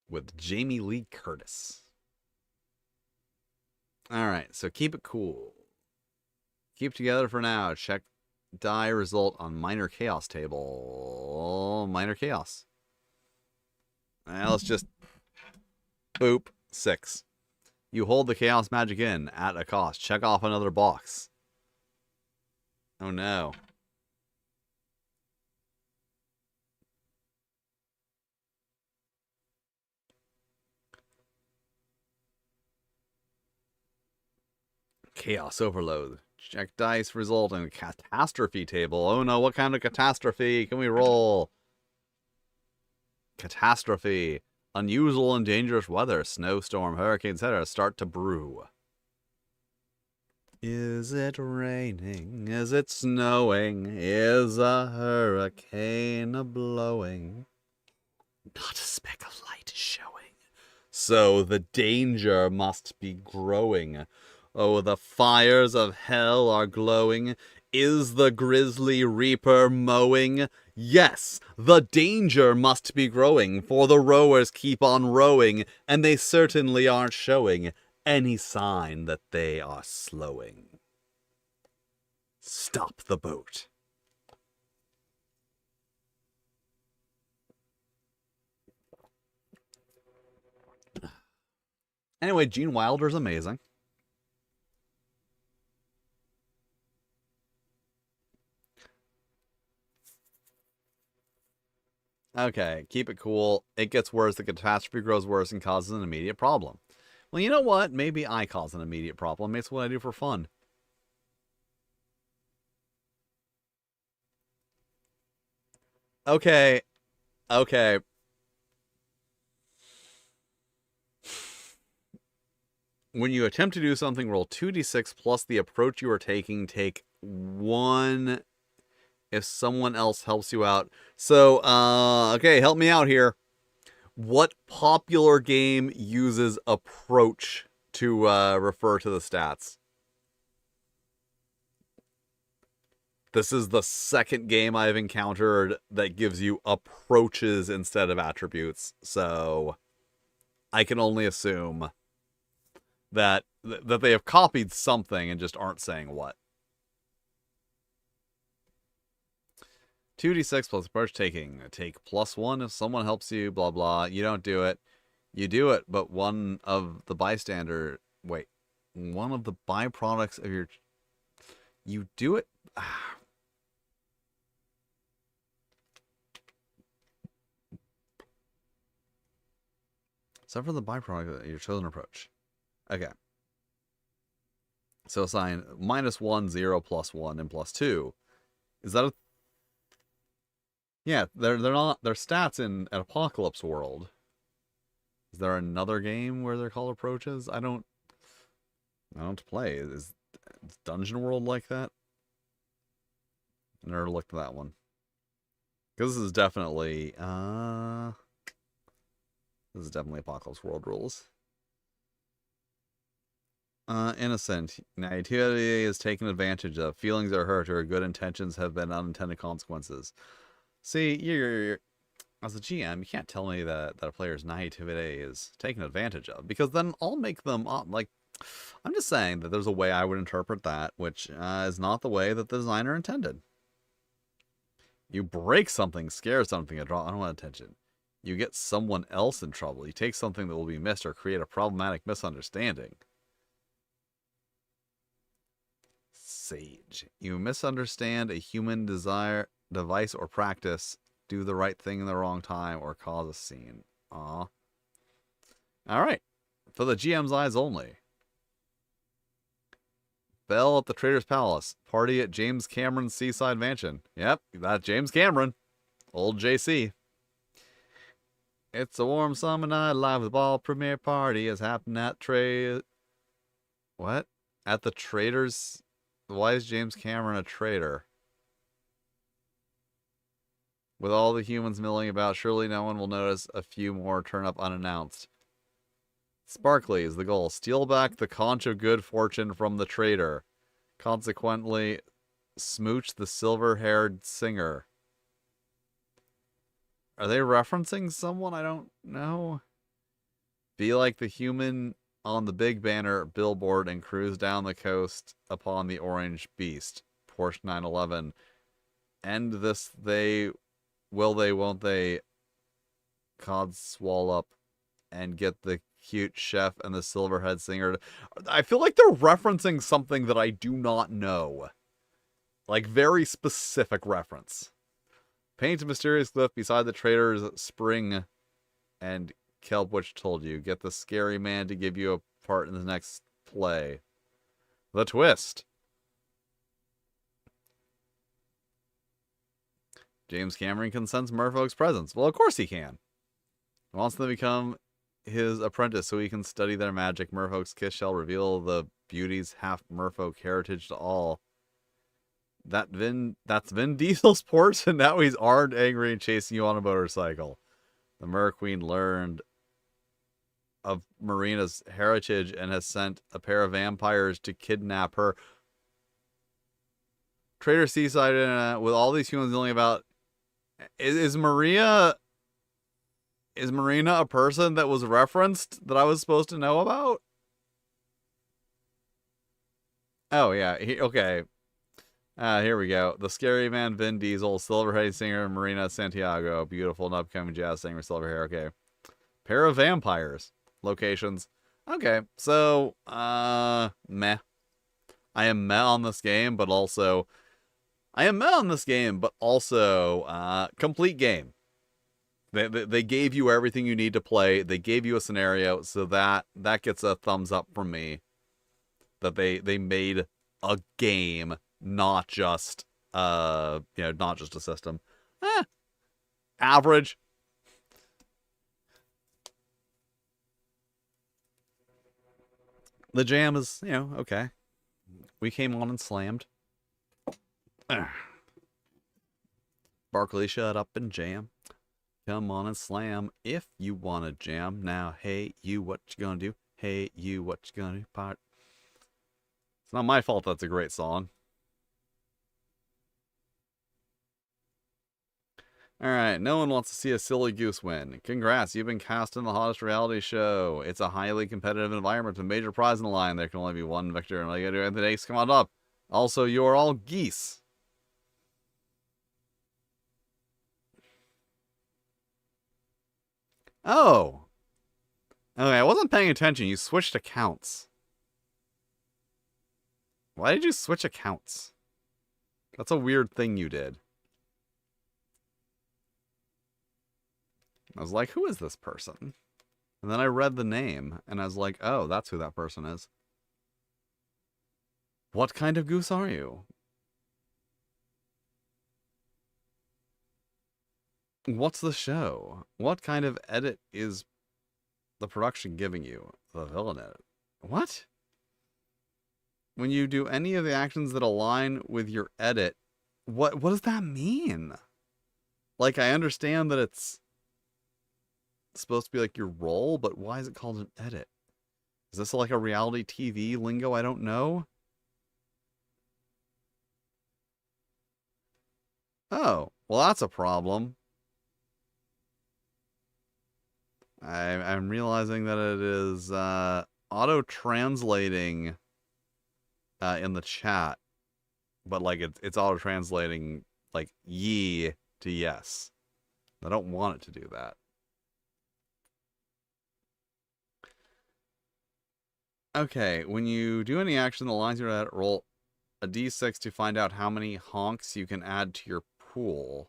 With Jamie Lee Curtis. Alright, so keep it cool. Keep together for now. Check Die result on minor chaos table. Minor chaos. Let's just boop 6. You hold the chaos magic in at a cost. Check off another box. Oh no. Chaos overload. Check dice result in catastrophe table. Oh no, what kind of catastrophe can we roll? Catastrophe. Unusual and dangerous weather. Snowstorm, hurricane, etc. start to brew. Is it raining? Is it snowing? Is a hurricane a-blowing? Not a speck of light is showing. So the danger must be growing. Oh, the fires of hell are glowing. Is the grisly reaper mowing? Yes, the danger must be growing, for the rowers keep on rowing, and they certainly aren't showing any sign that they are slowing. Stop the boat. Anyway, Gene Wilder's amazing. Okay, keep it cool. It gets worse. The catastrophe grows worse and causes an immediate problem. Well, you know what? Maybe I cause an immediate problem. It's what I do for fun. Okay. Okay. When you attempt to do something, roll 2d6 plus the approach you are taking. Take 1 if someone else helps you out. So, okay, help me out here. What popular game uses approach to refer to the stats? This is the second game I've encountered that gives you approaches instead of attributes. So I can only assume that they have copied something and just aren't saying what. 2d6 plus approach taking. Take +1 if someone helps you, blah, blah. You don't do it. You do it, but one of the bystander... Wait. One of the byproducts of your... You do it... Except for the byproduct of your chosen approach. Okay. So assign -1, 0, +1, and +2. Is that a... Yeah, they're not... They're stats in an Apocalypse World. Is there another game where they're called approaches? I don't play. Is Dungeon World like that? I never looked at that one. Because this is definitely... This is definitely Apocalypse World rules. Innocent. Naivety is taken advantage of. Feelings are hurt or good intentions have been unintended consequences. See, you're as a GM, you can't tell me that a player's naivety is taken advantage of, because then I'll make them like... I'm just saying that there's a way I would interpret that, which is not the way that the designer intended. You break something, scare something, and draw unwanted attention. You get someone else in trouble. You take something that will be missed or create a problematic misunderstanding. Sage. You misunderstand a human desire, device, or practice, do the right thing in the wrong time, or cause a scene. Aw. Alright. For the GM's eyes only. Bell at the Trader's Palace. Party at James Cameron's Seaside Mansion. Yep, that's James Cameron. Old JC. It's a warm summer night, live with ball premiere party has happened at What? At the Trader's... Why is James Cameron a traitor? With all the humans milling about, surely no one will notice a few more turn up unannounced. Sparkly is the goal. Steal back the conch of good fortune from the trader. Consequently, smooch the silver-haired singer. Are they referencing someone? I don't know. Be like the human on the big banner billboard and cruise down the coast upon the orange beast. Porsche 911. End this, they won't they codswall up and get the cute chef and the silverhead singer. I feel like they're referencing something that I do not know. Like, very specific reference. Paint a mysterious glyph beside the trader's spring and Kelpwitch told you. Get the scary man to give you a part in the next play. The twist. James Cameron can sense Merfolk's presence. Well, of course he can. He wants them to become his apprentice so he can study their magic. Merfolk's kiss shall reveal the beauty's half Merfolk heritage to all. That's Vin Diesel's port, and now he's armed, angry, and chasing you on a motorcycle. The Mer Queen learned of Marina's heritage and has sent a pair of vampires to kidnap her. Trader Seaside, with all these humans only about... Is Marina a person that was referenced that I was supposed to know about? Oh, yeah. Okay. Here we go. The Scary Man, Vin Diesel, Silverhead singer, Marina Santiago, beautiful and upcoming jazz singer, silver hair. Okay. Pair of vampires. Locations. Okay. So, meh. I am meh on this game, but also... complete game. They gave you everything you need to play. They gave you a scenario, so that gets a thumbs up from me. That they made a game, not just not just a system. Average. The jam is, okay. We came on and slammed. Barkley, shut up and jam. Come on and slam if you want to jam. Now, hey, you, what you gonna do? Hey, you, what you gonna do? Part. It's not my fault that's a great song. Alright, no one wants to see a silly goose win. Congrats, you've been cast in the hottest reality show. It's a highly competitive environment with a major prize in the line. There can only be one victor, and all you gotta do at the next, come on up. Also, you're all geese. Oh. Okay, I wasn't paying attention. You switched accounts. Why did you switch accounts? That's a weird thing you did. I was like, who is this person? And then I read the name, and I was like, oh, that's who that person is. What kind of goose are you? What's the show? What kind of edit is the production giving you? The villain edit. What? When you do any of the actions that align with your edit, what does that mean? Like, I understand that it's supposed to be like your role, but why is it called an edit? Is this like a reality TV lingo I don't know? Oh, well, that's a problem. I'm realizing that it is auto-translating in the chat, but like it's auto-translating like ye to yes. I don't want it to do that. Okay, when you do any action that aligns your edit, roll a d6 to find out how many honks you can add to your pool.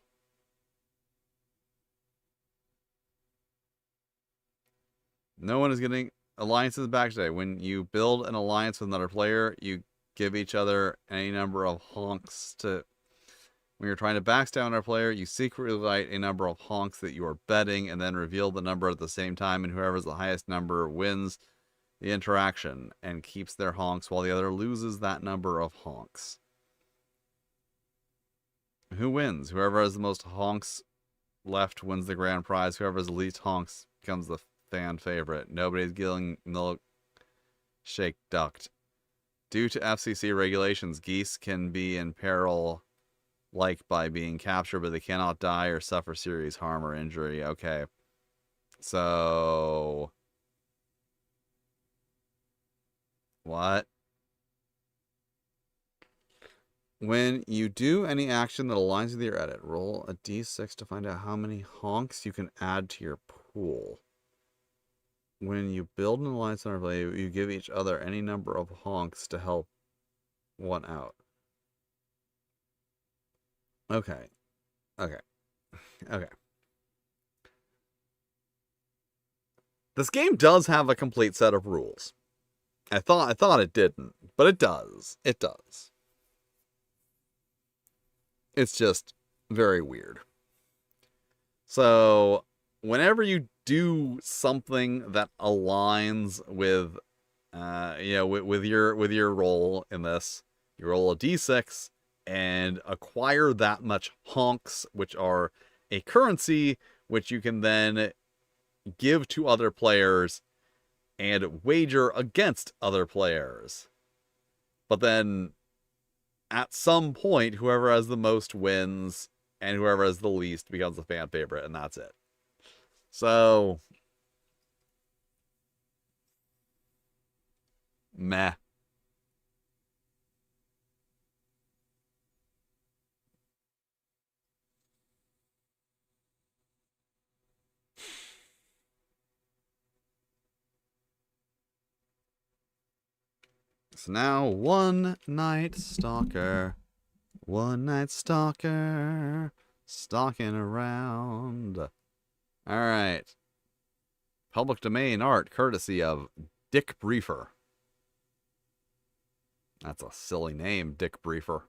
No one is getting alliances back today. When you build an alliance with another player, you give each other any number of honks to... When you're trying to backstab another player, you secretly light a number of honks that you are betting and then reveal the number at the same time, and whoever has the highest number wins the interaction and keeps their honks while the other loses that number of honks. Who wins? Whoever has the most honks left wins the grand prize. Whoever has the least honks becomes the fan favorite. Nobody's getting milkshake ducked. Due to FCC regulations, geese can be in peril, like by being captured, but they cannot die or suffer serious harm or injury. Okay. So... What? When you do any action that aligns with your edit, roll a d6 to find out how many honks you can add to your pool. When you build an alliance on play, you give each other any number of honks to help one out. Okay. Okay. Okay. This game does have a complete set of rules. I thought it didn't, but it does. It does. It's just very weird. So, whenever you do something that aligns with, with your role in this, you roll a d6 and acquire that much honks, which are a currency which you can then give to other players and wager against other players. But then, at some point, whoever has the most wins, and whoever has the least becomes a fan favorite, and that's it. So, meh. So now, One Night Stalker. One Night Stalker. Stalking around. Alright. Public domain art courtesy of Dick Briefer. That's a silly name, Dick Briefer.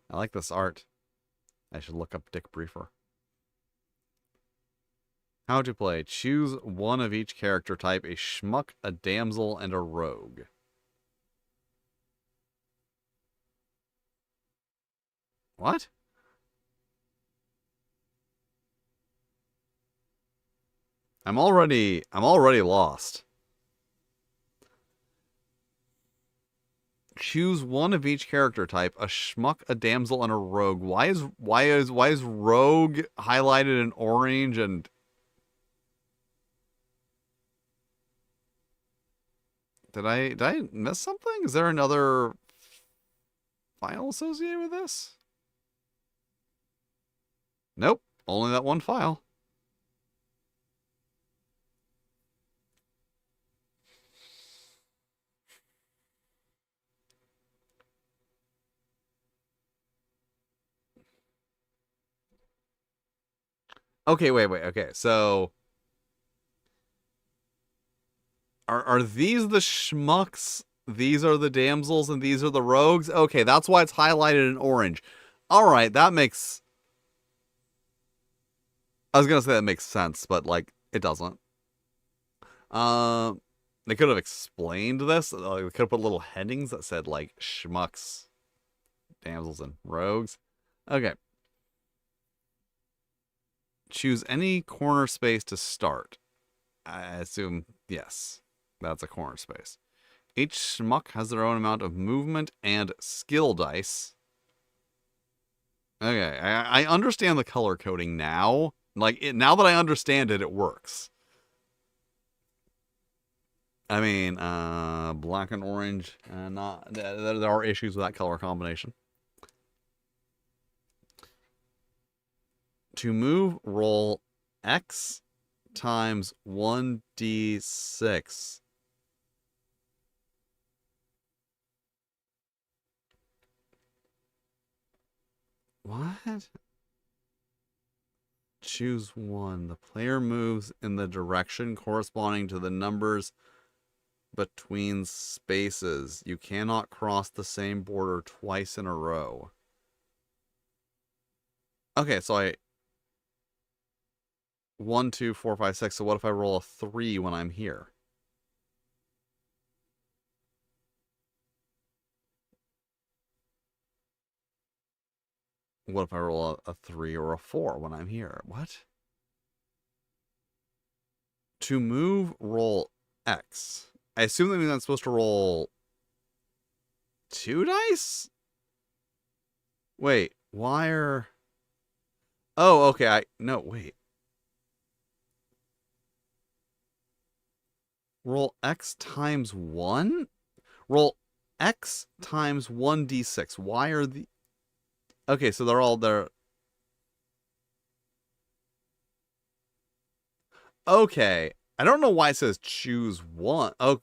I like this art. I should look up Dick Briefer. How to play. Choose one of each character type, a schmuck, a damsel, and a rogue. What? I'm already lost. Choose one of each character type, a schmuck, a damsel, and a rogue. Why is rogue highlighted in orange and Did I miss something? Is there another file associated with this? Nope, only that one file. Okay, wait. Okay, so are these the schmucks? These are the damsels and these are the rogues? Okay, that's why it's highlighted in orange. All right, that makes... I was going to say that makes sense, but, like, it doesn't. They could have explained this. They could have put little headings that said, like, schmucks, damsels, and rogues. Okay. Choose any corner space to start. I assume, yes, that's a corner space. Each schmuck has their own amount of movement and skill dice. Okay, I understand the color coding now. Like, now that I understand it, it works. I mean, black and orange, there are issues with that color combination. To move, roll X times 1d6. What? Choose one. The player moves in the direction corresponding to the numbers between spaces. You cannot cross the same border twice in a row. Okay, so 1, 2, 4, 5, 6. So what if I roll a 3 when I'm here? What if I roll a 3 or a 4 when I'm here? What? To move, roll X. I assume that means I'm supposed to roll 2 dice? Wait, why are... Oh, okay, no, wait. Roll X times 1? Roll X times 1d6. Why are the... Okay, so they're all there. Okay. I don't know why it says choose one. Oh,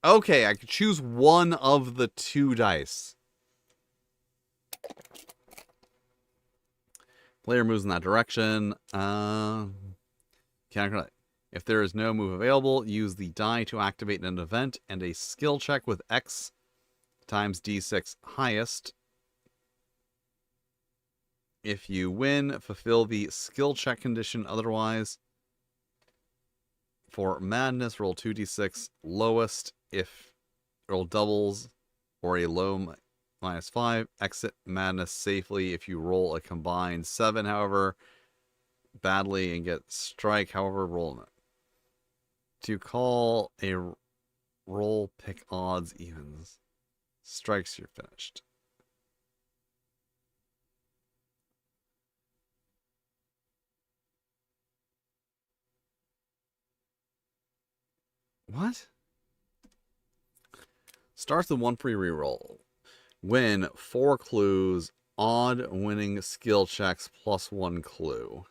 okay, I could choose one of the 2 dice. Player moves in that direction. If there is no move available, use the die to activate an event and a skill check with X times D6 highest. If you win, fulfill the skill check condition otherwise. For madness, roll 2d6 lowest. If roll doubles or a low -5, exit madness safely. If you roll a combined 7, however, badly and get strike, however, roll to call a roll, pick odds, evens. Strikes, you're finished. What? Starts the 1 free reroll. Win 4 clues, odd winning skill checks plus 1 clue.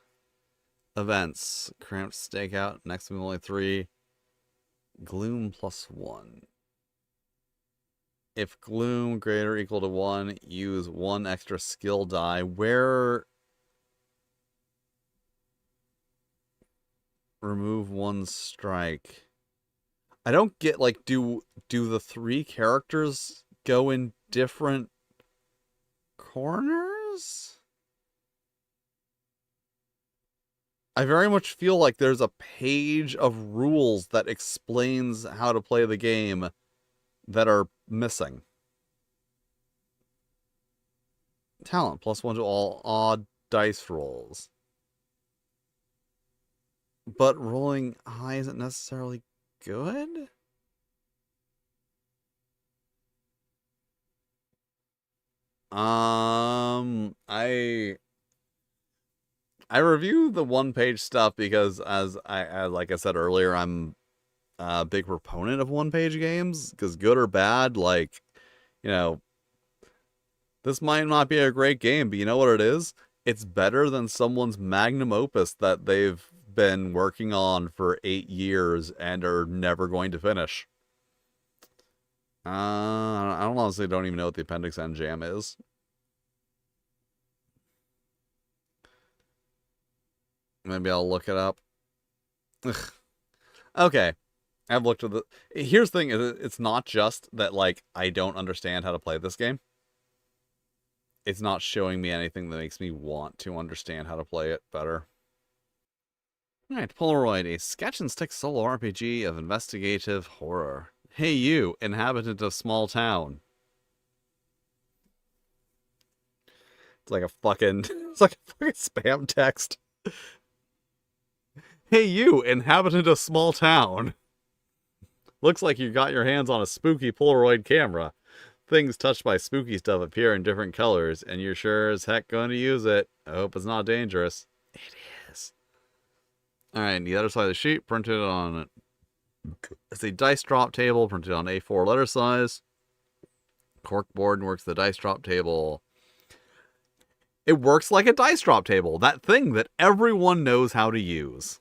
Events. Cramped stakeout, next move only 3. Gloom plus 1. If gloom greater or equal to 1, use 1 extra skill die. Where... Remove 1 strike. I don't get, like, do the 3 characters go in different corners? I very much feel like there's a page of rules that explains how to play the game that are missing. Talent, plus 1 to all odd dice rolls. But rolling high isn't necessarily good? I review the 1-page stuff because, as like I said earlier, I'm a big proponent of 1-page games, because good or bad, like, you know, this might not be a great game, but you know what it is? It's better than someone's magnum opus that they've been working on for 8 years and are never going to finish. I honestly don't even know what the Appendix N jam is. Maybe I'll look it up. Ugh. Okay. I've looked at the... Here's the thing. It's not just that, like, I don't understand how to play this game. It's not showing me anything that makes me want to understand how to play it better. Alright, Polaroid, a sketch and stick solo RPG of investigative horror. Hey you, inhabitant of small town. It's like a fucking... It's like a fucking spam text. Hey you, inhabitant of small town. Looks like you got your hands on a spooky Polaroid camera. Things touched by spooky stuff appear in different colors, and you're sure as heck going to use it. I hope it's not dangerous. It is. Alright, the other side of the sheet, printed on... It's a dice drop table, printed on A4 letter size. Corkboard works the dice drop table. It works like a dice drop table. That thing that everyone knows how to use.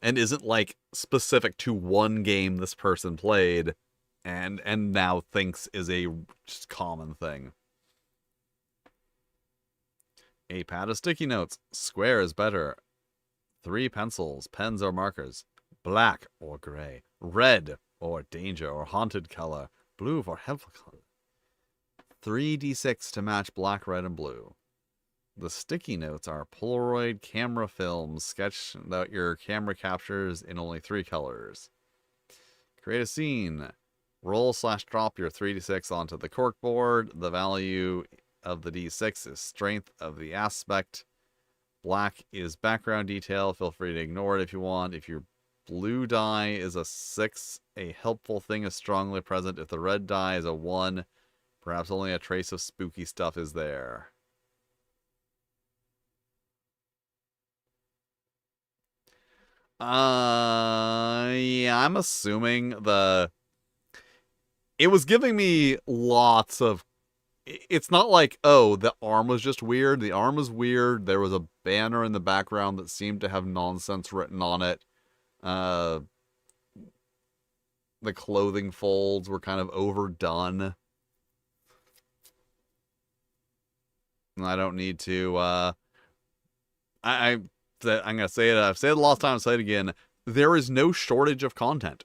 And isn't, like, specific to one game this person played and now thinks is a just common thing. A pad of sticky notes. Square is better. 3 pencils, pens or markers. Black or gray. Red or danger or haunted color. Blue for helpful color. 3d6 to match black, red, and blue. The sticky notes are Polaroid camera films. Sketch that your camera captures in only 3 colors. Create a scene. Roll/drop your 3d6 onto the corkboard. The value of the d6 is strength of the aspect. Black is background detail. Feel free to ignore it if you want. If your blue die is a 6, a helpful thing is strongly present. If the red die is a 1, perhaps only a trace of spooky stuff is there. Yeah, I'm assuming it was giving me lots of. It's not like, oh, the arm was just weird. The arm was weird. There was a banner in the background that seemed to have nonsense written on it. Uh, the clothing folds were kind of overdone. And I don't need to. I'm gonna say it. I've said it the last time. I'll say it again. There is no shortage of content.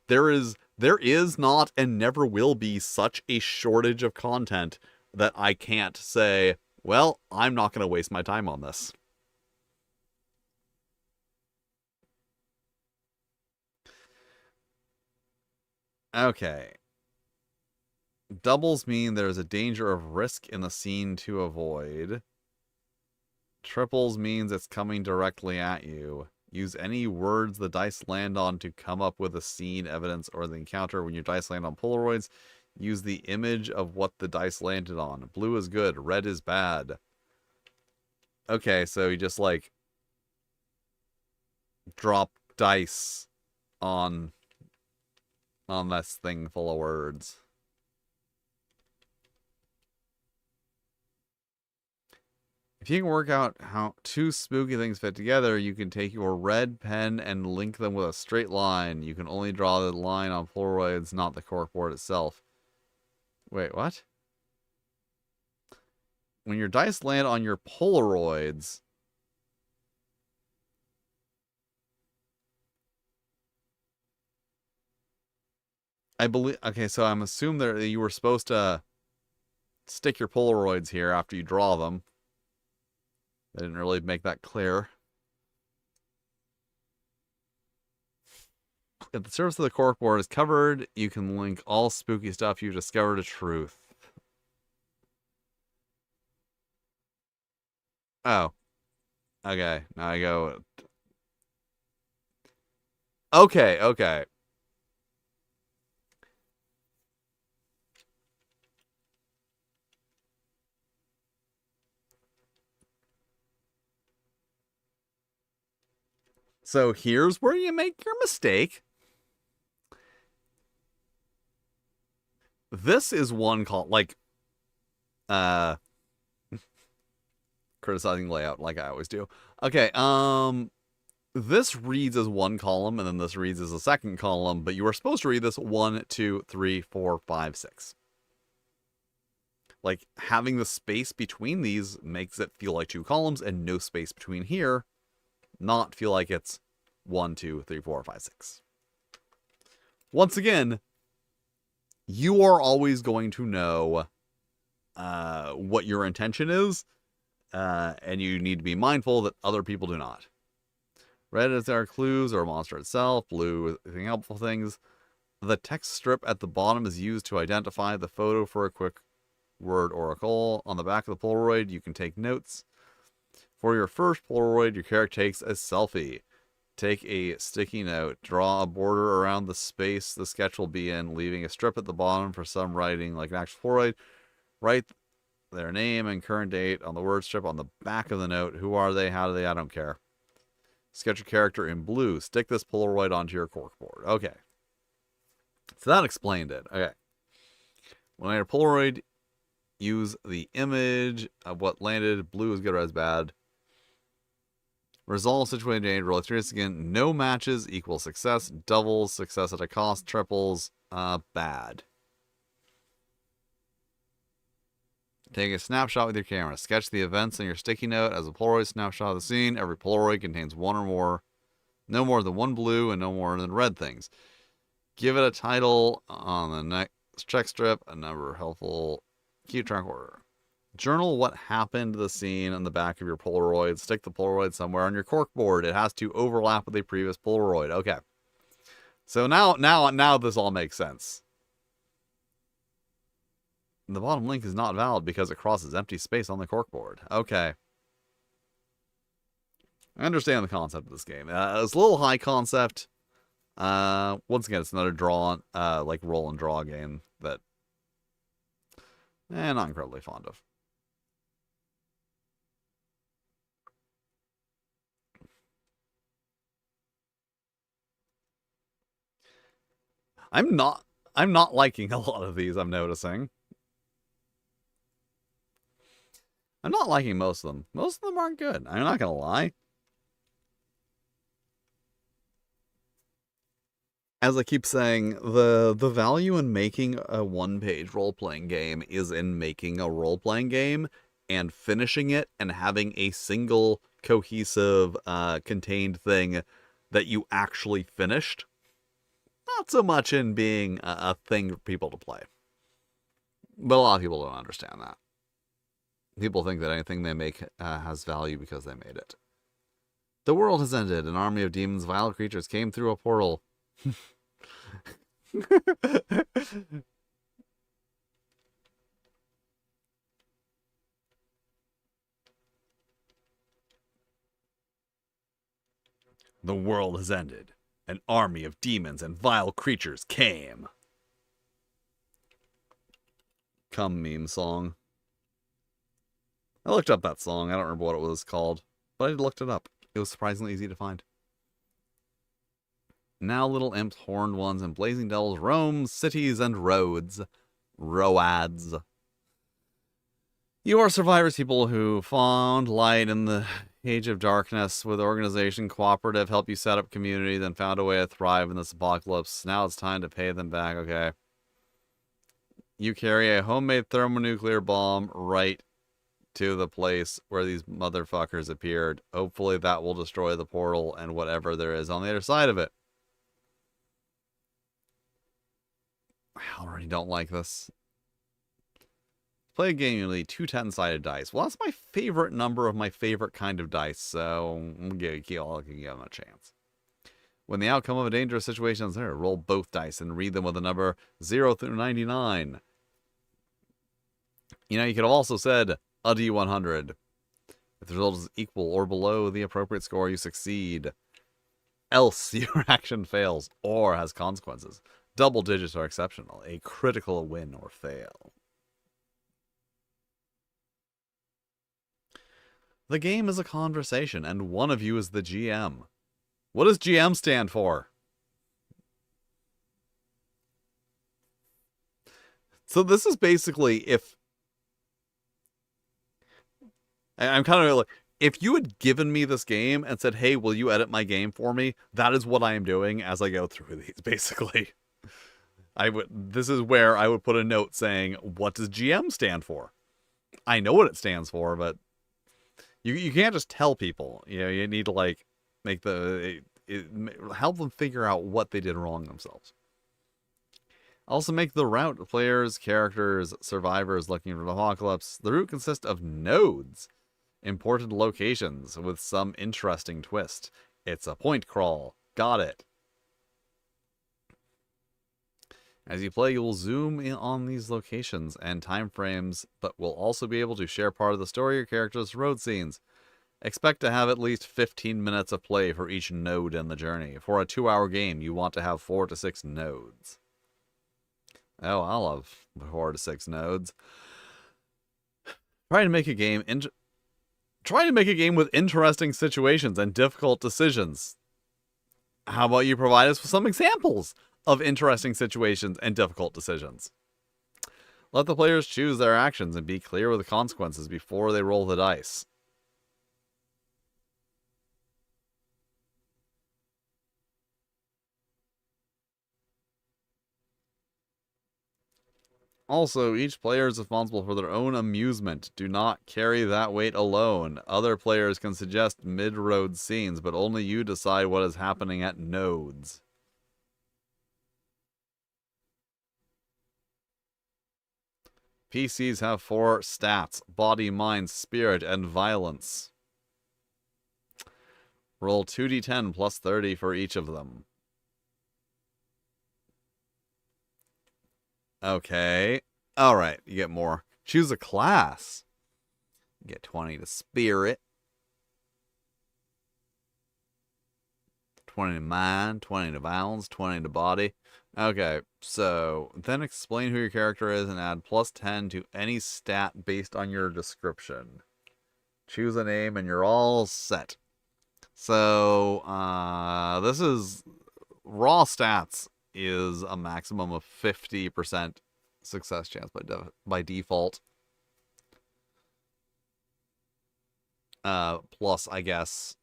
There is not and never will be such a shortage of content that I can't say, well, I'm not going to waste my time on this. Okay. Doubles mean there's a danger of risk in the scene to avoid. Triples means it's coming directly at you. Use any words the dice land on to come up with a scene, evidence, or the encounter. When your dice land on Polaroids, use the image of what the dice landed on. Blue is good, red is bad. Okay, so you just, like, drop dice on this thing full of words. If you can work out how two spooky things fit together, you can take your red pen and link them with a straight line. You can only draw the line on Polaroids, not the corkboard itself. Wait, what? When your dice land on your Polaroids... I believe... Okay, so I'm assuming that you were supposed to stick your Polaroids here after you draw them. They didn't really make that clear. If the surface of the corkboard is covered, you can link all spooky stuff you've discovered to truth. Oh. Okay, now I go... Okay, okay. So here's where you make your mistake. This is one call, like, criticizing layout like I always do. Okay, this reads as one column, and then this reads as a second column, but you are supposed to read this 1, 2, 3, 4, 5, 6. Like, having the space between these makes it feel like two columns, and no space between here not feel like it's 1, 2, 3, 4, 5, 6. Once again, you are always going to know what your intention is, and you need to be mindful that other people do not. Red is our clues or a monster itself. Blue is helpful things. The text strip at the bottom is used to identify the photo for a quick word oracle. On the back of the Polaroid, you can take notes. For your first Polaroid, your character takes a selfie. Take a sticky note. Draw a border around the space the sketch will be in, leaving a strip at the bottom for some writing like an actual Polaroid. Write their name and current date on the word strip on the back of the note. Who are they? How do they? I don't care. Sketch a character in blue. Stick this Polaroid onto your corkboard. Okay. So that explained it. Okay. When I had a Polaroid, use the image of what landed. Blue is good, red is bad. Resolve situation danger. Roll 3 again. No matches equals success. Doubles, success at a cost. Triples, bad. Take a snapshot with your camera. Sketch the events in your sticky note as a Polaroid snapshot of the scene. Every Polaroid contains one or more, no more than one blue and no more than red things. Give it a title on the next check strip, a number helpful. Keep track order. Journal what happened to the scene on the back of your Polaroid. Stick the Polaroid somewhere on your corkboard. It has to overlap with a previous Polaroid. Okay. So now this all makes sense. The bottom link is not valid because it crosses empty space on the corkboard. Okay. I understand the concept of this game. It's a little high concept. Once again, it's another like roll and draw game that not incredibly fond of. I'm not liking a lot of these, I'm noticing. I'm not liking most of them. Most of them aren't good. I'm not gonna lie. As I keep saying, the value in making a one-page role-playing game is in making a role-playing game and finishing it and having a single cohesive contained thing that you actually finished. Not so much in being a thing for people to play. But a lot of people don't understand that. People think that anything they make has value because they made it. The world has ended. An army of demons, vile creatures came through a portal. The world has ended. An army of demons and vile creatures came. Come meme song. I looked up that song. I don't remember what it was called, but I looked it up. It was surprisingly easy to find. Now little imps, horned ones, and blazing devils roam cities and roads. Roads. You are survivors, people who found light in the age of darkness with organization cooperative, help you set up communities, and found a way to thrive in this apocalypse. Now it's time to pay them back. Okay. You carry a homemade thermonuclear bomb right to the place where these motherfuckers appeared. Hopefully that will destroy the portal and whatever there is on the other side of it. I already don't like this. Play a game, you need 2 10-sided dice. Well, that's my favorite number of my favorite kind of dice, so I'll give them a chance. When the outcome of a dangerous situation is there, roll both dice and read them with a number 0 through 99. You know, you could have also said a D100. If the result is equal or below the appropriate score, you succeed. Else, your action fails or has consequences. Double digits are exceptional. A critical win or fail. The game is a conversation, and one of you is the GM. What does GM stand for? So this is basically if... I'm kind of like... If you had given me this game and said, hey, will you edit my game for me? That is what I am doing as I go through these, basically. This is where I would put a note saying, what does GM stand for? I know what it stands for, but you can't just tell people. You know, you need to like make help them figure out what they did wrong themselves. Also make the route players, characters, survivors looking for the apocalypse. The route consists of nodes, important locations with some interesting twist. It's a point crawl. Got it. As you play, you will zoom in on these locations and time frames, but will also be able to share part of the story or characters' road scenes. Expect to have at least 15 minutes of play for each node in the journey. For a 2-hour game, you want to have 4 to 6 nodes. Oh, I love 4 to 6 nodes. Try to make a game with interesting situations and difficult decisions. How about you provide us with some examples of interesting situations and difficult decisions? Let the players choose their actions and be clear with the consequences before they roll the dice. Also, each player is responsible for their own amusement. Do not carry that weight alone. Other players can suggest mid-road scenes, but only you decide what is happening at nodes. PCs have 4 stats: body, mind, spirit, and violence. Roll 2d10 plus 30 for each of them. Okay. Alright, you get more. Choose a class. You get 20 to spirit. 20 to mind, 20 to violence, 20 to body. Okay, so then explain who your character is and add plus 10 to any stat based on your description. Choose a name and you're all set. So, this is raw stats is a maximum of 50% success chance by default. Plus, I guess,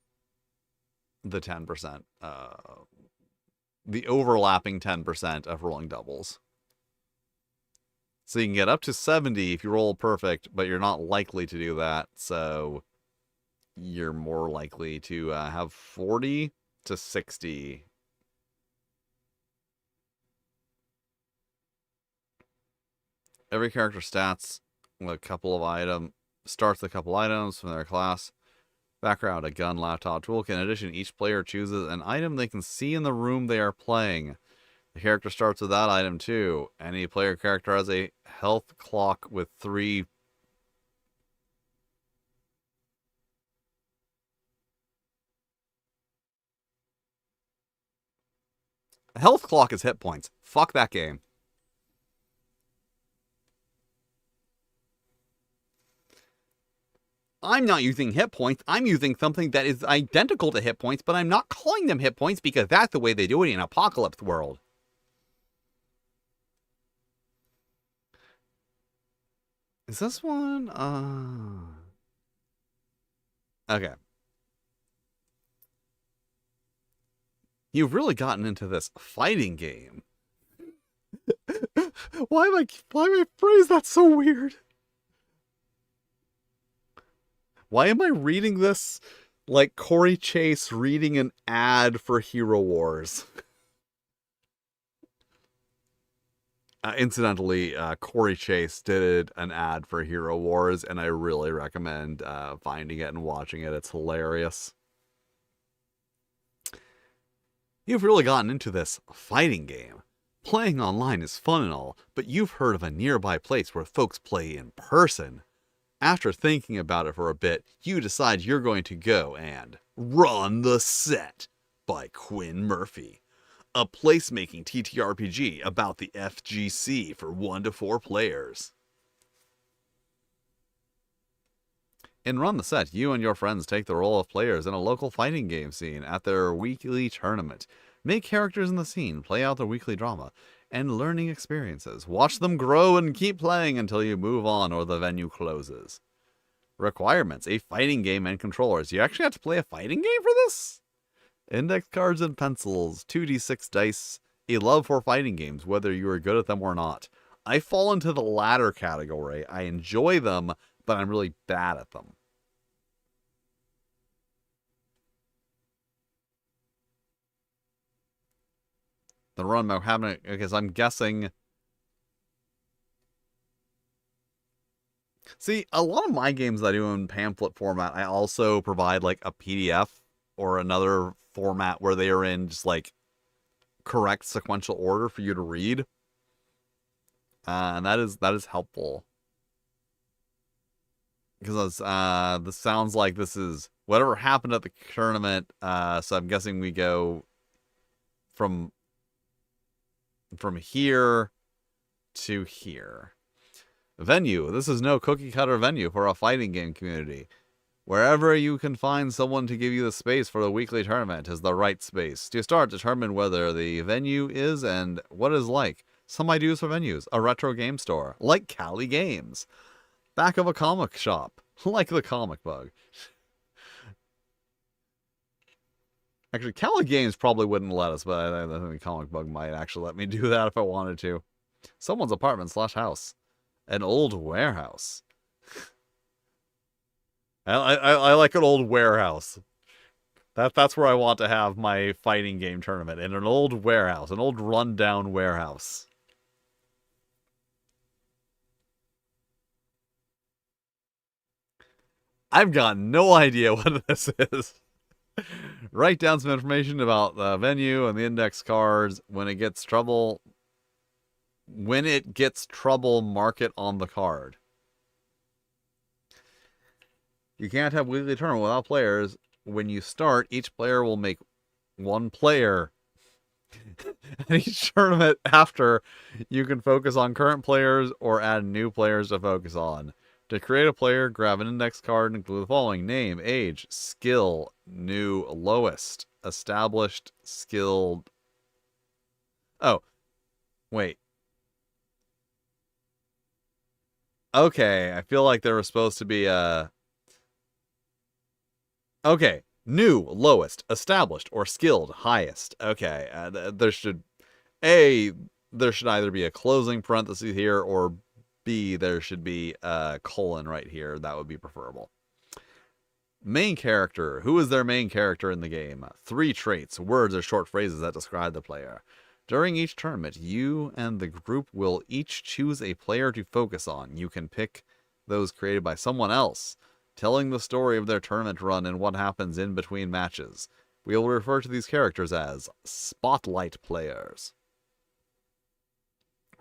the 10%. The overlapping 10% of rolling doubles. So you can get up to 70 if you roll perfect, but you're not likely to do that. So you're more likely to have 40 to 60. Every character stats with a couple of items. Starts with a couple items from their class. Background, a gun, laptop, toolkit. In addition, each player chooses an item they can see in the room they are playing. The character starts with that item too. Any player character has a health clock with 3. A health clock is hit points. Fuck that game. I'm not using hit points. I'm using something that is identical to hit points, but I'm not calling them hit points because that's the way they do it in Apocalypse World. Is this one? Okay. You've really gotten into this fighting game. Why am I phrase that so weird? Why am I reading this like Corey Chase reading an ad for Hero Wars? Incidentally, Corey Chase did an ad for Hero Wars, and I really recommend finding it and watching it. It's hilarious. You've really gotten into this fighting game. Playing online is fun and all, but you've heard of a nearby place where folks play in person. After thinking about it for a bit, you decide you're going to go and Run the Set by Quinn Murphy, a placemaking TTRPG about the FGC for 1 to 4 players. In Run the Set, you and your friends take the role of players in a local fighting game scene at their weekly tournament. Make characters in the scene, play out their weekly drama, and learning experiences. Watch them grow and keep playing until you move on or the venue closes. Requirements: a fighting game and controllers. You actually have to play a fighting game for this? Index cards and pencils, 2d6 dice, a love for fighting games, whether you are good at them or not. I fall into the latter category. I enjoy them, but I'm really bad at them. The run happening because I'm guessing. See, a lot of my games that I do in pamphlet format, I also provide like a PDF or another format where they are in just like correct sequential order for you to read, and that is helpful because this sounds like this is whatever happened at the tournament. So I'm guessing we go from here to here. Venue. This is no cookie-cutter venue for a fighting game community. Wherever you can find someone to give you the space for the weekly tournament is the right space. To start, determine whether the venue is and what it is like. Some ideas for venues. A retro game store, like Cali Games. Back of a comic shop, like the Comic Bug. Actually, Cali Games probably wouldn't let us, but I think the Comic Bug might actually let me do that if I wanted to. Someone's apartment/house. An old warehouse. I like an old warehouse. That's where I want to have my fighting game tournament, in an old warehouse, an old rundown warehouse. I've got no idea what this is. Write down some information about the venue and the index cards. When it gets trouble, mark it on the card. You can't have weekly tournament without players. When you start, each player will make one player. And each tournament after, you can focus on current players or add new players to focus on. To create a player, grab an index card and include the following: name, age, skill, new, lowest, established, skilled. Oh, wait. Okay, I feel like there was supposed to be a... Okay, new, lowest, established, or skilled, highest. Okay, there should... A, there should either be a closing parenthesis here, or B, there should be a colon right here. That would be preferable. Main character. Who is their main character in the game? 3 traits, words or short phrases that describe the player. During each tournament, you and the group will each choose a player to focus on. You can pick those created by someone else, telling the story of their tournament run and what happens in between matches. We will refer to these characters as spotlight players.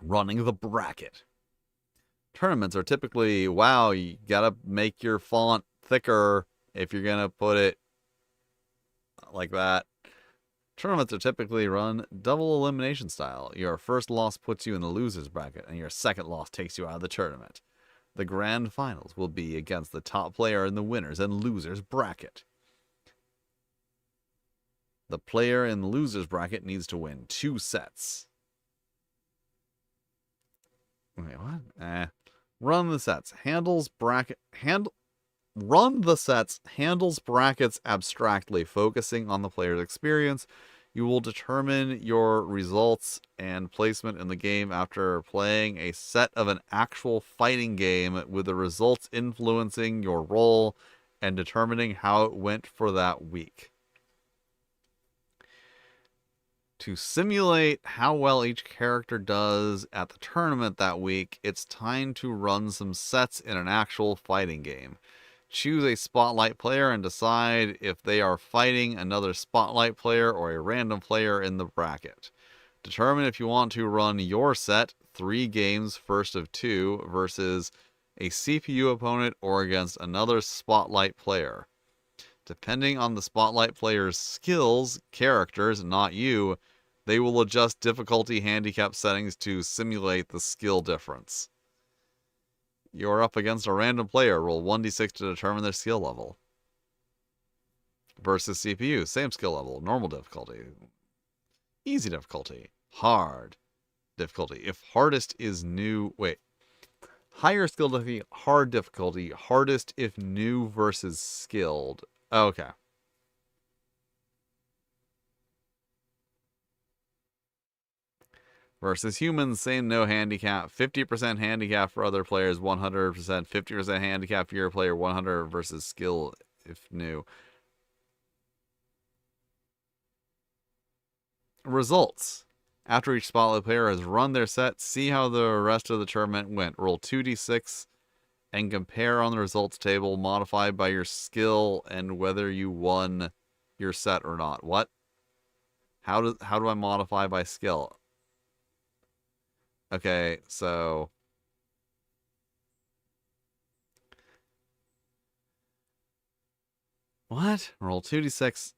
Running the bracket. Tournaments are typically, wow, you gotta make your font thicker if you're gonna put it like that. Tournaments are typically run double elimination style. Your first loss puts you in the loser's bracket, and your second loss takes you out of the tournament. The grand finals will be against the top player in the winners and losers bracket. The player in the losers bracket needs to win 2 sets. Wait, what? Run the sets. Run the sets, handles brackets abstractly, focusing on the player's experience. You will determine your results and placement in the game after playing a set of an actual fighting game, with the results influencing your role and determining how it went for that week. To simulate how well each character does at the tournament that week, it's time to run some sets in an actual fighting game. Choose a spotlight player and decide if they are fighting another spotlight player or a random player in the bracket. Determine if you want to run your set, 3 games, first of 2, versus a CPU opponent or against another spotlight player. Depending on the spotlight player's skills, characters, not you, they will adjust difficulty handicap settings to simulate the skill difference. You're up against a random player. Roll 1d6 to determine their skill level. Versus CPU, same skill level. Normal difficulty. Easy difficulty. Hard difficulty. If hardest is new... Wait. Higher skill difficulty, hard difficulty. Hardest if new versus skilled. Okay. Versus humans, same no handicap. 50% handicap for other players, 100%. 50% handicap for your player, 100 versus skill if new. Results. After each spotlight player has run their set, see how the rest of the tournament went. Roll 2d6 and compare on the results table, modified by your skill and whether you won your set or not. What? How do I modify by skill? Okay, so... What? Roll 2d6.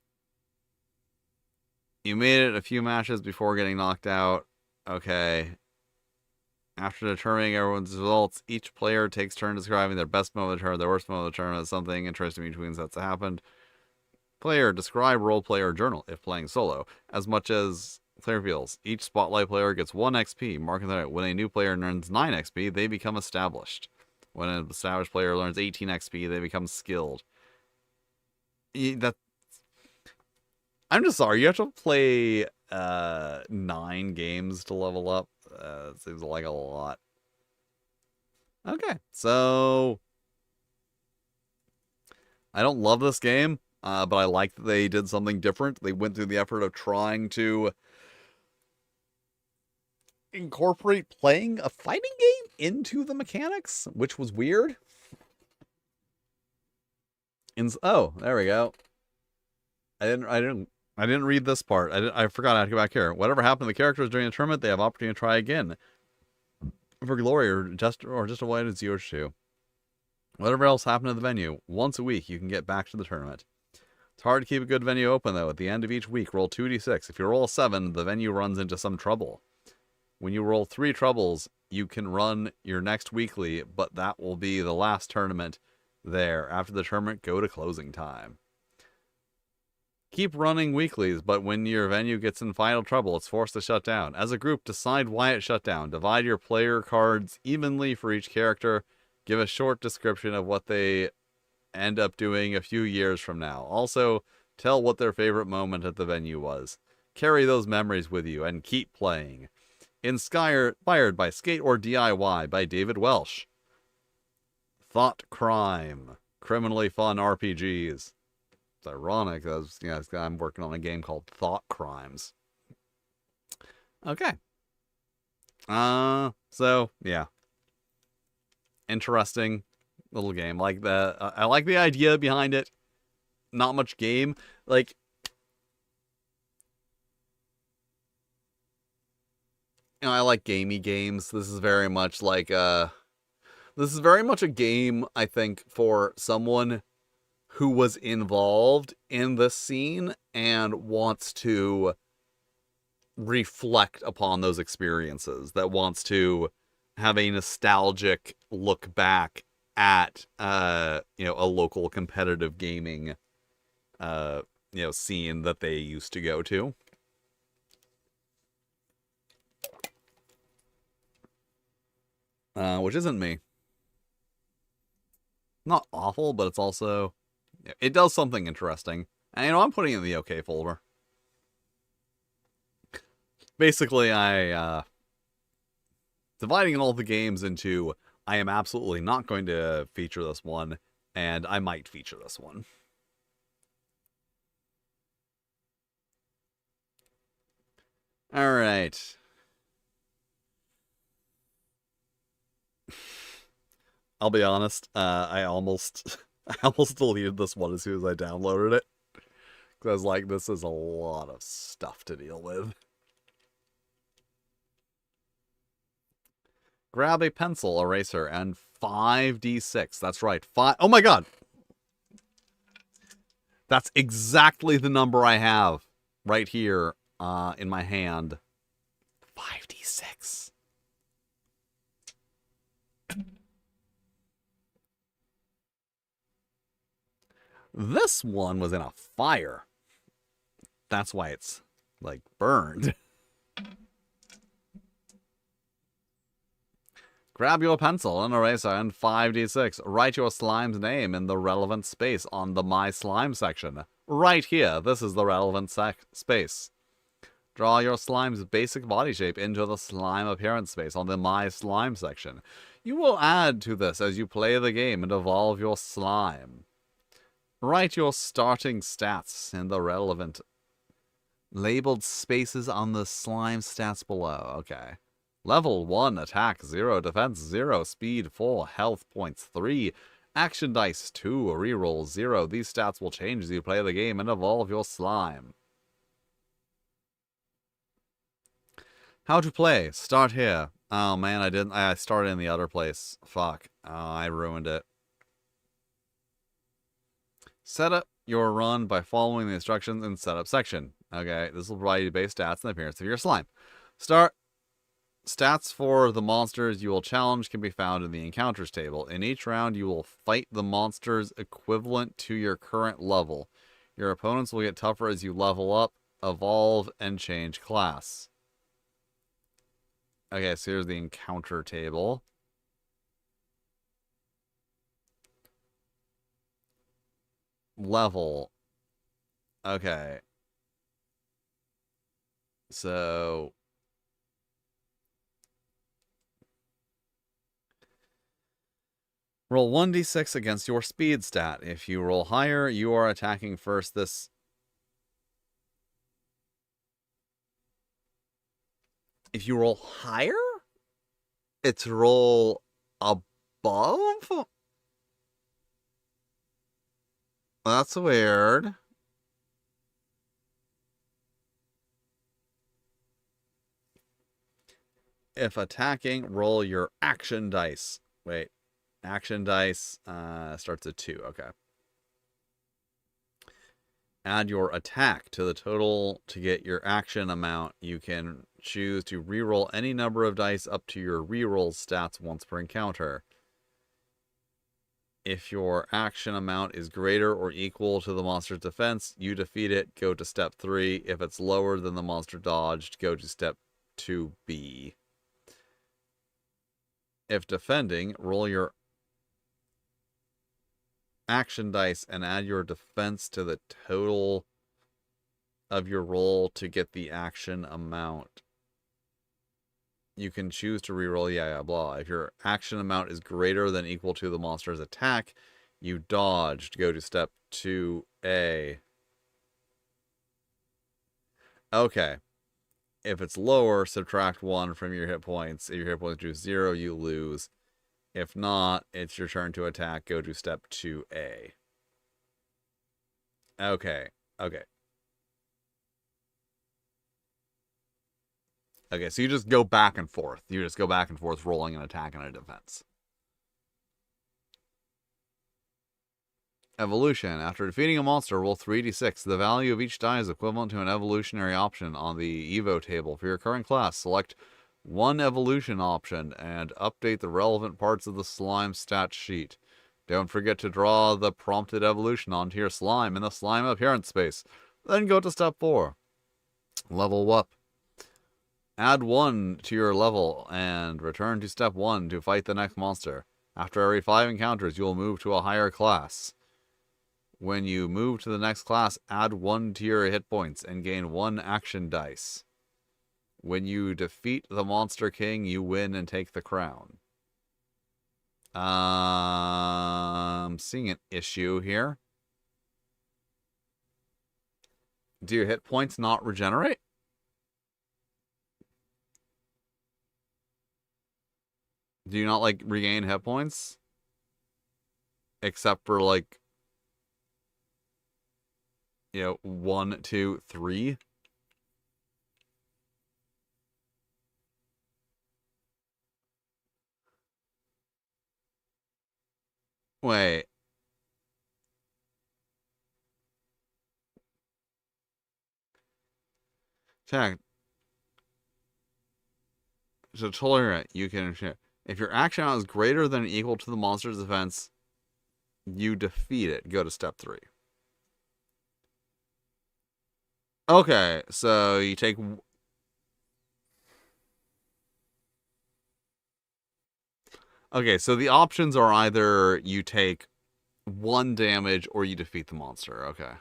You made it a few matches before getting knocked out. Okay. After determining everyone's results, each player takes turn describing their best moment of the tournament, their worst moment of the tournament, something interesting between sets that happened. Player, describe role player journal if playing solo, as much as player feels. Each spotlight player gets 1 XP, marking that when a new player earns 9 XP, they become established. When an established player learns 18 XP, they become skilled. I'm just sorry, you have to play 9 games to level up. It seems like a lot. Okay, so I don't love this game, but I like that they did something different. They went through the effort of trying to incorporate playing a fighting game into the mechanics, which was weird. Oh, there we go. I didn't read this part. I forgot I had to go back here. Whatever happened to the characters during the tournament, they have opportunity to try again for glory or just avoid a 0-2. Whatever else happened to the venue, once a week you can get back to the tournament. It's hard to keep a good venue open though. At the end of each week, roll 2d6. If you roll a 7, the venue runs into some trouble. When you roll 3 troubles, you can run your next weekly, but that will be the last tournament there. After the tournament, go to closing time. Keep running weeklies, but when your venue gets in final trouble, it's forced to shut down. As a group, decide why it shut down. Divide your player cards evenly for each character. Give a short description of what they end up doing a few years from now. Also, tell what their favorite moment at the venue was. Carry those memories with you and keep playing. Inspired by Skate or DIY by David Welsh. Thought Crime. Criminally fun RPGs. It's ironic because I'm working on a game called Thought Crimes. Okay. So yeah. Interesting little game. Like I like the idea behind it. Not much game. Like, I like gamey games. This is very much like this is very much a game, I think, for someone who was involved in the scene and wants to reflect upon those experiences, that wants to have a nostalgic look back at a local competitive gaming scene that they used to go to. Which isn't me. Not awful, but it's also, it does something interesting. And I'm putting it in the okay folder. Basically, dividing all the games into, I am absolutely not going to feature this one, and I might feature this one. All right. I'll be honest, I almost deleted this one as soon as I downloaded it. Because I was like, this is a lot of stuff to deal with. Grab a pencil eraser and 5d6. That's right. Oh my god! That's exactly the number I have right here in my hand. 5d6. This one was in a fire. That's why it's, like, burned. Grab your pencil and eraser and 5d6. Write your slime's name in the relevant space on the My Slime section. Right here, this is the relevant space. Draw your slime's basic body shape into the slime appearance space on the My Slime section. You will add to this as you play the game and evolve your slime. Write your starting stats in the relevant labeled spaces on the slime stats below. Okay. Level 1, attack 0, defense 0, speed 4, health points 3, action dice 2, reroll 0. These stats will change as you play the game and evolve your slime. How to play. Start here. Oh man, I started in the other place. Fuck. Oh, I ruined it. Set up your run by following the instructions in setup section. Okay, this will provide you base stats and the appearance of your slime. Start. Stats for the monsters you will challenge can be found in the encounters table. In each round, you will fight the monsters equivalent to your current level. Your opponents will get tougher as you level up, evolve, and change class. Okay, so here's the encounter table. Level. Okay. So roll 1d6 against your speed stat. If you roll higher, you are attacking first. If you roll higher, it's roll above? That's weird. If attacking, roll your action dice. Wait. Action dice starts at 2. Okay. Add your attack to the total to get your action amount. You can choose to reroll any number of dice up to your reroll stats once per encounter. If your action amount is greater or equal to the monster's defense, you defeat it, go to step 3. If it's lower than the monster dodged, go to step 2B. If defending, roll your action dice and add your defense to the total of your roll to get the action amount. You can choose to reroll, blah. If your action amount is greater than equal to the monster's attack, you dodged. Go to step 2A. Okay. If it's lower, subtract 1 from your hit points. If your hit points do 0, you lose. If not, it's your turn to attack. Go to step 2A. Okay. Okay, so you just go back and forth. You just go back and forth rolling an attack and a defense. Evolution. After defeating a monster, roll 3d6. The value of each die is equivalent to an evolutionary option on the Evo table. For your current class, select one evolution option and update the relevant parts of the slime stat sheet. Don't forget to draw the prompted evolution onto your slime in the slime appearance space. Then go to step 4. Level up. Add 1 to your level and return to step 1 to fight the next monster. After every 5 encounters, you will move to a higher class. When you move to the next class, add 1 to your hit points and gain 1 action dice. When you defeat the Monster King, you win and take the crown. I'm seeing an issue here. Do your hit points not regenerate? Do you not, like, regain hit points? Except for, like, 1, 2, 3? Wait. Check. So tolerate, you can... If your action is greater than or equal to the monster's defense, you defeat it. Go to step 3. Okay, so you take... Okay, so the options are either you take 1 damage or you defeat the monster. Okay.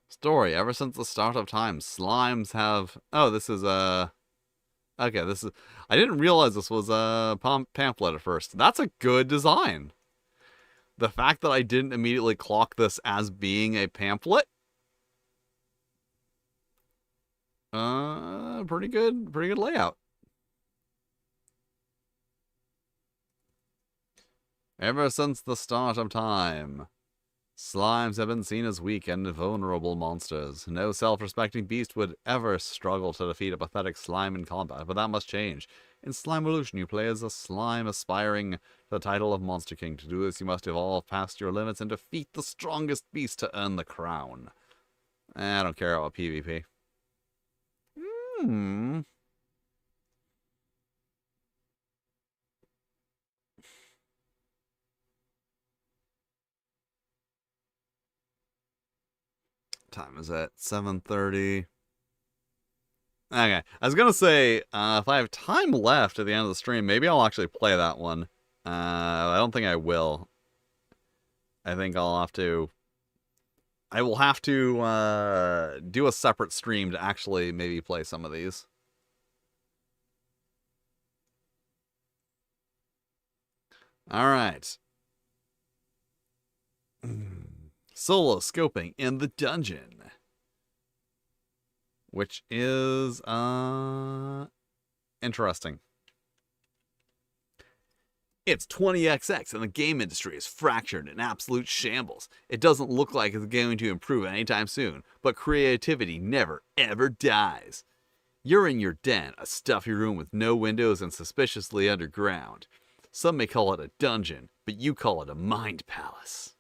Story. Ever since the start of time, slimes have... Oh, this is a... Okay, this is... I didn't realize this was a pamphlet at first. That's a good design. The fact that I didn't immediately clock this as being a pamphlet... pretty good layout. Ever since the start of time, slimes have been seen as weak and vulnerable monsters. No self-respecting beast would ever struggle to defeat a pathetic slime in combat, but that must change. In Slime Evolution, you play as a slime aspiring to the title of Monster King. To do this, you must evolve past your limits and defeat the strongest beast to earn the crown. I don't care about PvP. Time is at 7:30. Okay, I was gonna say, if I have time left at the end of the stream, maybe I'll actually play that one. I don't think I will. I think I'll have to... I will have to do a separate stream to actually maybe play some of these. Alright. Solo scoping in the dungeon. Which is, interesting. It's 20XX and the game industry is fractured in absolute shambles. It doesn't look like it's going to improve anytime soon, but creativity never, ever dies. You're in your den, a stuffy room with no windows and suspiciously underground. Some may call it a dungeon, but you call it a mind palace.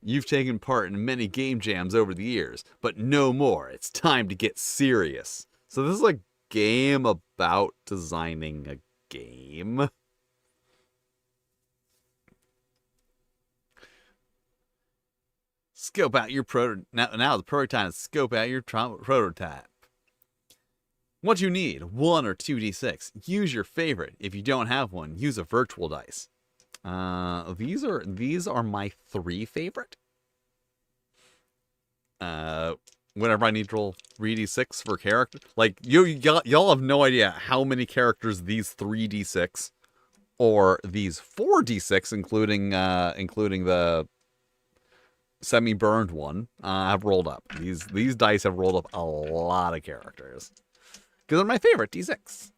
You've taken part in many game jams over the years, but no more. It's time to get serious. So this is like game about designing a game. Scope out your prototype. Now the perfect time to scope out your prototype. What you need, 1 or 2d6. Use your favorite. If you don't have one, use a virtual dice. These are my 3 favorite. Whenever I need to roll 3d6 for character, like y'all have no idea how many characters these 3d6 or these 4d6, including the semi-burned one, have rolled up. These dice have rolled up a lot of characters. Because they're my favorite D6.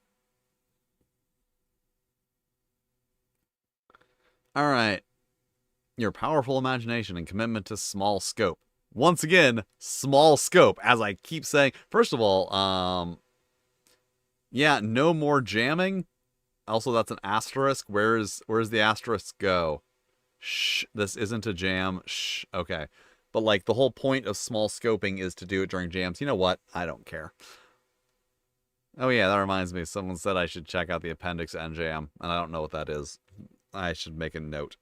Alright. Your powerful imagination and commitment to small scope. Once again, small scope, as I keep saying. First of all, yeah, no more jamming. Also, that's an asterisk. Where's the asterisk go? Shh, this isn't a jam. Shh, okay. But, like, the whole point of small scoping is to do it during jams. You know what? I don't care. Oh yeah, that reminds me. Someone said I should check out the Appendix NJM, and I don't know what that is. I should make a note.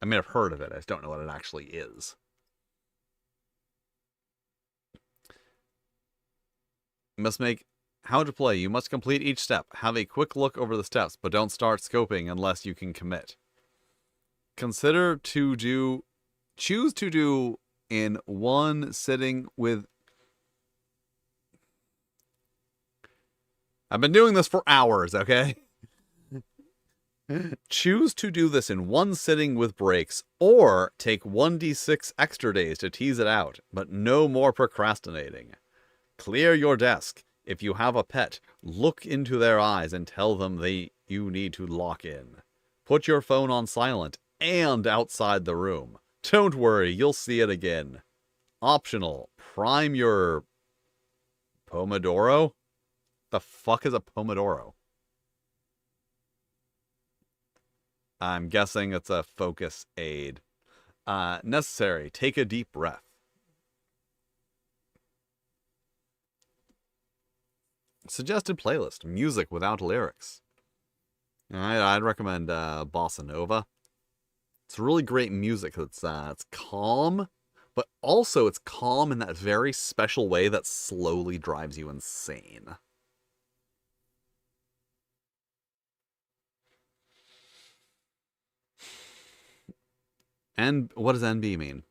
I mean, I've heard of it. I just don't know what it actually is. How to play. You must complete each step. Have a quick look over the steps, but don't start scoping unless you can commit. Choose to do in one sitting with... I've been doing this for hours, okay? Choose to do this in one sitting with breaks, or take 1d6 extra days to tease it out, but no more procrastinating. Clear your desk. If you have a pet, look into their eyes and tell them you need to lock in. Put your phone on silent and outside the room. Don't worry, you'll see it again. Optional, prime your Pomodoro? The fuck is a Pomodoro? I'm guessing it's a focus aid. Necessary, take a deep breath. Suggested playlist, music without lyrics. I'd recommend Bossa Nova. It's really great music. It's calm, but also it's calm in that very special way that slowly drives you insane. And what does NB mean?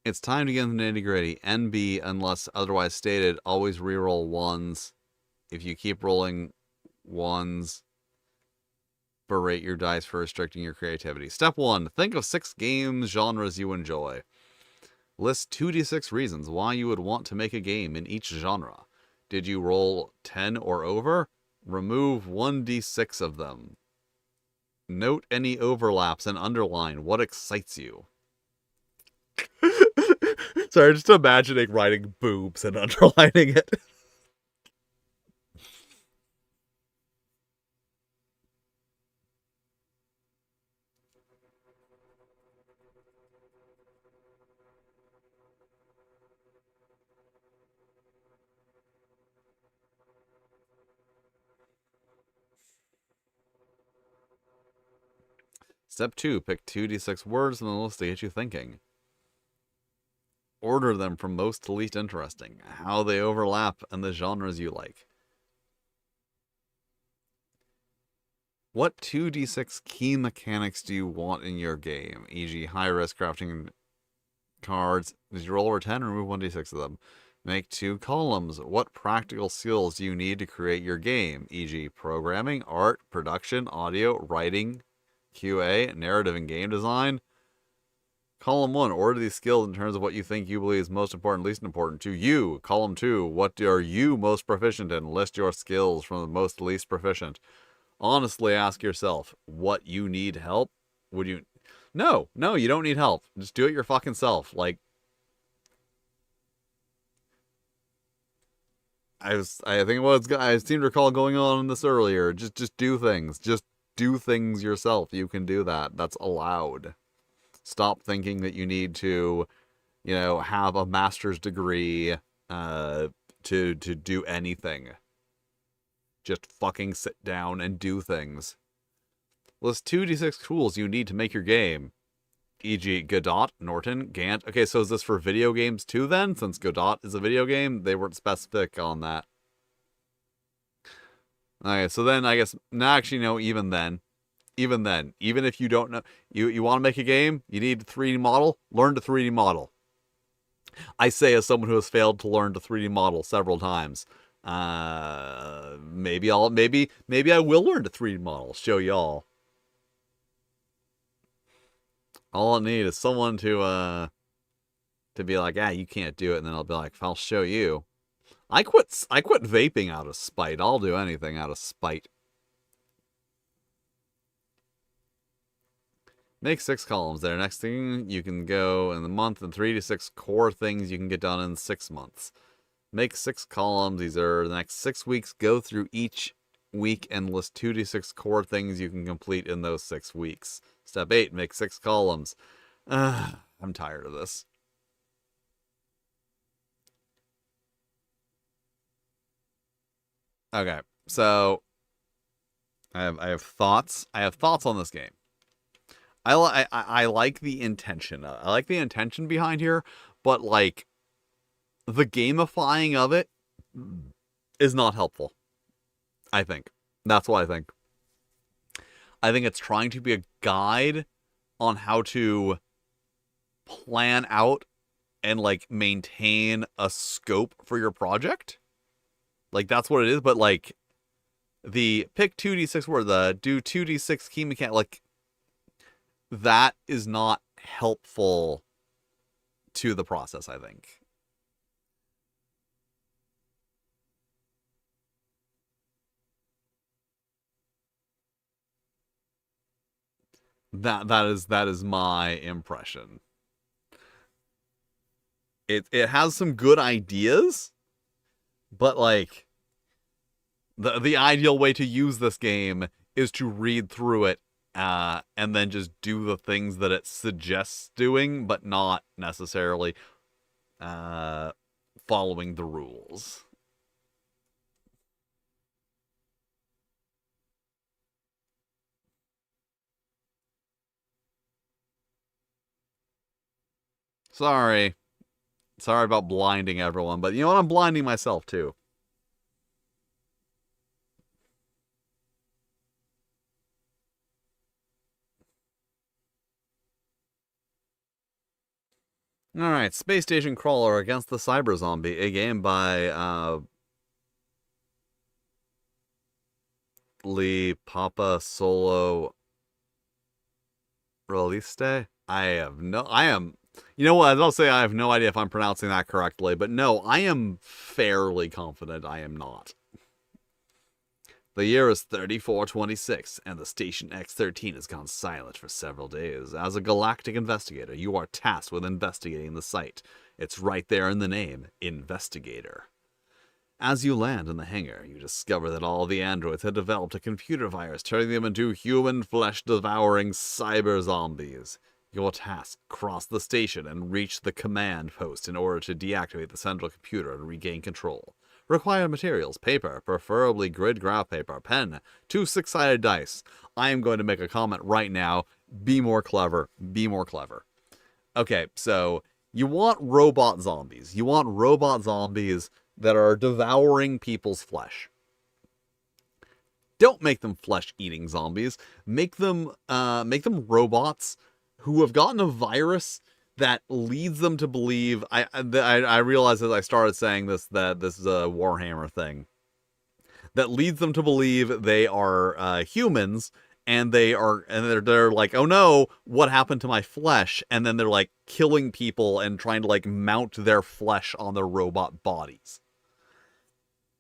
It's time to get in the nitty-gritty. NB, unless otherwise stated, always reroll ones. If you keep rolling ones, berate your dice for restricting your creativity. Step 1. Think of 6 games genres you enjoy. List 2d6 reasons why you would want to make a game in each genre. Did you roll 10 or over? Remove 1d6 of them. Note any overlaps and underline what excites you. Sorry, just imagining writing boobs and underlining it. Step 2. Pick 2d6 words from the list to get you thinking. Order them from most to least interesting, how they overlap, and the genres you like. What 2d6 key mechanics do you want in your game? E.g. high-risk crafting cards. Did you roll over 10? Remove 1d6 of them. Make 2 columns. What practical skills do you need to create your game? E.g. programming, art, production, audio, writing, QA, narrative, and game design. Column 1, order these skills in terms of what you think you believe is most important, least important to you. Column 2, what are you most proficient in? List your skills from the most to least proficient. Honestly ask yourself, what you need help? Would you... No, you don't need help. Just do it your fucking self. Like, I seem to recall going on this earlier. Just do things. Just do things yourself. You can do that. That's allowed. Stop thinking that you need to have a master's degree to do anything. Just fucking sit down and do things. List 2d6 tools you need to make your game. E.g. Godot, Norton, Gantt. Okay, so is this for video games too then? Since Godot is a video game, they weren't specific on that. Okay, so then I guess, even if you don't know, you want to make a game, you need a 3D model, learn to 3D model. I say as someone who has failed to learn to 3D model several times. Maybe I will learn to 3D model, show y'all. All I need is someone to be like, you can't do it, and then I'll be like, I'll show you. I quit vaping out of spite. I'll do anything out of spite. Make 6 columns there. Next thing, you can go in the month and 3 to 6 core things you can get done in 6 months. Make 6 columns. These are the next 6 weeks. Go through each week and list 2 to 6 core things you can complete in those 6 weeks. Step 8, make 6 columns. I'm tired of this. Okay, so I have thoughts. I have thoughts on this game. I like the intention. I like the intention behind here, but like the gamifying of it is not helpful. I think that's what I think. I think it's trying to be a guide on how to plan out and like maintain a scope for your project. Like that's what it is, but like the pick 2d6 or the do 2d6 key mechanic, like that is not helpful to the process, I think. That is my impression. It has some good ideas, but like the ideal way to use this game is to read through it and then just do the things that it suggests doing, but not necessarily following the rules. Sorry about blinding everyone, but you know what? I'm blinding myself too. Alright, Space Station Crawler Against the Cyber Zombie, a game by Lee Papa Solo Reliste? You know what, I'll say I have no idea if I'm pronouncing that correctly, but no, I am fairly confident I am not. The year is 3426, and the Station X-13 has gone silent for several days. As a galactic investigator, you are tasked with investigating the site. It's right there in the name, Investigator. As you land in the hangar, you discover that all the androids had developed a computer virus, turning them into human flesh-devouring cyber zombies. Your task, cross the station and reach the command post in order to deactivate the central computer and regain control. Required materials, paper, preferably grid graph paper, pen, 2 6-sided dice. I am going to make a comment right now. Be more clever. Be more clever. Okay, so you want robot zombies. You want robot zombies that are devouring people's flesh. Don't make them flesh-eating zombies. Make them robots who have gotten a virus that leads them to believe. I realized as I started saying this that this is a Warhammer thing. That leads them to believe they are humans, and they're like, oh no, what happened to my flesh? And then they're like killing people and trying to like mount their flesh on their robot bodies.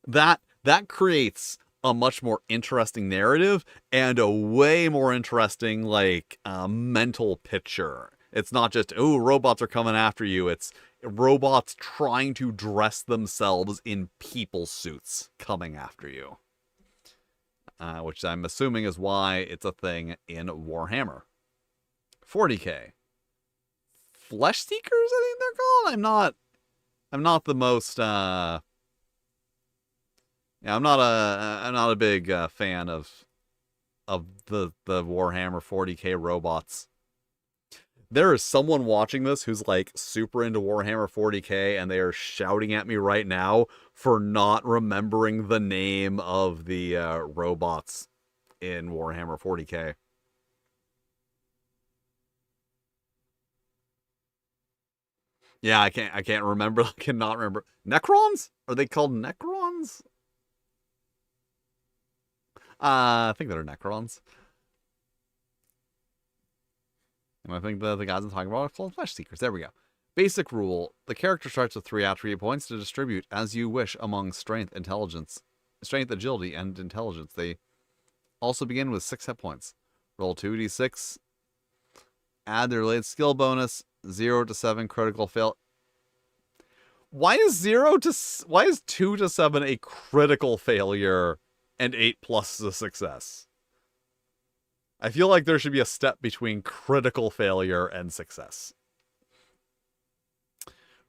That creates a much more interesting narrative and a way more interesting like mental picture. It's not just, oh, robots are coming after you. It's robots trying to dress themselves in people suits coming after you. Which I'm assuming is why it's a thing in Warhammer. 40k. Flesh Seekers, I think they're I'm not the most yeah, I'm not a big fan of the Warhammer 40K robots. There is someone watching this who's like super into Warhammer 40K, and they are shouting at me right now for not remembering the name of the robots in Warhammer 40K. Yeah, I can't remember. I cannot remember. Necrons? Are they called Necrons? I think they're Necrons. And I think the guys I'm talking about are called Flesh Seekers. There we go. Basic rule. The character starts with 3 attribute points to distribute as you wish among strength, agility, and intelligence. They also begin with 6 hit points. Roll 2d6. Add their related skill bonus. 0 to 7 critical fail. Why is 2 to 7 a critical failure and 8 plus a success? I feel like there should be a step between critical failure and success.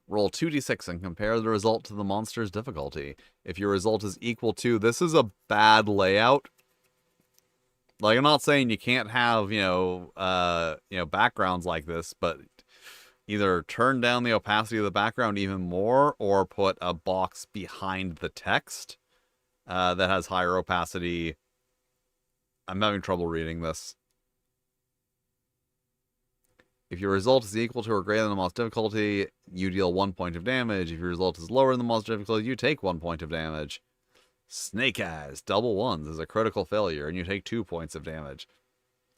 Roll 2d6 and compare the result to the monster's difficulty. If your result is equal to, this is a bad layout. Like, I'm not saying you can't have, backgrounds like this, but either turn down the opacity of the background even more or put a box behind the text that has higher opacity. I'm having trouble reading this. If your result is equal to or greater than the monster's difficulty, you deal 1 point of damage. If your result is lower than the monster's difficulty, you take 1 point of damage. Snake Eyes, double ones is a critical failure, and you take 2 points of damage.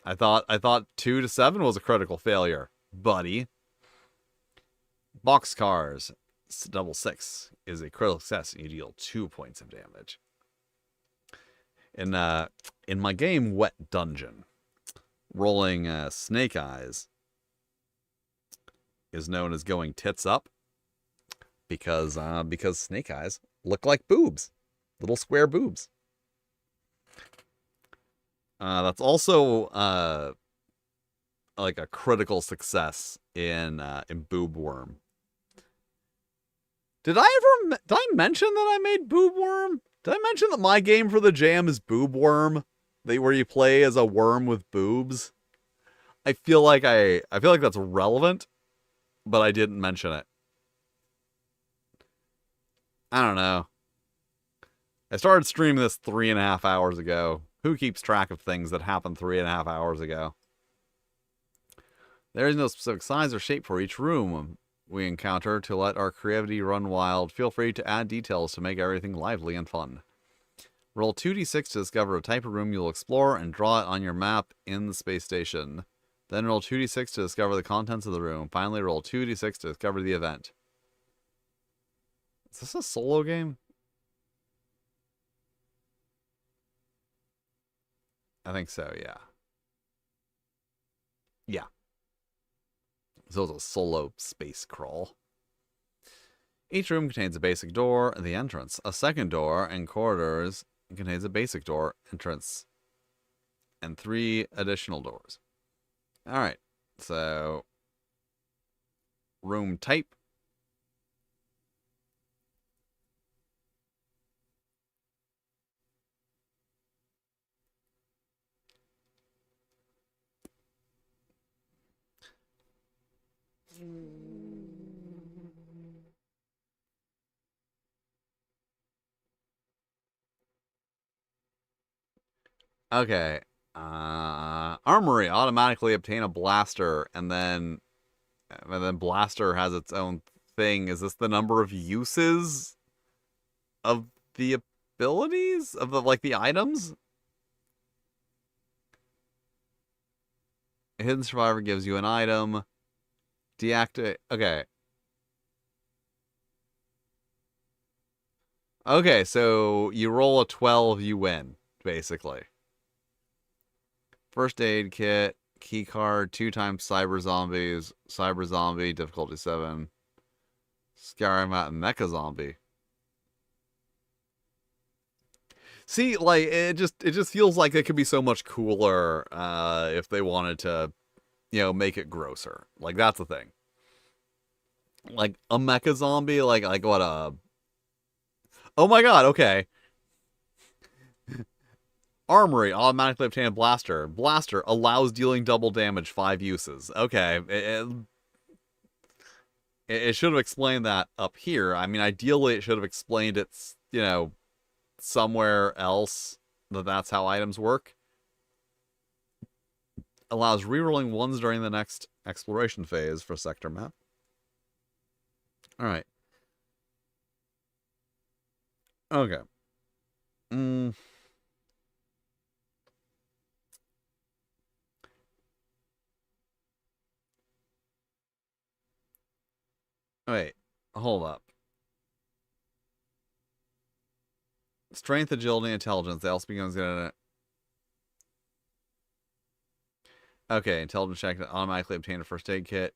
I thought 2 to 7 was a critical failure, buddy. Boxcars, double 6 is a critical success, and you deal 2 points of damage. In my game Wet Dungeon, rolling Snake Eyes is known as going tits up because Snake Eyes look like boobs, little square boobs. That's also like a critical success in Boob Worm. Did I mention that I made Boob Worm? Did I mention that my game for the jam is Boob Worm? Where you play as a worm with boobs? I feel like that's relevant, but I didn't mention it. I don't know. I started streaming this 3.5 hours ago. Who keeps track of things that happened 3.5 hours ago? There is no specific size or shape for each room we encounter to let our creativity run wild. Feel free to add details to make everything lively and fun. Roll 2d6 to discover a type of room you'll explore and draw it on your map in the space station. Then roll 2d6 to discover the contents of the room. Finally, roll 2d6 to discover the event. Is this a solo game? I think so, yeah. Yeah. So it's a solo space crawl. Each room contains a basic door and the entrance. A second door and corridors contains a basic door, entrance, and 3 additional doors. Alright, so room type. Okay. Armory, automatically obtain a blaster, and then blaster has its own thing. Is this the number of uses of the abilities? Of the items? A hidden survivor gives you an item. Deactivate. Okay. Okay, so you roll a 12, you win, basically. First aid kit, key card, 2 times cyber zombies, cyber zombie, difficulty 7. Scaring at mecha zombie. See, it just feels like it could be so much cooler if they wanted to, make it grosser. That's the thing. Like a mecha zombie, like what oh my god, okay. Armory, automatically obtain a blaster. Blaster allows dealing double damage, 5 uses. Okay, it should have explained that up here. I mean, ideally, it should have explained it, somewhere else that's how items work. Allows rerolling ones during the next exploration phase for sector map. Alright. Okay. Wait. Hold up. Strength, agility, intelligence. They also becomes good at it. Okay, intelligence check to automatically obtain a first aid kit.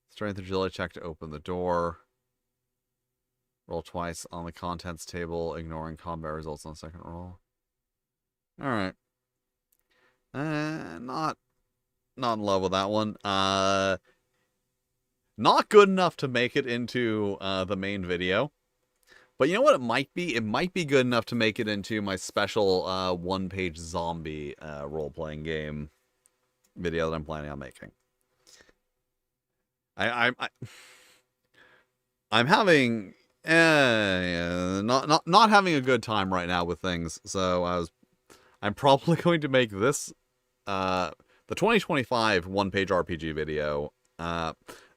Strength, agility check to open the door. Roll twice on the contents table, ignoring combat results on the second roll. Alright. Not in love with that one. Not good enough to make it into the main video. But you know what it might be? It might be good enough to make it into my special one-page zombie role-playing game video that I'm planning on making. I'm having not having a good time right now with things, so I'm probably going to make this the 2025 one-page RPG video.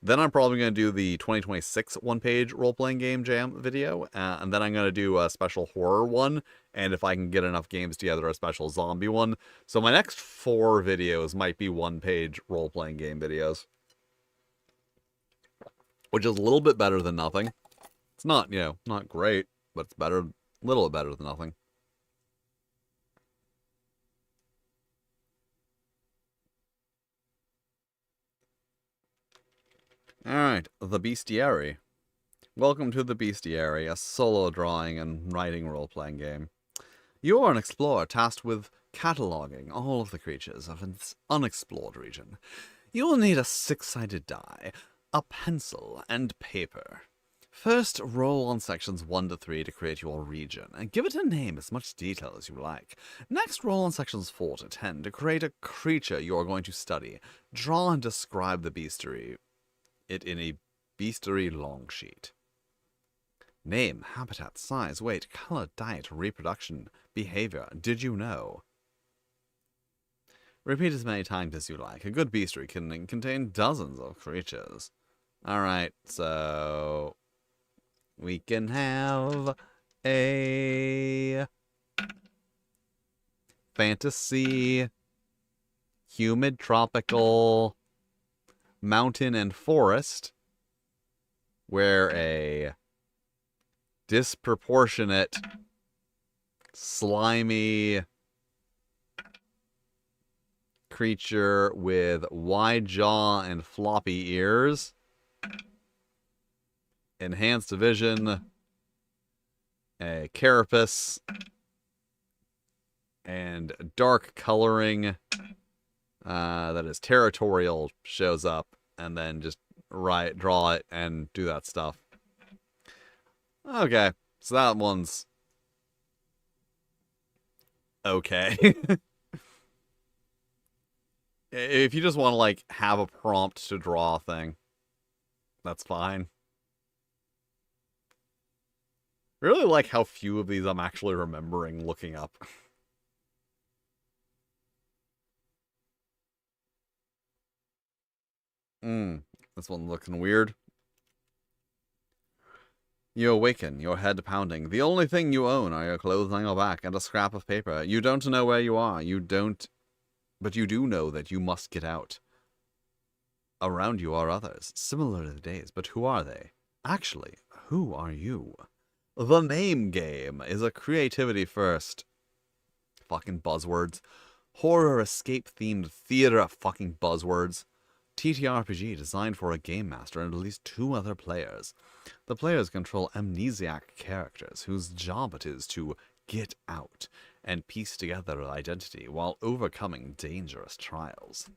Then I'm probably going to do the 2026 one-page role-playing game jam video, and then I'm going to do a special horror one, and if I can get enough games together, a special zombie one. So my next 4 videos might be one-page role-playing game videos, which is a little bit better than nothing. It's not, not great, but it's better, a little bit better than nothing. Alright, The Bestiary. Welcome to The Bestiary, a solo drawing and writing role-playing game. You are an explorer tasked with cataloging all of the creatures of an unexplored region. You will need a 6-sided die, a pencil, and paper. First, roll on sections 1 to 3 to create your region, and give it a name as much detail as you like. Next, roll on sections 4 to 10 to create a creature you are going to study. Draw and describe the bestiary in a bestiary long sheet. Name, habitat, size, weight, color, diet, reproduction, behavior. Did you know? Repeat as many times as you like. A good bestiary can contain dozens of creatures. Alright, so we can have a fantasy, humid, tropical, mountain and forest, where a disproportionate, slimy creature with wide jaw and floppy ears, enhanced vision, a carapace, and dark coloring that is territorial shows up, and then just draw it and do that stuff. Okay, so that one's okay. If you just want to, like, have a prompt to draw a thing, that's fine. I really like how few of these I'm actually remembering looking up. This one's looking weird. You awaken, your head pounding. The only thing you own are your clothes on your back and a scrap of paper. You don't know where you are. But you do know that you must get out. Around you are others, similar to the days, but who are they? Actually, who are you? The Name Game is a creativity first. Fucking buzzwords. Horror escape themed theater of fucking buzzwords. TTRPG designed for a game master and at least 2 other players. The players control amnesiac characters whose job it is to get out and piece together an identity while overcoming dangerous trials.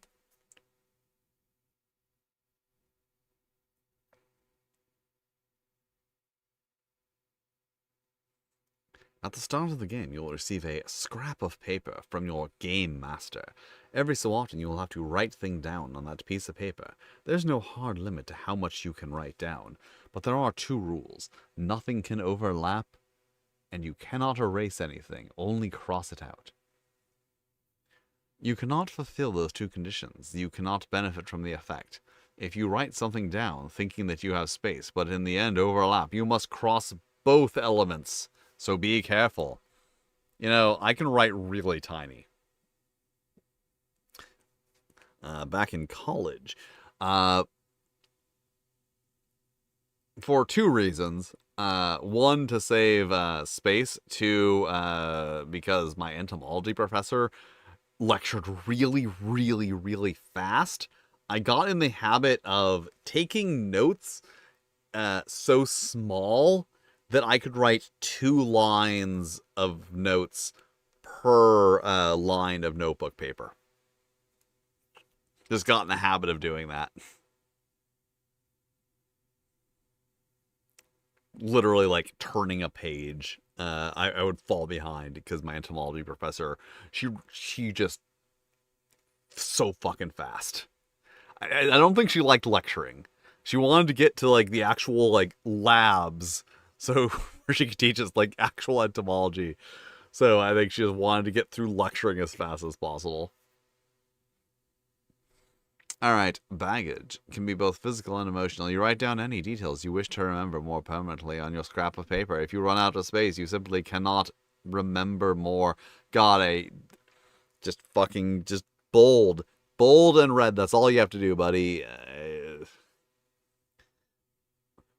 At the start of the game, you will receive a scrap of paper from your game master. Every so often, you will have to write things down on that piece of paper. There's no hard limit to how much you can write down, but there are two rules. Nothing can overlap, and you cannot erase anything, only cross it out. You cannot fulfill those two conditions. You cannot benefit from the effect. If you write something down thinking that you have space, but in the end overlap, you must cross both elements. So be careful. You know, I can write really tiny. Back in college, for two reasons. One, to save space. Two, because my entomology professor lectured really, really, really fast. I got in the habit of taking notes so small that I could write 2 lines of notes per line of notebook paper. Just got in the habit of doing that. Literally, like, turning a page. I would fall behind because my entomology professor, she just so fucking fast. I don't think she liked lecturing. She wanted to get to, like, the actual, like, labs, so where she could teach us, like, actual entomology. So I think she just wanted to get through lecturing as fast as possible. Alright, baggage can be both physical and emotional. You write down any details you wish to remember more permanently on your scrap of paper. If you run out of space, you simply cannot remember more. God, just bold. Bold and red, that's all you have to do, buddy.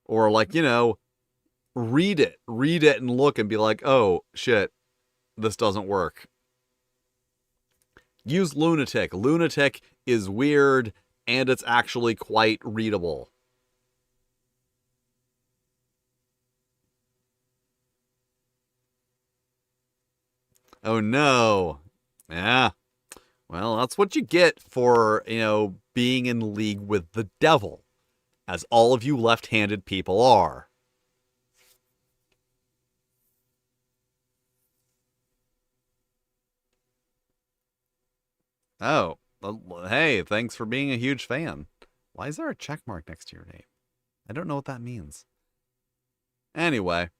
Or, like, you know, read it and look and be like, oh, shit, this doesn't work. Use Lunatic. Lunatic is weird, and it's actually quite readable. Oh no. Yeah. Well, that's what you get for, you know, being in league with the devil, as all of you left-handed people are. Oh, hey, thanks for being a huge fan. Why is there a check mark next to your name? I don't know what that means. Anyway,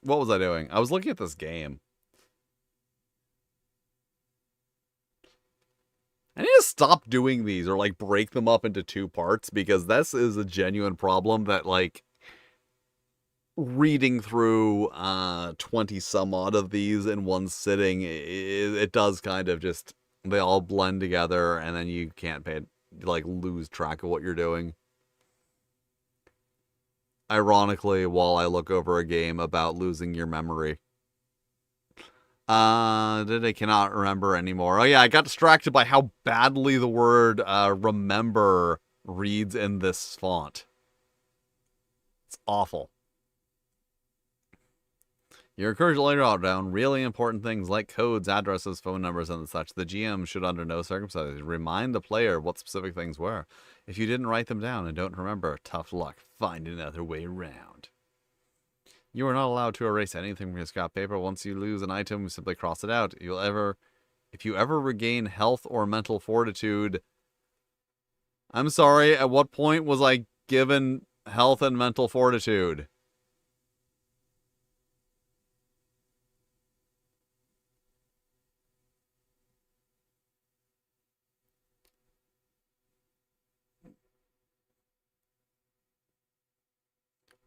what was I doing? I was looking at this game. I need to stop doing these or, like, break them up into 2 parts, because this is a genuine problem that, like, reading through 20 some odd of these in one sitting, it does kind of just, they all blend together, and then you can't lose track of what you're doing. Ironically, while I look over a game about losing your memory. I cannot remember anymore. Oh yeah, I got distracted by how badly the word remember reads in this font. It's awful. You're encouraged to write down really important things like codes, addresses, phone numbers, and such. The GM should under no circumstances remind the player what specific things were. If you didn't write them down and don't remember, tough luck. Find another way around. You are not allowed to erase anything from your scrap paper. Once you lose an item, you simply cross it out. If you ever regain health or mental fortitude... I'm sorry, at what point was I given health and mental fortitude?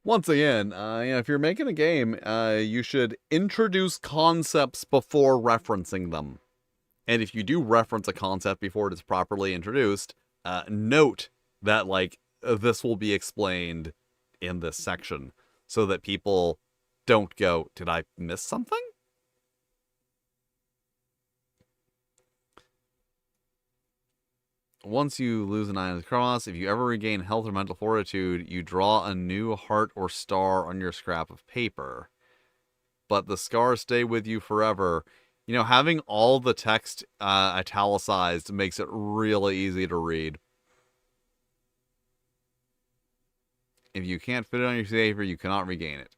Once again, if you're making a game, you should introduce concepts before referencing them. And if you do reference a concept before it is properly introduced, note that, like, this will be explained in this section, so that people don't go, did I miss something? Once you lose an item's cross, if you ever regain health or mental fortitude, you draw a new heart or star on your scrap of paper. But the scars stay with you forever. You know, having all the text italicized makes it really easy to read. If you can't fit it on your paper, you cannot regain it.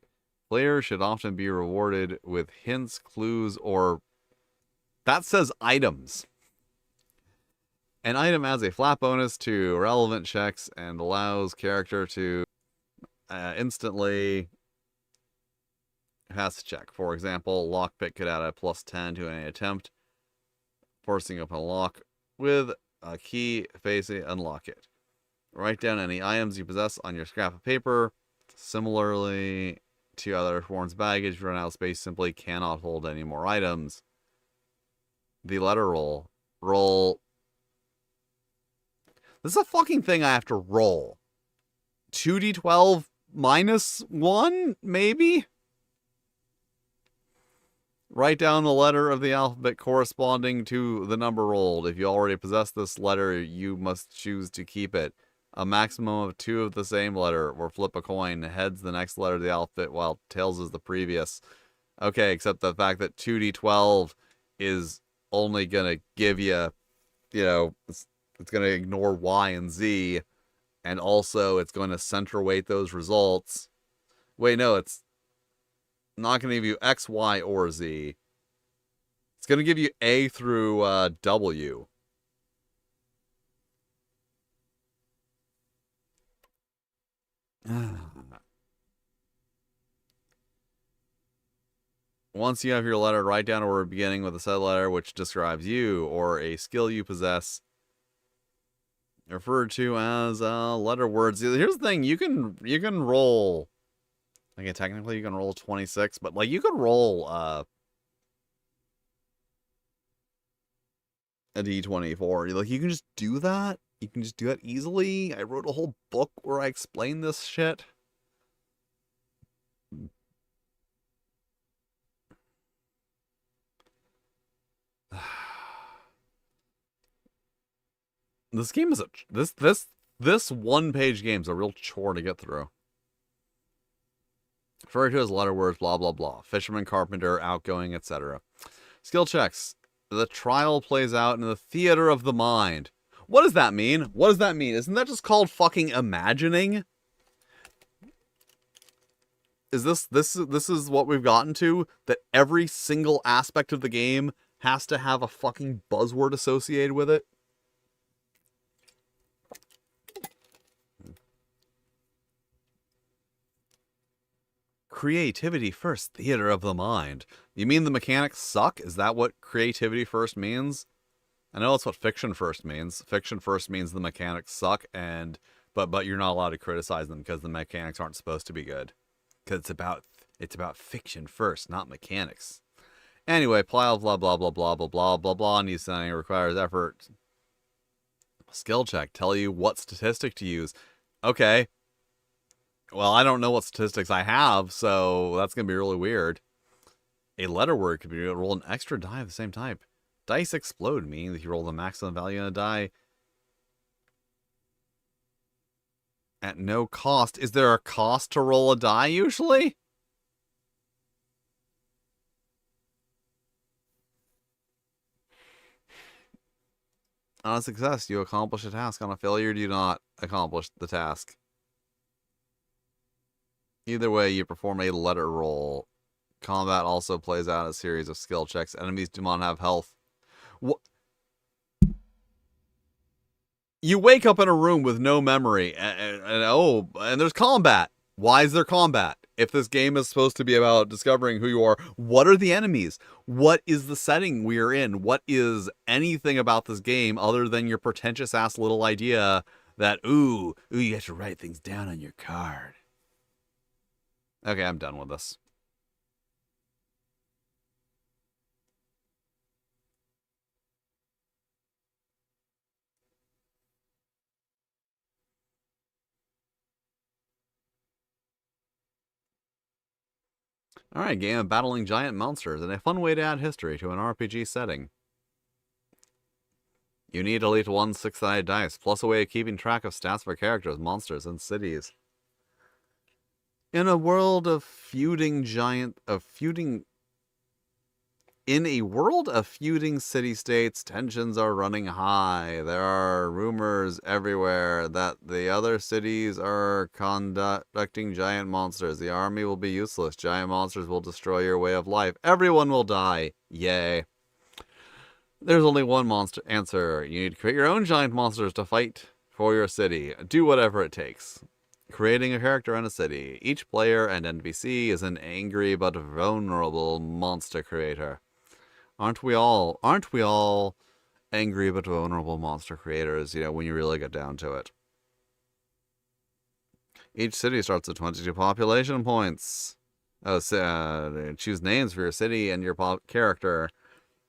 Players should often be rewarded with hints, clues, or... That says items. An item adds a flat bonus to relevant checks and allows character to instantly has to check. For example, lockpick could add a +10 to any attempt, forcing open a lock with a key facing unlock it. Write down any items you possess on your scrap of paper. Similarly to other forms of baggage, run out of space, simply cannot hold any more items. The letter roll. Roll. This is a fucking thing I have to roll. 2d12 -1, maybe? Write down the letter of the alphabet corresponding to the number rolled. If you already possess this letter, you must choose to keep it. A maximum of 2 of the same letter, or flip a coin. Heads the next letter of the alphabet, while tails is the previous. Okay, except the fact that 2d12 is only going to give you, it's going to ignore Y and Z, and also it's going to center weight those results. Wait, no, it's not going to give you X, Y, or Z. It's going to give you A through W. Once you have your letter, write down a word beginning with a said letter which describes you or a skill you possess, referred to as letter words. Here's the thing: you can roll. Okay, technically you can roll 26, but like you could roll a d24. Like you can just do that. You can just do that easily. I wrote a whole book where I explain this shit. This game is this one-page game is a real chore to get through. Referred to as letter words, blah blah blah. Fisherman, carpenter, outgoing, etc. Skill checks. The trial plays out in the theater of the mind. What does that mean? What does that mean? Isn't that just called fucking imagining? Is this is what we've gotten to? That every single aspect of the game has to have a fucking buzzword associated with it? Creativity first, theater of the mind. You mean the mechanics suck? Is that what creativity first means? I know that's what fiction first means. Fiction first means the mechanics suck, but you're not allowed to criticize them because the mechanics aren't supposed to be good. Because it's about fiction first, not mechanics. Anyway, blah blah blah blah blah blah blah blah blah. Needs setting requires effort. Skill check. Tell you what statistic to use. Okay. Well, I don't know what statistics I have, so that's going to be really weird. A letter word could be roll an extra die of the same type. Dice explode, meaning that you roll the maximum value on a die at no cost. Is there a cost to roll a die usually? On a success, you accomplish a task. On a failure, you do not accomplish the task. Either way, you perform a letter roll. Combat also plays out a series of skill checks. Enemies do not have health. What? You wake up in a room with no memory, and there's combat. Why is there combat? If this game is supposed to be about discovering who you are, what are the enemies? What is the setting we're in? What is anything about this game other than your pretentious ass little idea that, ooh, you have to write things down on your card? Okay, I'm done with this. Alright, game of battling giant monsters, and a fun way to add history to an RPG setting. You need at least 1 6-sided dice, plus a way of keeping track of stats for characters, monsters, and cities. In a world of feuding In a world of feuding city-states, tensions are running high. There are rumors everywhere that the other cities are conducting giant monsters. The army will be useless. Giant monsters will destroy your way of life. Everyone will die. Yay. There's only one monster answer. You need to create your own giant monsters to fight for your city. Do whatever it takes. Creating a character in a city. Each player and NPC is an angry but vulnerable monster creator. Aren't we all angry but vulnerable monster creators, when you really get down to it? Each city starts with 22 population points. Choose names for your city and your character.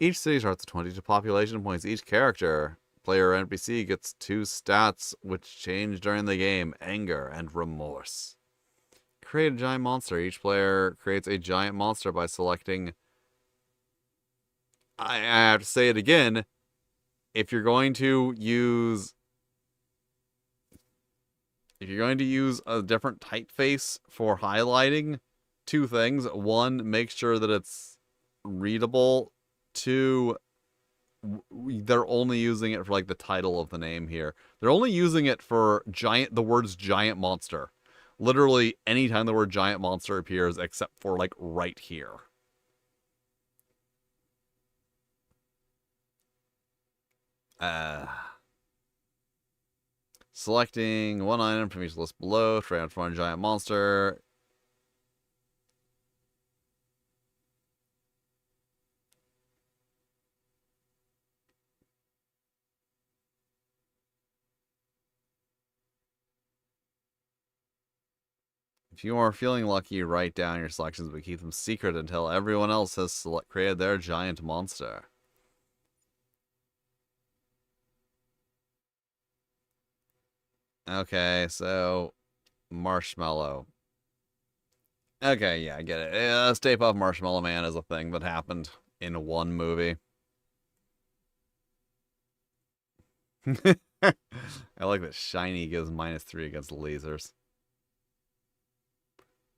Each city starts with 22 population points. Each character, player or NPC, gets 2 stats which change during the game: anger and remorse. Create a giant monster. Each player creates a giant monster by selecting... I have to say it again. If you're going to use a different typeface for highlighting, 2 things. 1, make sure that it's readable. 2, they're only using it for like the title of the name here. They're only using it for the words giant monster. Literally anytime the word giant monster appears except for like right here. Selecting 1 item from each list below, transform a giant monster. If you are feeling lucky, write down your selections, but keep them secret until everyone else has created their giant monster. Okay, so Marshmallow. Okay, yeah, I get it. Stay Puft Marshmallow Man is a thing that happened in one movie. I like that Shiny gives -3 against lasers.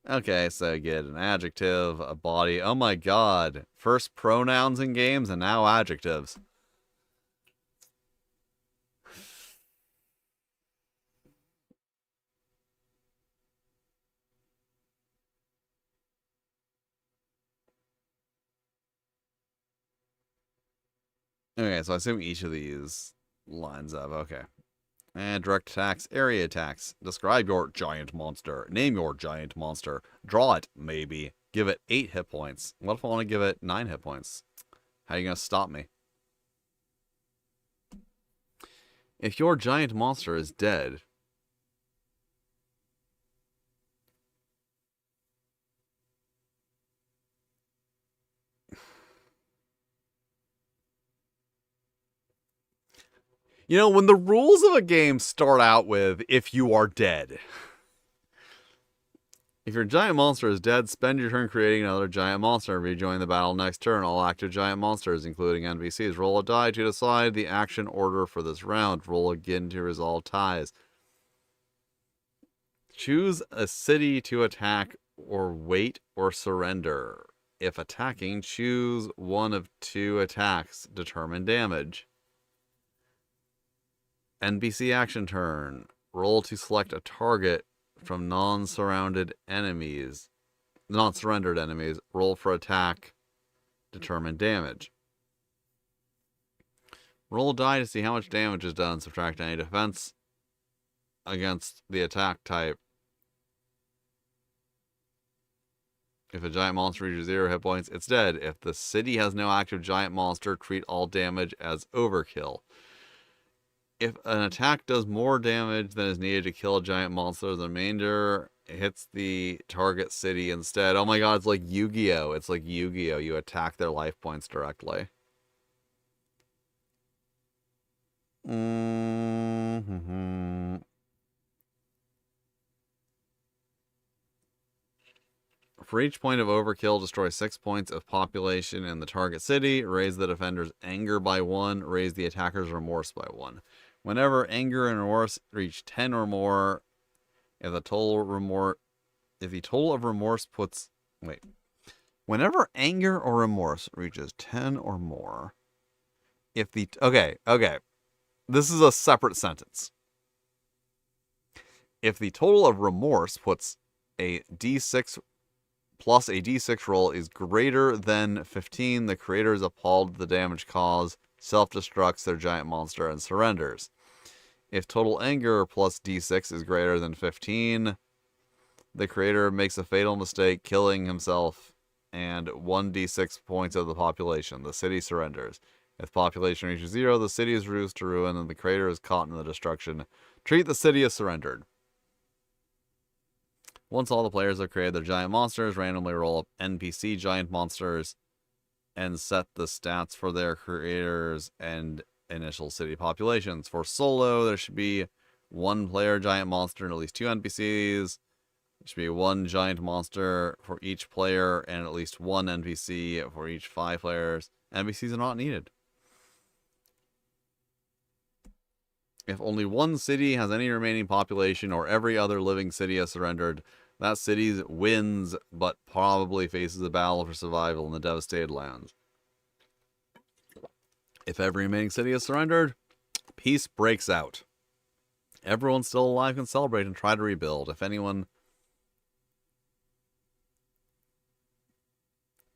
Okay, so you get an adjective, a body. Oh my god. First pronouns in games and now adjectives. Okay, so I assume each of these lines up. Okay. And direct attacks, area attacks. Describe your giant monster. Name your giant monster. Draw it, maybe. Give it 8 hit points. What if I want to give it 9 hit points? How are you going to stop me? If your giant monster is dead... when the rules of a game start out with, if you are dead. If your giant monster is dead, spend your turn creating another giant monster and rejoin the battle next turn. All active giant monsters, including NPCs, roll a die to decide the action order for this round. Roll again to resolve ties. Choose a city to attack or wait or surrender. If attacking, choose one of 2 attacks. Determine damage. NPC action turn. Roll to select a target from non-surrendered enemies. Roll for attack. Determine damage. Roll a die to see how much damage is done. Subtract any defense against the attack type. If a giant monster reaches 0 hit points, it's dead. If the city has no active giant monster, treat all damage as overkill. If an attack does more damage than is needed to kill a giant monster, the remainder hits the target city instead. Oh my god, it's like Yu-Gi-Oh! It's like Yu-Gi-Oh! You attack their life points directly. For each point of overkill, destroy 6 points of population in the target city. Raise the defender's anger by 1. Raise the attacker's remorse by 1. Whenever anger and remorse reach 10 or more, if the total of remorse puts... Wait. Whenever anger or remorse reaches 10 or more, if the... Okay. This is a separate sentence. If the total of remorse puts a d6 plus a d6 roll is greater than 15, the creator is appalled at the damage caused, self-destructs their giant monster, and surrenders. If total anger plus d6 is greater than 15, the creator makes a fatal mistake, killing himself and 1d6 points of the population. The city surrenders. If population reaches 0, the city is reduced to ruin and the creator is caught in the destruction. Treat the city as surrendered. Once all the players have created their giant monsters, randomly roll up NPC giant monsters and set the stats for their creators and initial city populations. For solo, there should be 1 player giant monster and at least 2 NPCs. There should be 1 giant monster for each player and at least 1 NPC for each 5 players. NPCs are not needed. If only 1 city has any remaining population or every other living city has surrendered, that city wins but probably faces a battle for survival in the devastated lands. If every remaining city has surrendered, peace breaks out. Everyone still alive can celebrate and try to rebuild. If anyone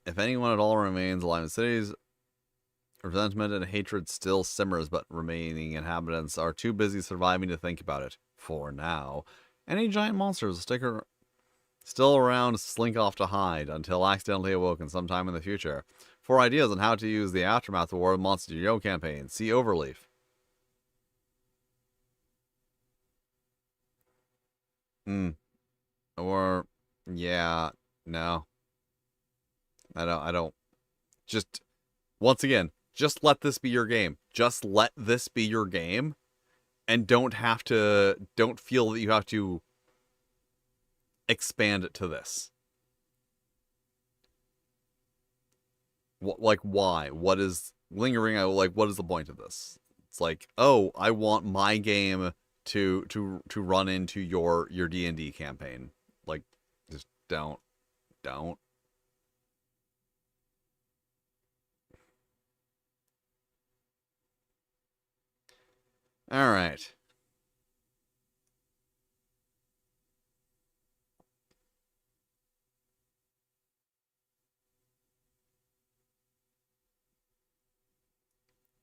at all remains alive in cities, resentment and hatred still simmers, but remaining inhabitants are too busy surviving to think about it. For now, any giant monsters still around slink off to hide until accidentally awoken sometime in the future. For ideas on how to use the Aftermath War Monster Yo campaign, see Overleaf. Or, yeah, no. I don't. Just, once again, just let this be your game. Just let this be your game. And don't feel that you have to expand it to this. Like, why? What is lingering? Like, what is the point of this? It's like, oh, I want my game to run into your D&D campaign. Like, just don't. All right.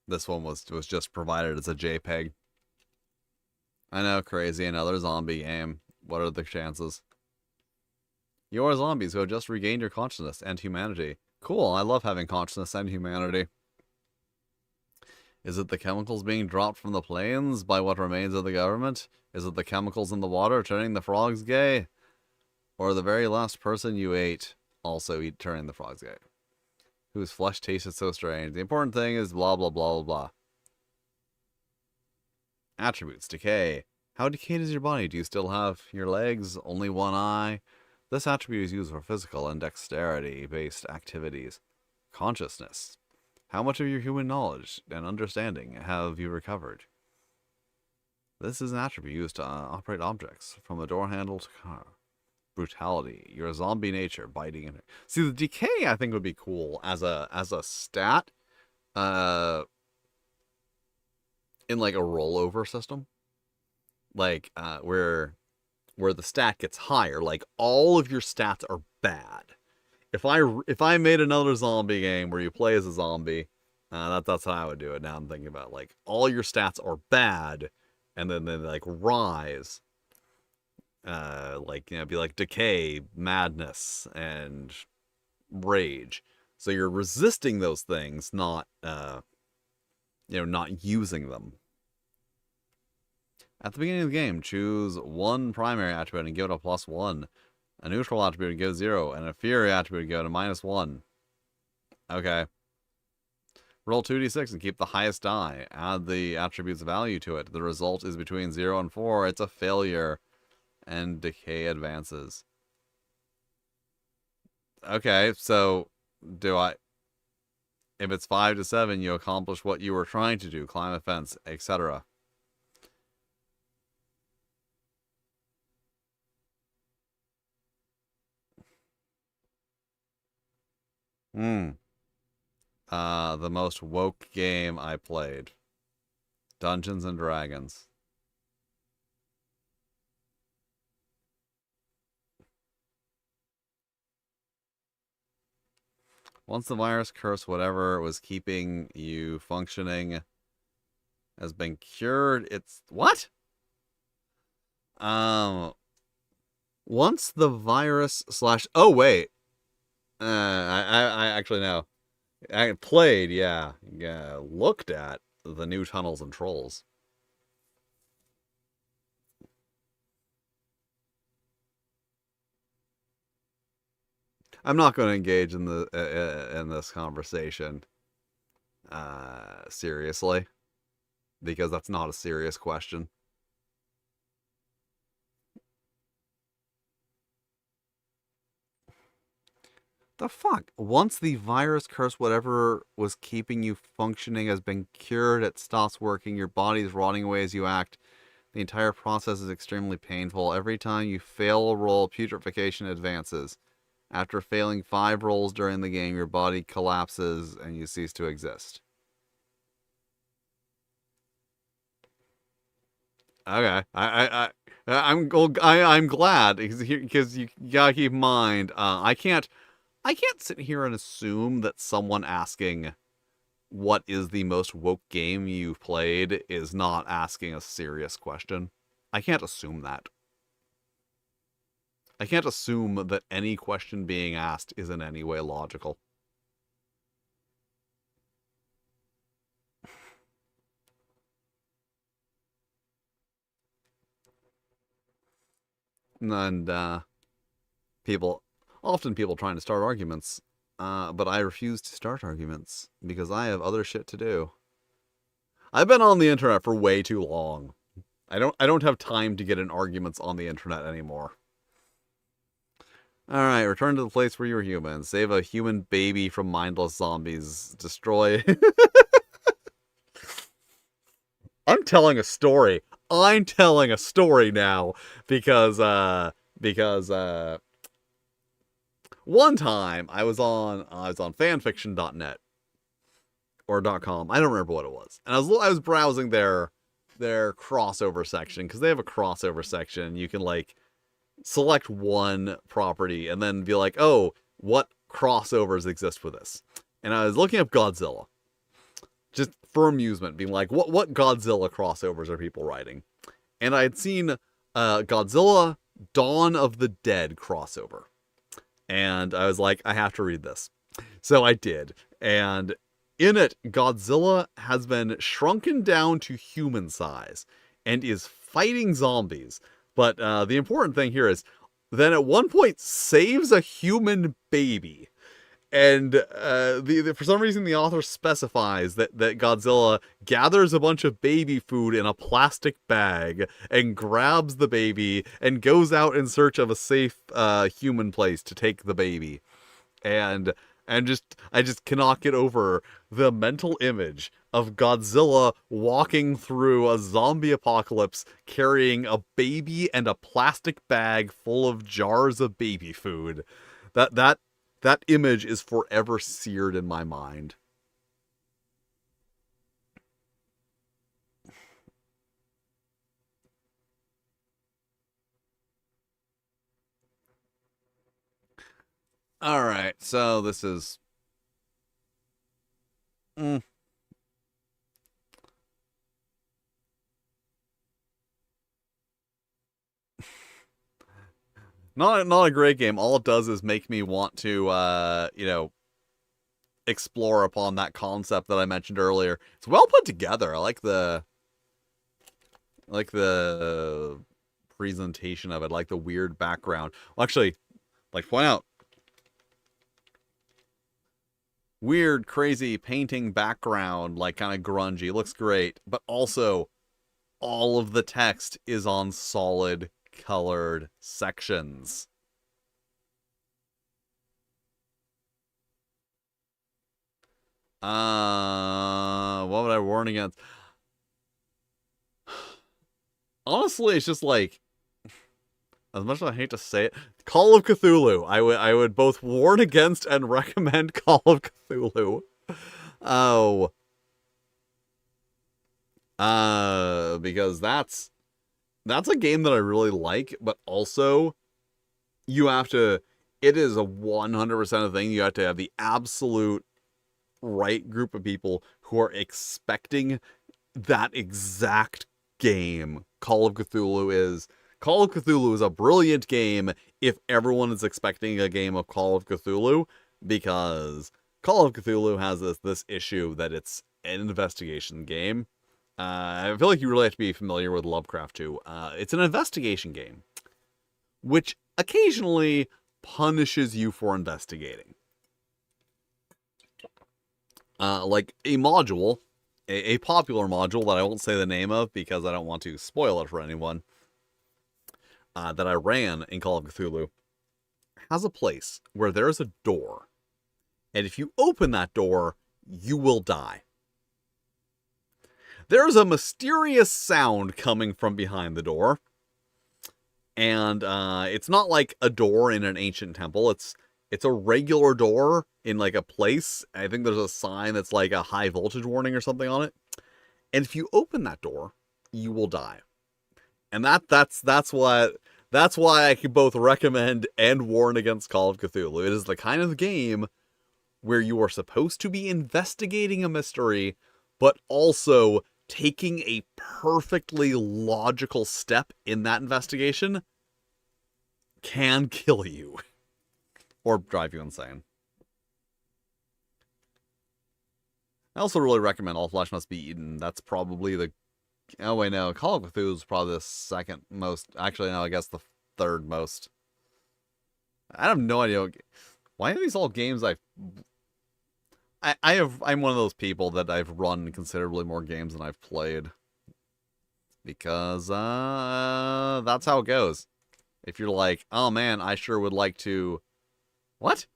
This one was just provided as a JPEG. I know, crazy. Another zombie game. What are the chances? You are zombies who have just regained your consciousness and humanity. Cool, I love having consciousness and humanity. Is it the chemicals being dropped from the plains by what remains of the government? Is it the chemicals in the water turning the frogs gay? Or the very last person you ate also turning the frogs gay? Whose flesh tasted so strange. The important thing is blah blah blah blah blah. Attributes. Decay. How decayed is your body? Do you still have your legs? Only one eye? This attribute is used for physical and dexterity-based activities. Consciousness. How much of your human knowledge and understanding have you recovered? This is an attribute used to operate objects, from a door handle to car. Brutality. Your zombie nature, biting in it. See, the decay I think would be cool as a stat. In like a rollover system. Like where the stat gets higher. Like all of your stats are bad. If I made another zombie game where you play as a zombie, that's how I would do it. Now I'm thinking about like all your stats are bad, and then they like rise. Like, you know, be like decay, madness, and rage. So you're resisting those things, not not using them. At the beginning of the game, choose one primary attribute and give it a +1. A neutral attribute and give 0, and a fury attribute and give it a -1. Okay. Roll 2d6 and keep the highest die. Add the attribute's value to it. The result is between 0 and 4. It's a failure. And decay advances. Okay, so if it's 5 to 7, you accomplish what you were trying to do, climb a fence, etc. Hmm. The most woke game I played. Dungeons and Dragons. Once the virus curse, whatever was keeping you functioning has been cured. It's what? Um, once the virus slash. Oh wait. I actually know. I played. Yeah. Looked at the new Tunnels and Trolls. I'm not going to engage in the in this conversation seriously because that's not a serious question. The fuck? Once the virus curse, whatever was keeping you functioning has been cured, it stops working. Your body is rotting away as you act. The entire process is extremely painful. Every time you fail a roll, putrefaction advances. After failing 5 rolls during the game, your body collapses and you cease to exist. Okay, I'm glad because you gotta keep in mind, I can't sit here and assume that someone asking what is the most woke game you've played is not asking a serious question. I can't assume that. I can't assume that any question being asked is in any way logical. And people trying to start arguments, but I refuse to start arguments because I have other shit to do. I've been on the internet for way too long. I don't have time to get in arguments on the internet anymore. All right, return to the place where you were human. Save a human baby from mindless zombies. Destroy. I'm telling a story. I'm telling a story now because one time I was on fanfiction.net or .com. I don't remember what it was. And I was browsing their crossover section because they have a crossover section. You can like select one property and then be like, "Oh, what crossovers exist with this?" And I was looking up Godzilla just for amusement, being like, "What Godzilla crossovers are people writing?" And I had seen Godzilla Dawn of the Dead crossover. And I was like, I have to read this. So I did. And in it, Godzilla has been shrunken down to human size and is fighting zombies. But the important thing here is then at one point saves a human baby. And for some reason, the author specifies that Godzilla gathers a bunch of baby food in a plastic bag and grabs the baby and goes out in search of a safe human place to take the baby. And I just cannot get over the mental image of Godzilla walking through a zombie apocalypse carrying a baby and a plastic bag full of jars of baby food. That image is forever seared in my mind. All right, so this is mm, not a great game. All it does is make me want to explore upon that concept that I mentioned earlier. It's well put together. I like the presentation of it, I like the weird background. Well, actually, like point out weird, crazy painting background, like kind of grungy. Looks great, but also all of the text is on solid colored sections. What would I warn against? Honestly, it's just like as much as I hate to say it, Call of Cthulhu. I would both warn against and recommend Call of Cthulhu. Oh. Because that's a game that I really like, but also you have to, it is a 100% thing. You have to have the absolute right group of people who are expecting that exact game. Call of Cthulhu is a brilliant game if everyone is expecting a game of Call of Cthulhu, because Call of Cthulhu has this issue that it's an investigation game. I feel like you really have to be familiar with Lovecraft too. It's an investigation game, which occasionally punishes you for investigating. Like a module, a popular module that I won't say the name of because I don't want to spoil it for anyone, that I ran in Call of Cthulhu, has a place where there's a door. And if you open that door, you will die. There's a mysterious sound coming from behind the door. And it's not like a door in an ancient temple. It's a regular door in like a place. I think there's a sign that's like a high voltage warning or something on it. And if you open that door, you will die. And that's why I can both recommend and warn against Call of Cthulhu. It is the kind of game where you are supposed to be investigating a mystery, but also taking a perfectly logical step in that investigation can kill you. Or drive you insane. I also really recommend All Flesh Must Be Eaten. That's probably the... Oh, wait, no. Call of Cthulhu is probably the second most... Actually, no, I guess the third most. I have no idea. Why are these all games I'm one of those people that I've run considerably more games than I've played. Because, that's how it goes. If you're like, oh man, I sure would like to... What?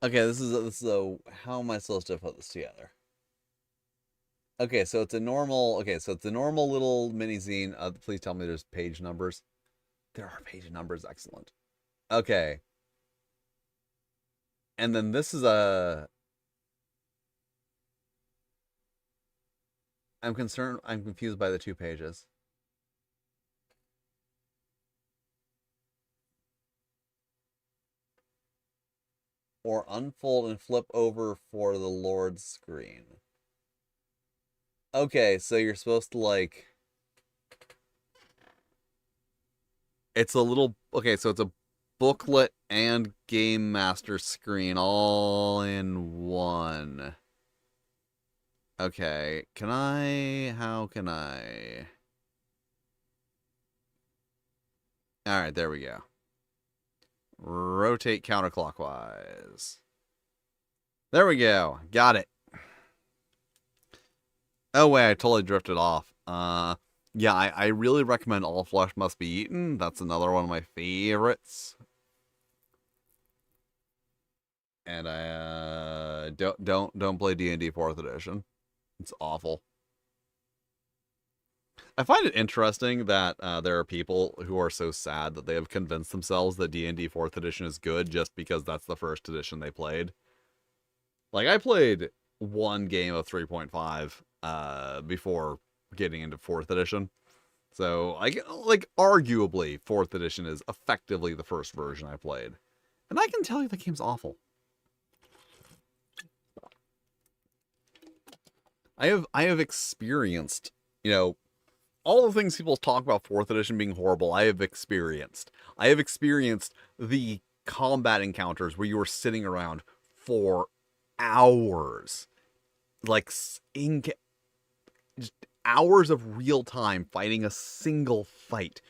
Okay, this is a, how am I supposed to put this together? Okay, so it's a normal little mini zine. Please tell me there's page numbers. There are page numbers, excellent. Okay. And then this is I'm confused by the 2 pages. Or unfold and flip over for the Lord's screen. Okay, so you're supposed to like... It's a little... Okay, so it's a booklet and Game Master screen all in one. Okay, how can I... Alright, there we go. Rotate counterclockwise. There we go. Got it. Oh, wait, I totally drifted off. Yeah, I really recommend All Flesh Must Be Eaten. That's another one of my favorites. And I don't play D&D 4th edition. It's awful. I find it interesting that there are people who are so sad that they have convinced themselves that D&D 4th edition is good just because that's the first edition they played. Like, I played one game of 3.5 before getting into 4th edition. So, arguably, 4th edition is effectively the first version I played. And I can tell you the game's awful. I have experienced, all the things people talk about 4th edition being horrible, I have experienced. I have experienced the combat encounters where you are sitting around for hours. Like, just hours of real time fighting a single fight.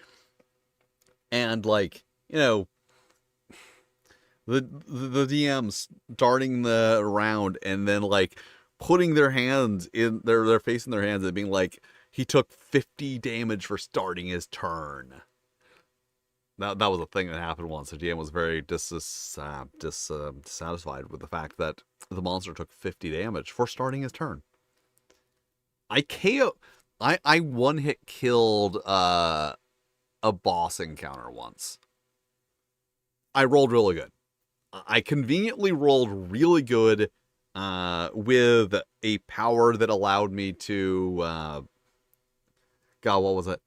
And, the DM starting the round and then, putting their hands in, their face in their hands and being like, he took 50 damage for starting his turn. That was a thing that happened once. The DM was very dissatisfied with the fact that The monster took 50 damage for starting his turn. I KO. I one-hit killed a boss encounter once. I rolled really good. I conveniently rolled really good with a power that allowed me to... God, what was it?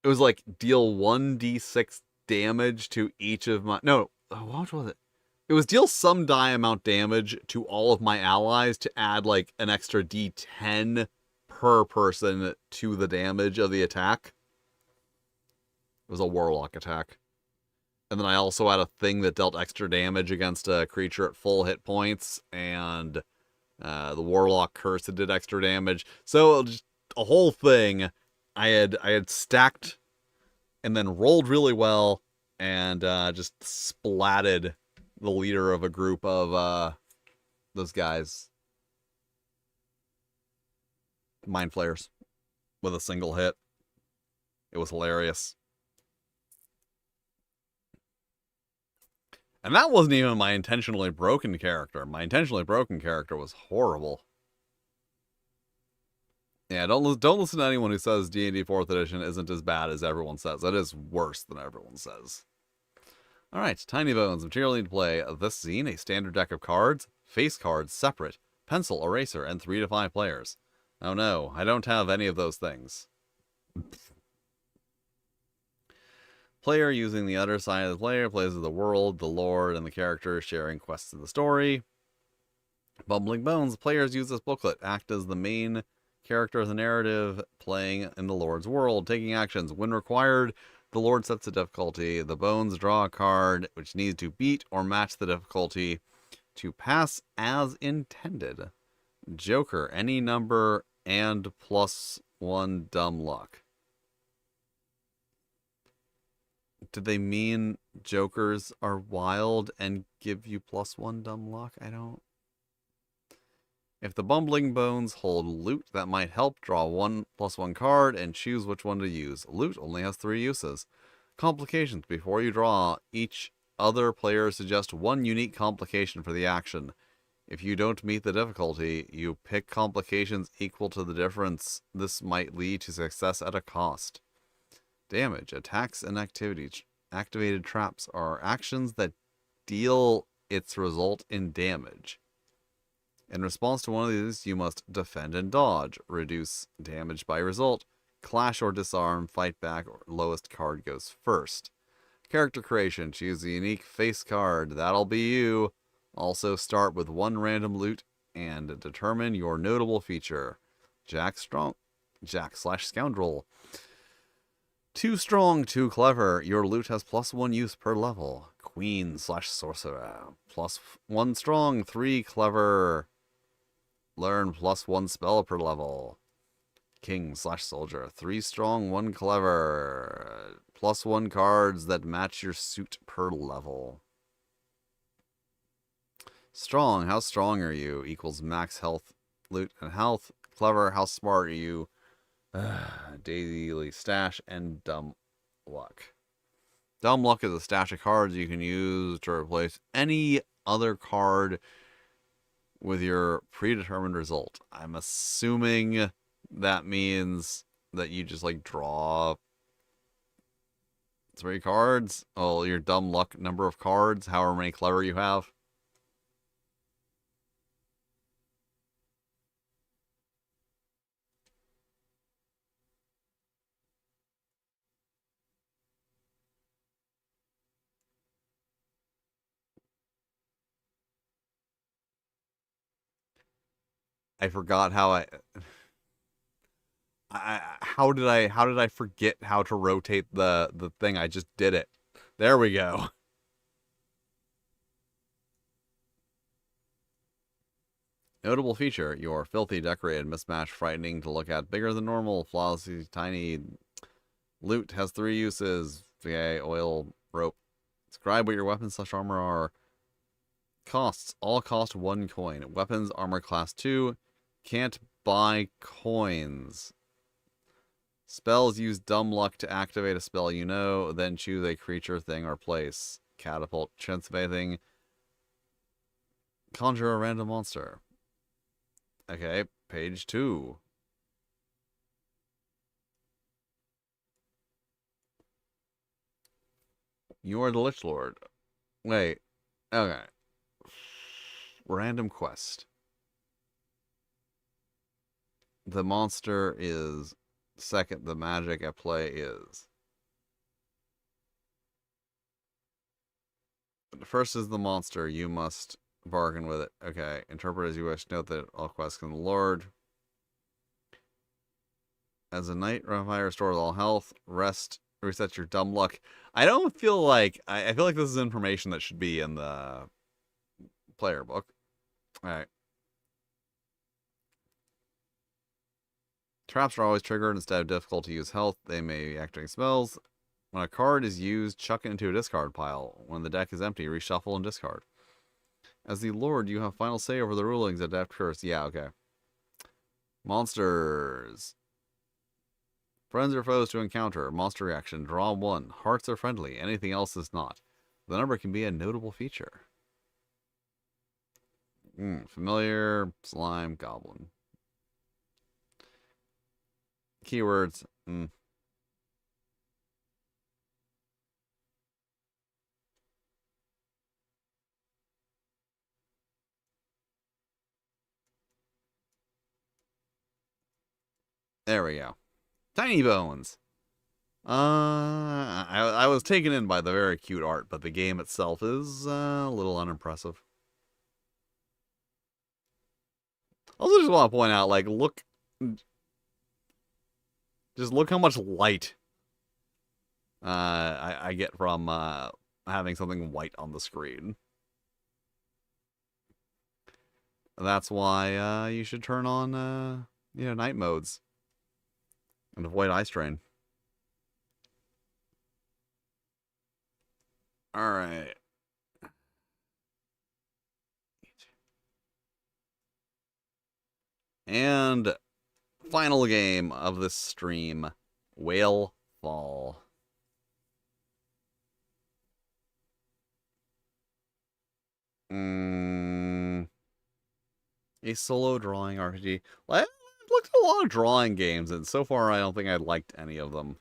It was like deal 1d6 damage to each of my... No, how much was it? It was deal some die amount damage to all of my allies to add like an extra d10 per person to the damage of the attack. It was a warlock attack. And then I also had a thing that dealt extra damage against a creature at full hit points, and the warlock curse that did extra damage. So just a whole thing. I had stacked and then rolled really well, and just splatted the leader of a group of those guys, mind flayers, with a single hit. It was hilarious. And that wasn't even my intentionally broken character. My intentionally broken character was horrible. Yeah, don't listen to anyone who says D&D 4th edition isn't as bad as everyone says. It is worse than everyone says. Alright, Tiny Bones. Material need to play this scene, a standard deck of cards, face cards separate, pencil, eraser, and 3 to 5 players. Oh no, I don't have any of those things. Player using the other side of the player plays with the world, the lore, and the characters sharing quests in the story. Bumbling Bones. Players use this booklet, act as the main character of the narrative, playing in the Lord's world, taking actions. When required, the Lord sets the difficulty. The Bones draw a card which needs to beat or match the difficulty to pass as intended. Joker, any number and +1 dumb luck. Did they mean jokers are wild and give you +1 dumb luck? I don't... If the Bumbling Bones hold loot that might help, draw 1+1 card and choose which one to use. Loot only has 3 uses. Complications. Before you draw, each other player suggests 1 unique complication for the action. If you don't meet the difficulty, you pick complications equal to the difference. This might lead to success at a cost. Damage. Attacks and activated traps are actions that deal its result in damage. In response to one of these, you must defend and dodge, reduce damage by result, clash or disarm, fight back, or lowest card goes first. Character creation. Choose a unique face card. That'll be you. Also start with 1 random loot and determine your notable feature. Jack/Scoundrel. Too strong, too clever. Your loot has +1 use per level. Queen/Sorcerer. +1 strong, 3 clever. Learn +1 spell per level. King/Soldier. 3 strong, 1 clever. +1 cards that match your suit per level. Strong. How strong are you? Equals max health, loot, and health. Clever. How smart are you? Daily stash and dumb luck. Dumb luck is a stash of cards you can use to replace any other card with your predetermined result. I'm assuming that means that you just like draw 3 cards. Oh, your dumb luck number of cards, however many clever you have. I forgot how how did I forget how to rotate the thing? I just did it. There we go. Notable feature: your filthy, decorated, mismatched, frightening to look at, bigger than normal, flawlessly tiny. Loot has 3 uses. Okay, oil, rope. Describe what your weapons/armor are. Costs. All cost 1 coin. Weapons, armor class 2. Can't buy coins. Spells use dumb luck to activate a spell you know, then choose a creature, thing, or place. Catapult, chance of anything. Conjure a random monster. Okay, page 2. You are the Lich Lord. Wait. Okay. Random quest. The monster is second. The magic at play is. The first is the monster. You must bargain with it. Okay. Interpret as you wish. Note that all quests can the Lord. As a knight, vampire restores all health. Rest. Resets your dumb luck. I don't feel like... I feel like this is information that should be in the player book. Alright. Traps are always triggered instead of difficult to use health. They may be activating spells. When a card is used, chuck it into a discard pile. When the deck is empty, reshuffle and discard. As the Lord, you have final say over the rulings. Adapt curse. Yeah, okay. Monsters. Friends or foes to encounter. Monster reaction. Draw 1. Hearts are friendly. Anything else is not. The number can be a notable feature. Familiar. Slime. Goblin. Keywords. There we go. Tiny Bones. I was taken in by the very cute art, but the game itself is a little unimpressive. Also, just want to point out, like, look, just look how much light I get from having something white on the screen. That's why you should turn on night modes and avoid eye strain. All right. And final game of this stream, Whale Fall. A solo drawing RPG. Well, I've looked at a lot of drawing games, and so far I don't think I liked any of them.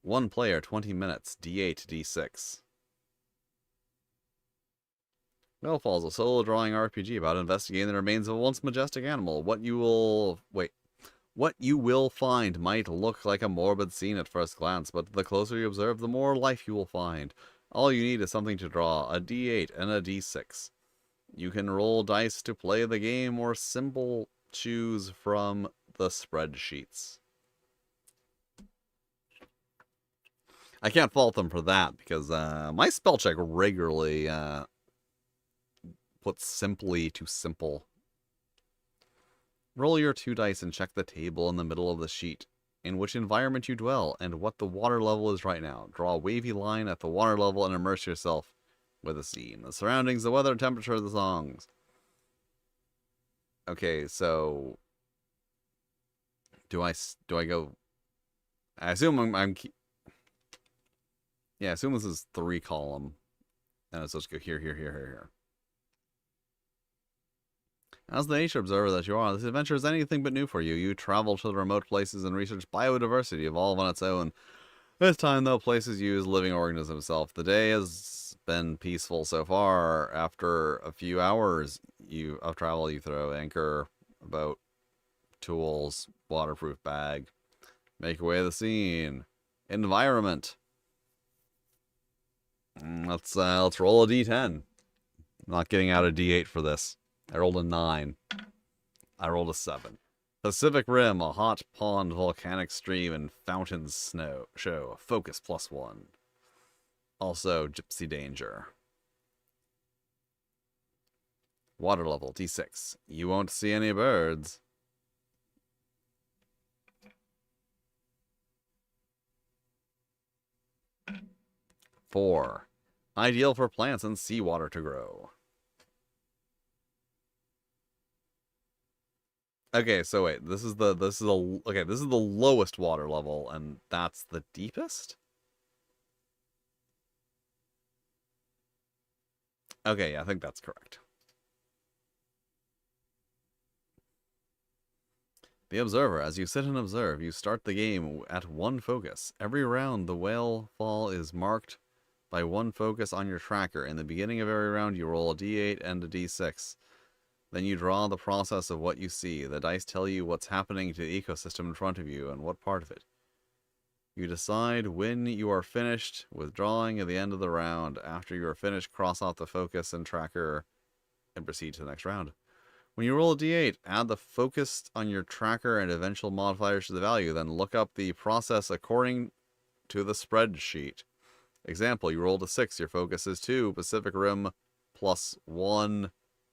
One player, 20 minutes, D8, D6. Whale is a solo drawing RPG about investigating the remains of a once majestic animal. What you will find might look like a morbid scene at first glance, but the closer you observe, the more life you will find. All you need is something to draw, a D8 and a D6. You can roll dice to play the game or simple choose from the spreadsheets. I can't fault them for that, because my spell check regularly puts simply to simple. Roll your 2 dice and check the table in the middle of the sheet, in which environment you dwell, and what the water level is right now. Draw a wavy line at the water level and immerse yourself with the scene. The surroundings, the weather, temperature, the songs. Okay, so... Do I go... I assume I'm yeah, I assume this is 3 column. And it's supposed to go here, here, here, here, here. As the nature observer that you are, this adventure is anything but new for you. You travel to the remote places and research biodiversity, evolve on its own. This time, though, places use living organisms itself. The day has been peaceful so far. After a few hours of travel, you throw anchor, boat, tools, waterproof bag. Make your way to the scene. Environment. Let's roll a d10. I'm not getting out a d8 for this. I rolled a 9. I rolled a 7. Pacific Rim, a hot pond, volcanic stream, and fountains snow show. Focus +1. Also, Gypsy Danger. Water level, D6. You won't see any birds. Four. Ideal for plants and seawater to grow. Okay, so wait, this is the lowest water level, and that's the deepest? Okay, yeah, I think that's correct. The Observer. As you sit and observe, you start the game at one focus. Every round, the whale fall is marked by one focus on your tracker. In the beginning of every round, you roll a d8 and a d6. Then you draw the process of what you see. The dice tell you what's happening to the ecosystem in front of you and what part of it. You decide when you are finished with drawing at the end of the round. After you are finished, cross off the focus and tracker and proceed to the next round. When you roll a d8, add the focus on your tracker and eventual modifiers to the value. Then look up the process according to the spreadsheet. Example, you rolled a 6. Your focus is 2. Pacific Rim plus 1.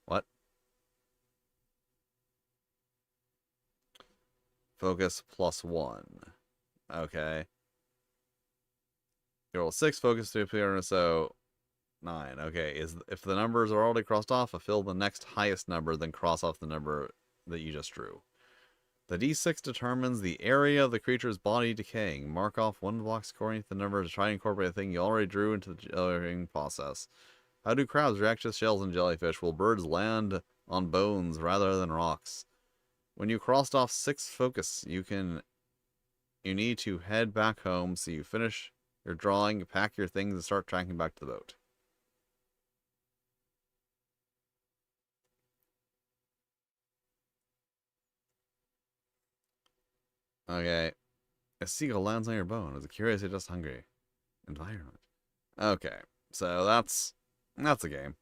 What? Focus plus 1. Okay. You roll a 6. Focus 2. So 9. Okay, if the numbers are already crossed off, fulfill the next highest number, then cross off the number that you just drew. The d6 determines the area of the creature's body decaying. Mark off one block according to the number to try and incorporate a thing you already drew into the generating process. How do crabs react to shells and jellyfish? Will birds land on bones rather than rocks? When you crossed off 6 focus, you need to head back home, so you finish your drawing, pack your things, and start tracking back to the boat. Okay. A seagull lands on your bone. Is it curious or just hungry? Environment. Okay. So that's a game.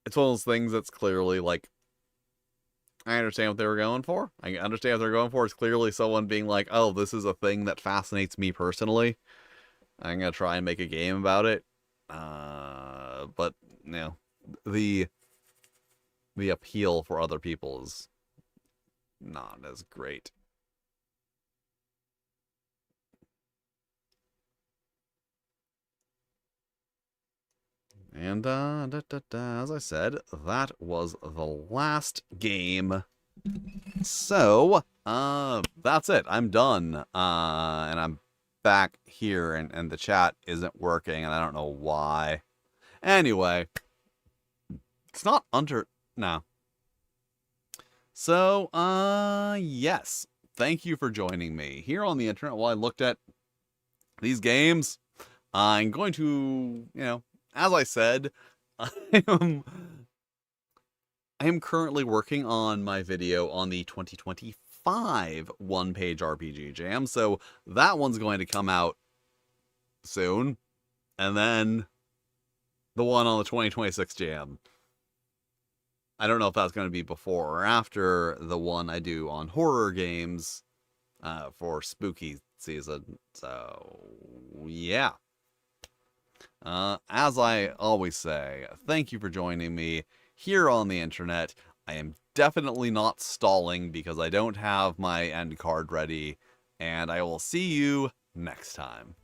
It's one of those things that's clearly like, I understand what they were going for. I understand what they're going for. It's clearly someone being like, oh, this is a thing that fascinates me personally. I'm going to try and make a game about it. But, you know, the appeal for other people is not as great. And as I said, that was the last game. So that's it. I'm done. And I'm back here, and the chat isn't working, and I don't know why. Anyway, it's not under no. So, yes. Thank you for joining me here on the internet while I looked at these games. I'm going to, as I said, I am currently working on my video on the 2025 one-page RPG Jam, so that one's going to come out soon, and then the one on the 2026 Jam. I don't know if that's going to be before or after the one I do on horror games for spooky season. So, yeah. As I always say, thank you for joining me here on the internet. I am definitely not stalling because I don't have my end card ready, and I will see you next time.